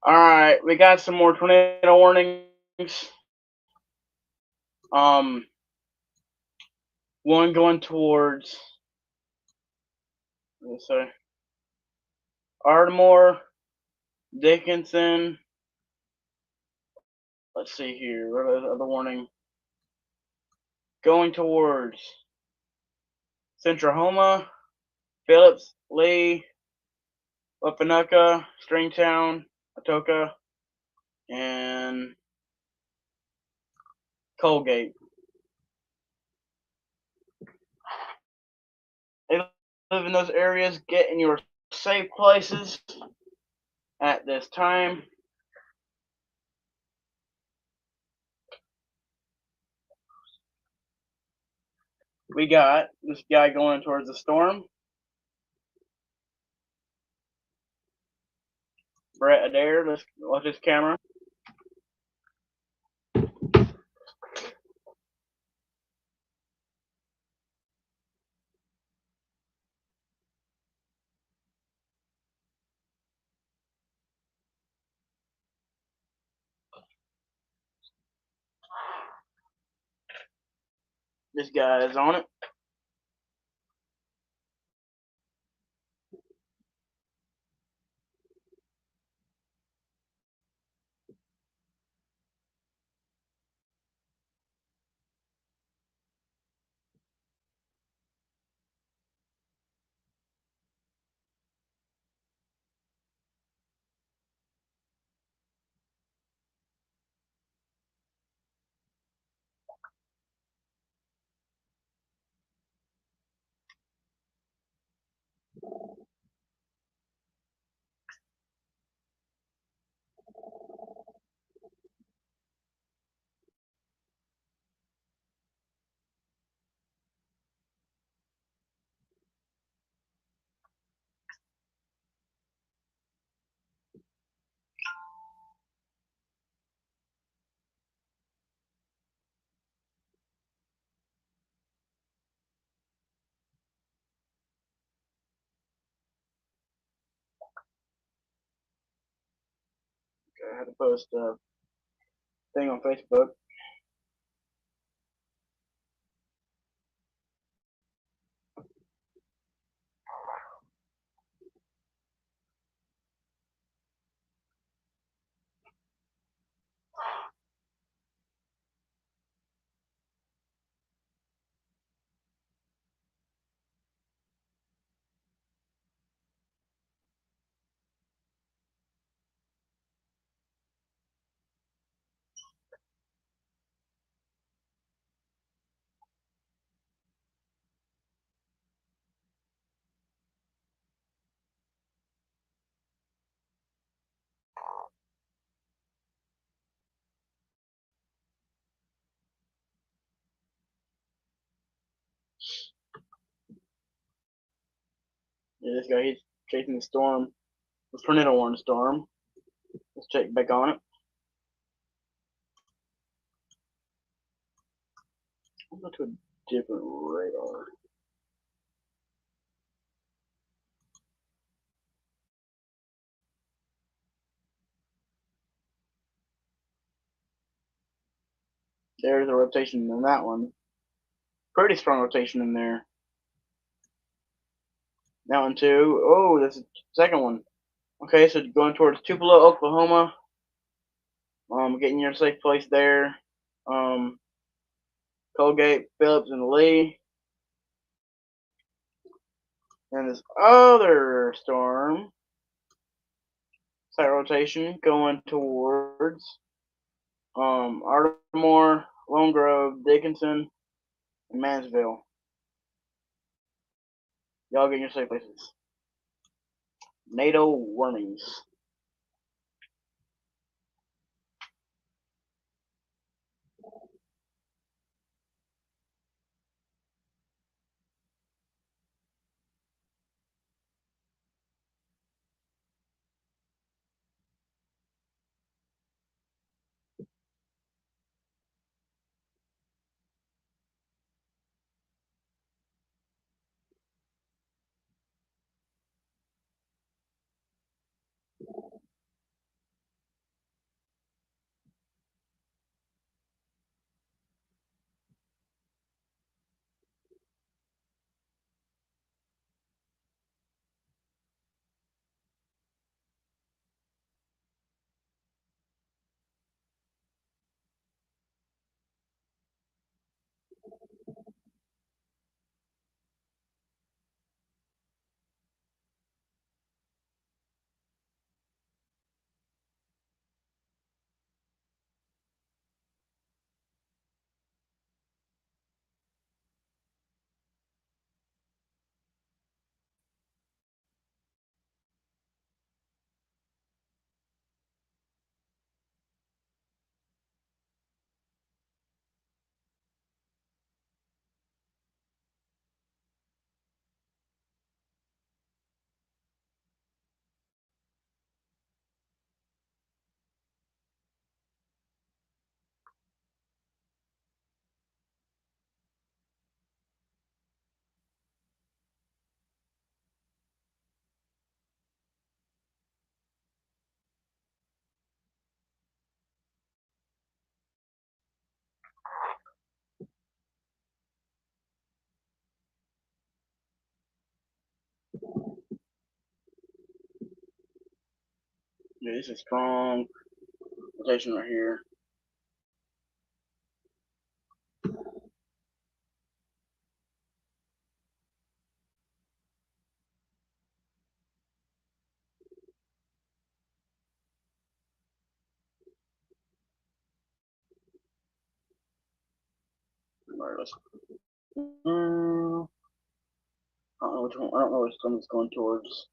All right, we got some more tornado warnings. Um, one going towards, let's say, Ardmore, Dickinson. Let's see here. What is the other warning? Going towards Centrahoma, Phillips, Lee, Wapanucka, Stringtown, Atoka, and Colgate. If you live in those areas, get in your safe places at this time. We got this guy going towards the storm. Brett Adair, let's watch his camera. This guy is on it. I had to post a thing on Facebook. Yeah, this guy, he's chasing the storm. The tornado warning storm. Let's check back on it. I'll go to a different radar. There's a rotation in that one. Pretty strong rotation in there. That one too. Oh, that's the second one. Okay, so going towards Tupelo, Oklahoma. Getting your safe place there. Colgate, Phillips, and Lee. And this other storm, side rotation, going towards Ardmore, Lone Grove, Dickinson, and Mansville. Y'all get your safe places. NATO warnings. Dude, this is strong rotation right here. Alright, let's. I don't know which one. I don't know which one it's going towards.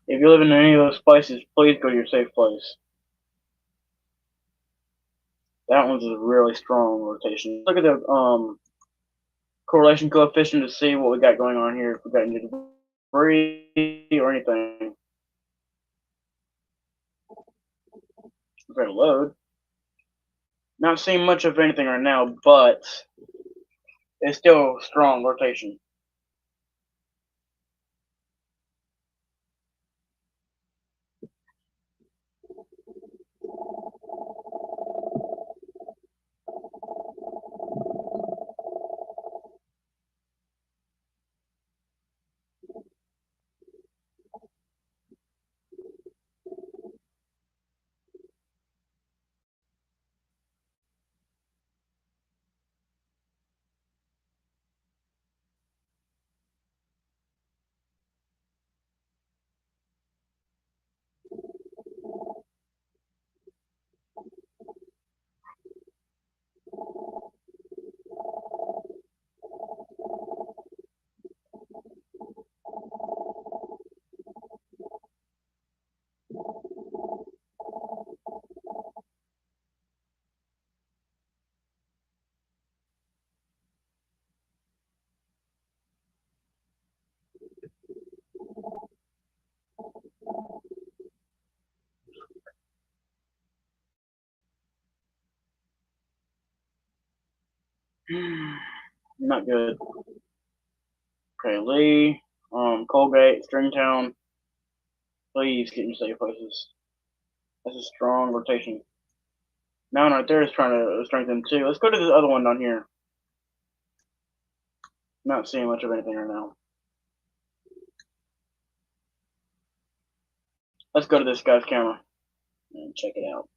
If you live in any of those places, please go to your safe place. That one's a really strong rotation. Look at the correlation coefficient to see what we got going on here. If we got any debris or anything. We're going to load. Not seeing much of anything right now, but it's still strong rotation. Not good. Okay, Lee, Colgate, Stringtown. Please get in safe places. That's a strong rotation. Mountain right there is trying to strengthen too. Let's go to the other one down here. Not seeing much of anything right now. Let's go to this guy's camera and check it out.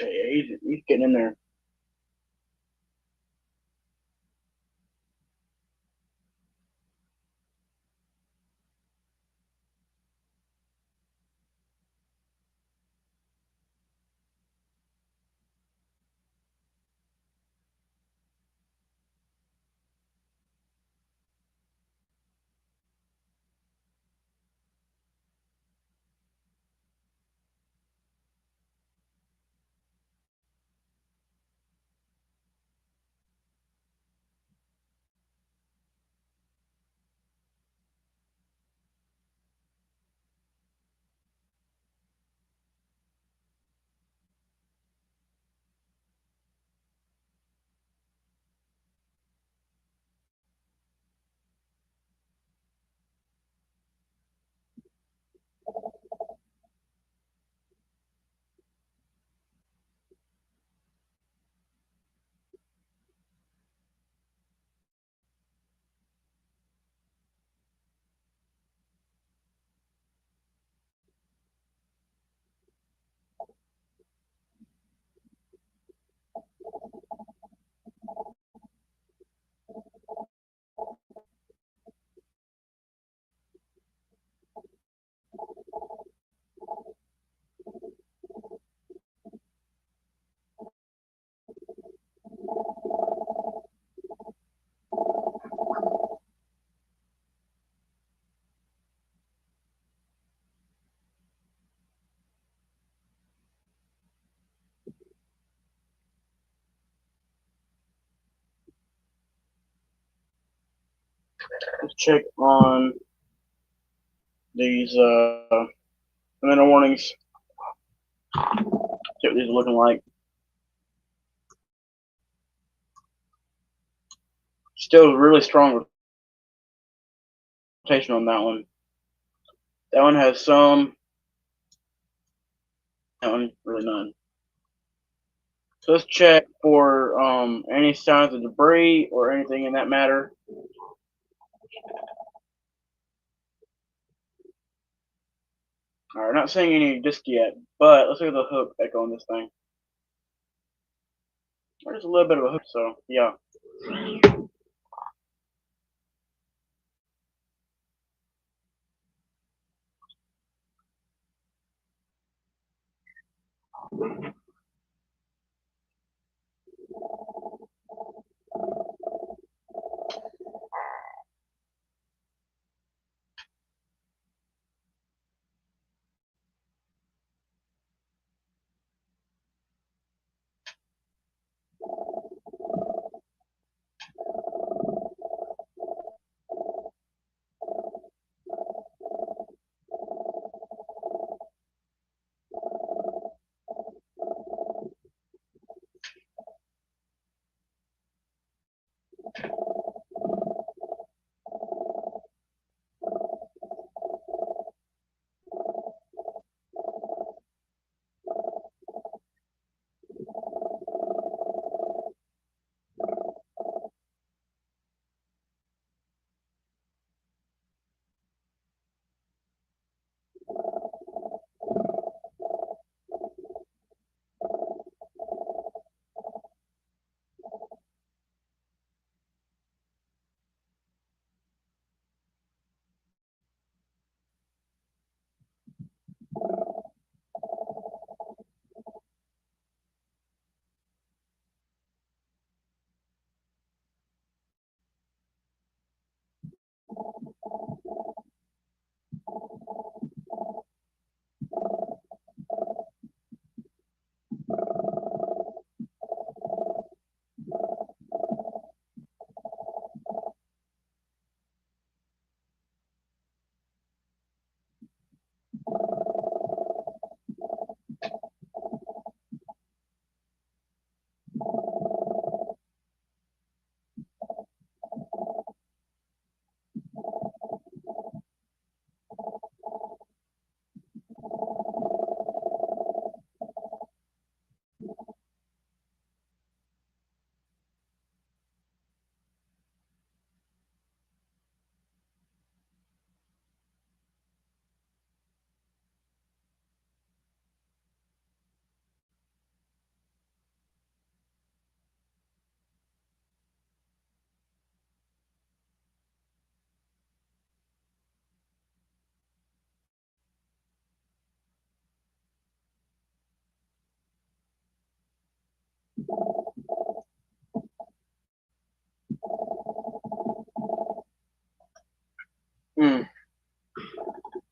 Okay, he's getting in there. Let's check on these minor warnings. See what these are looking like. Still really strong interpretation on that one. That one has some. That one really none. So let's check for any signs of debris or anything in that matter. Alright, not seeing any disc yet, but let's look at the hook echo on this thing. There's a little bit of a hook, so yeah.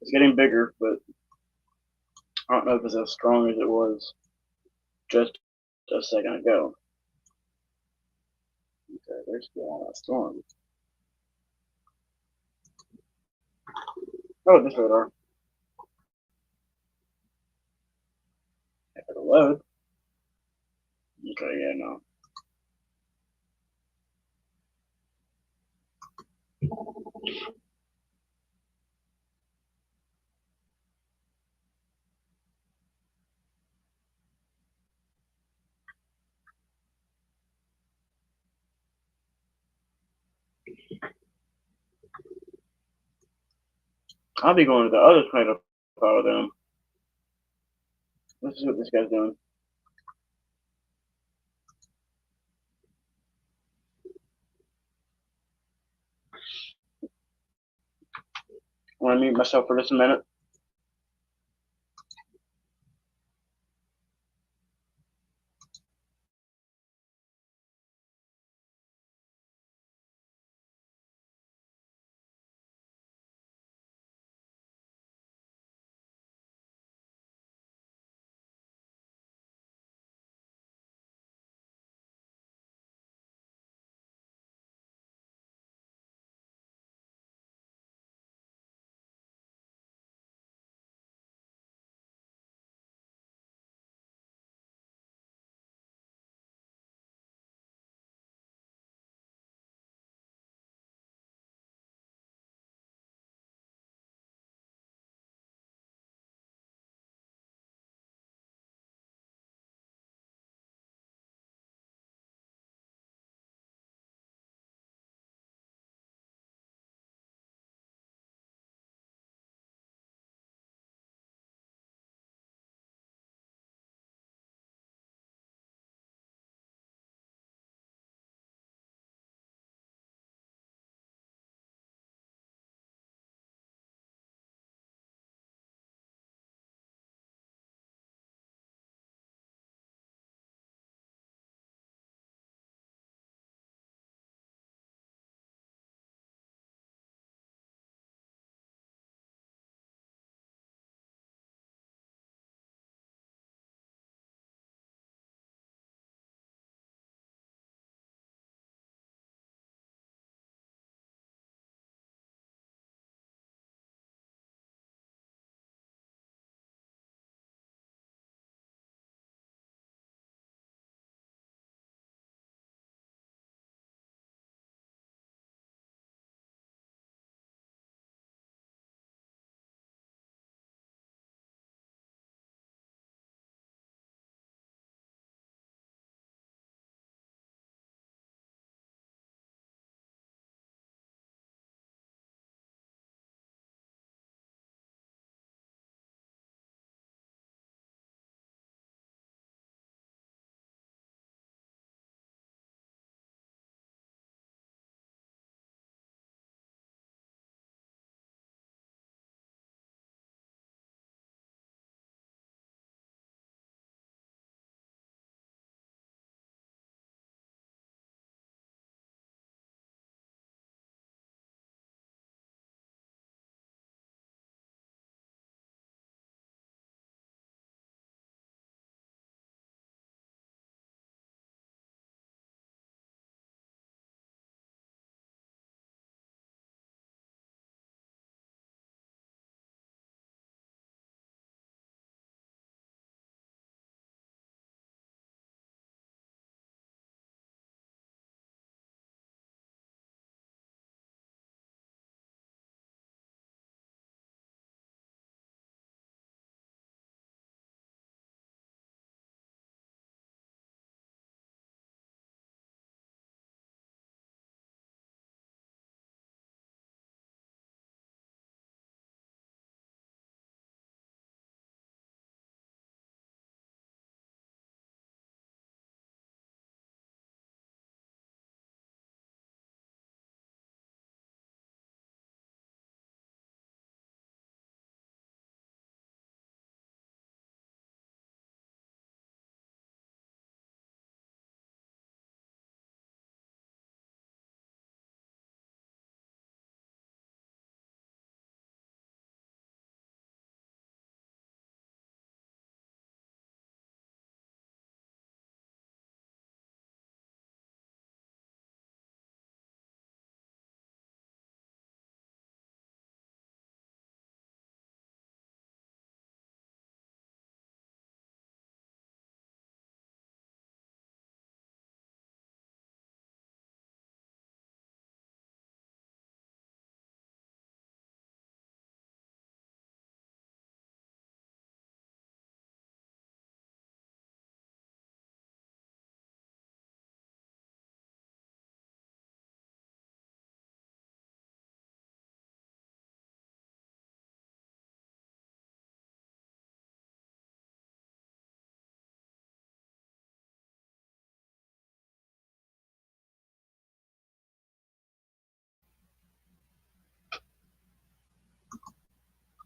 It's getting bigger, but I don't know if it's as strong as it was just a second ago. Okay, there's still all that storm. Oh, this radar. If it'll load. Okay, yeah, no. I'll be going to the other tornado out of them. Let's see what this guy's doing. I want to mute myself for just a minute.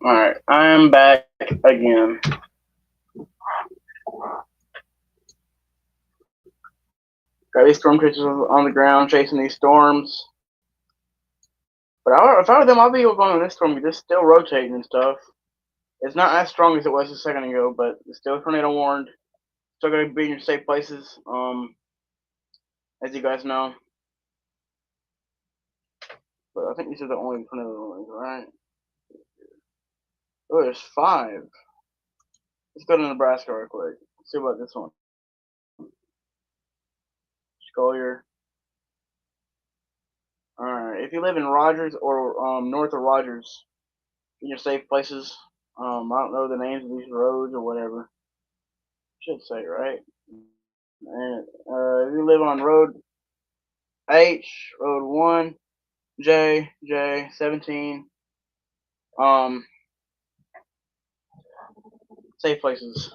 Alright, I'm back again. Got these storm chasers on the ground chasing these storms. But if I were them, I'd be going on this storm because it's still rotating and stuff. It's not as strong as it was a second ago, but it's still tornado warned. Still gotta be in your safe places, as you guys know. But I think these are the only tornado warnings, right? Oh, there's 5. Let's go to Nebraska real quick. Let's see about this one. Collier. Alright, if you live in Rogers or north of Rogers, in your safe places, I don't know the names of these roads or whatever. Should say right. And if you live on Road H, Road 1, J, 17, um, safe places.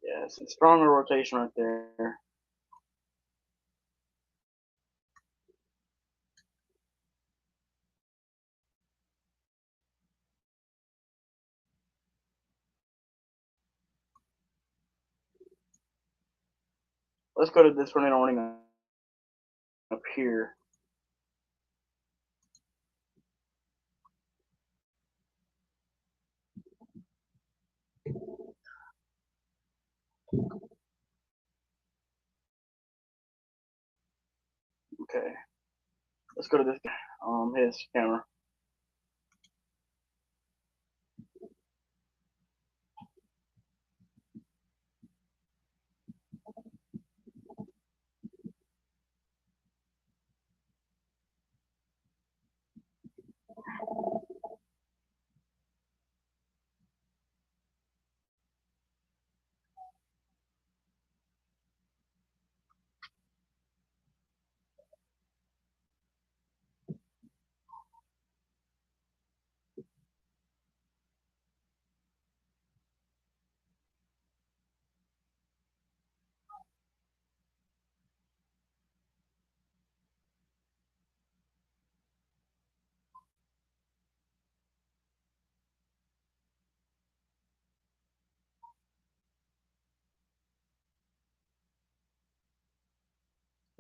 Yeah, some stronger rotation right there. Let's go to this tornado warning up here. Okay. Let's go to this his camera.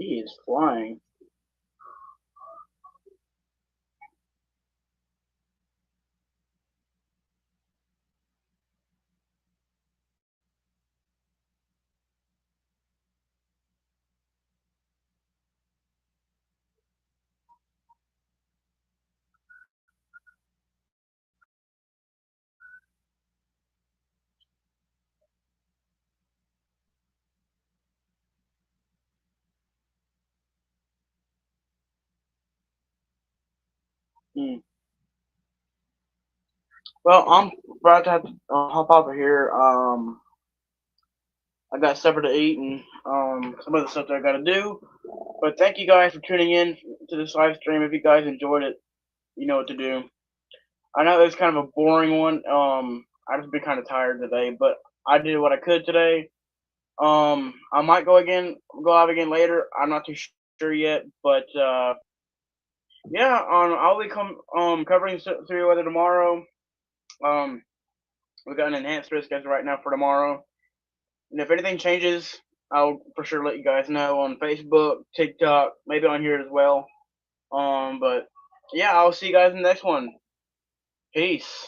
He is flying. Hmm. Well, I'm about to have to hop off of here. I got supper to eat and some other stuff that I got to do. But thank you guys for tuning in to this live stream. If you guys enjoyed it, you know what to do. I know it was kind of a boring one. I just been kind of tired today, but I did what I could today. I might go live again later. I'm not too sure yet, but yeah, I'll be covering severe weather tomorrow. Um, we got an enhanced risk as right now for tomorrow, and if anything changes, I'll for sure let you guys know on Facebook, TikTok, maybe on here as well. But yeah, I'll see you guys in the next one. Peace.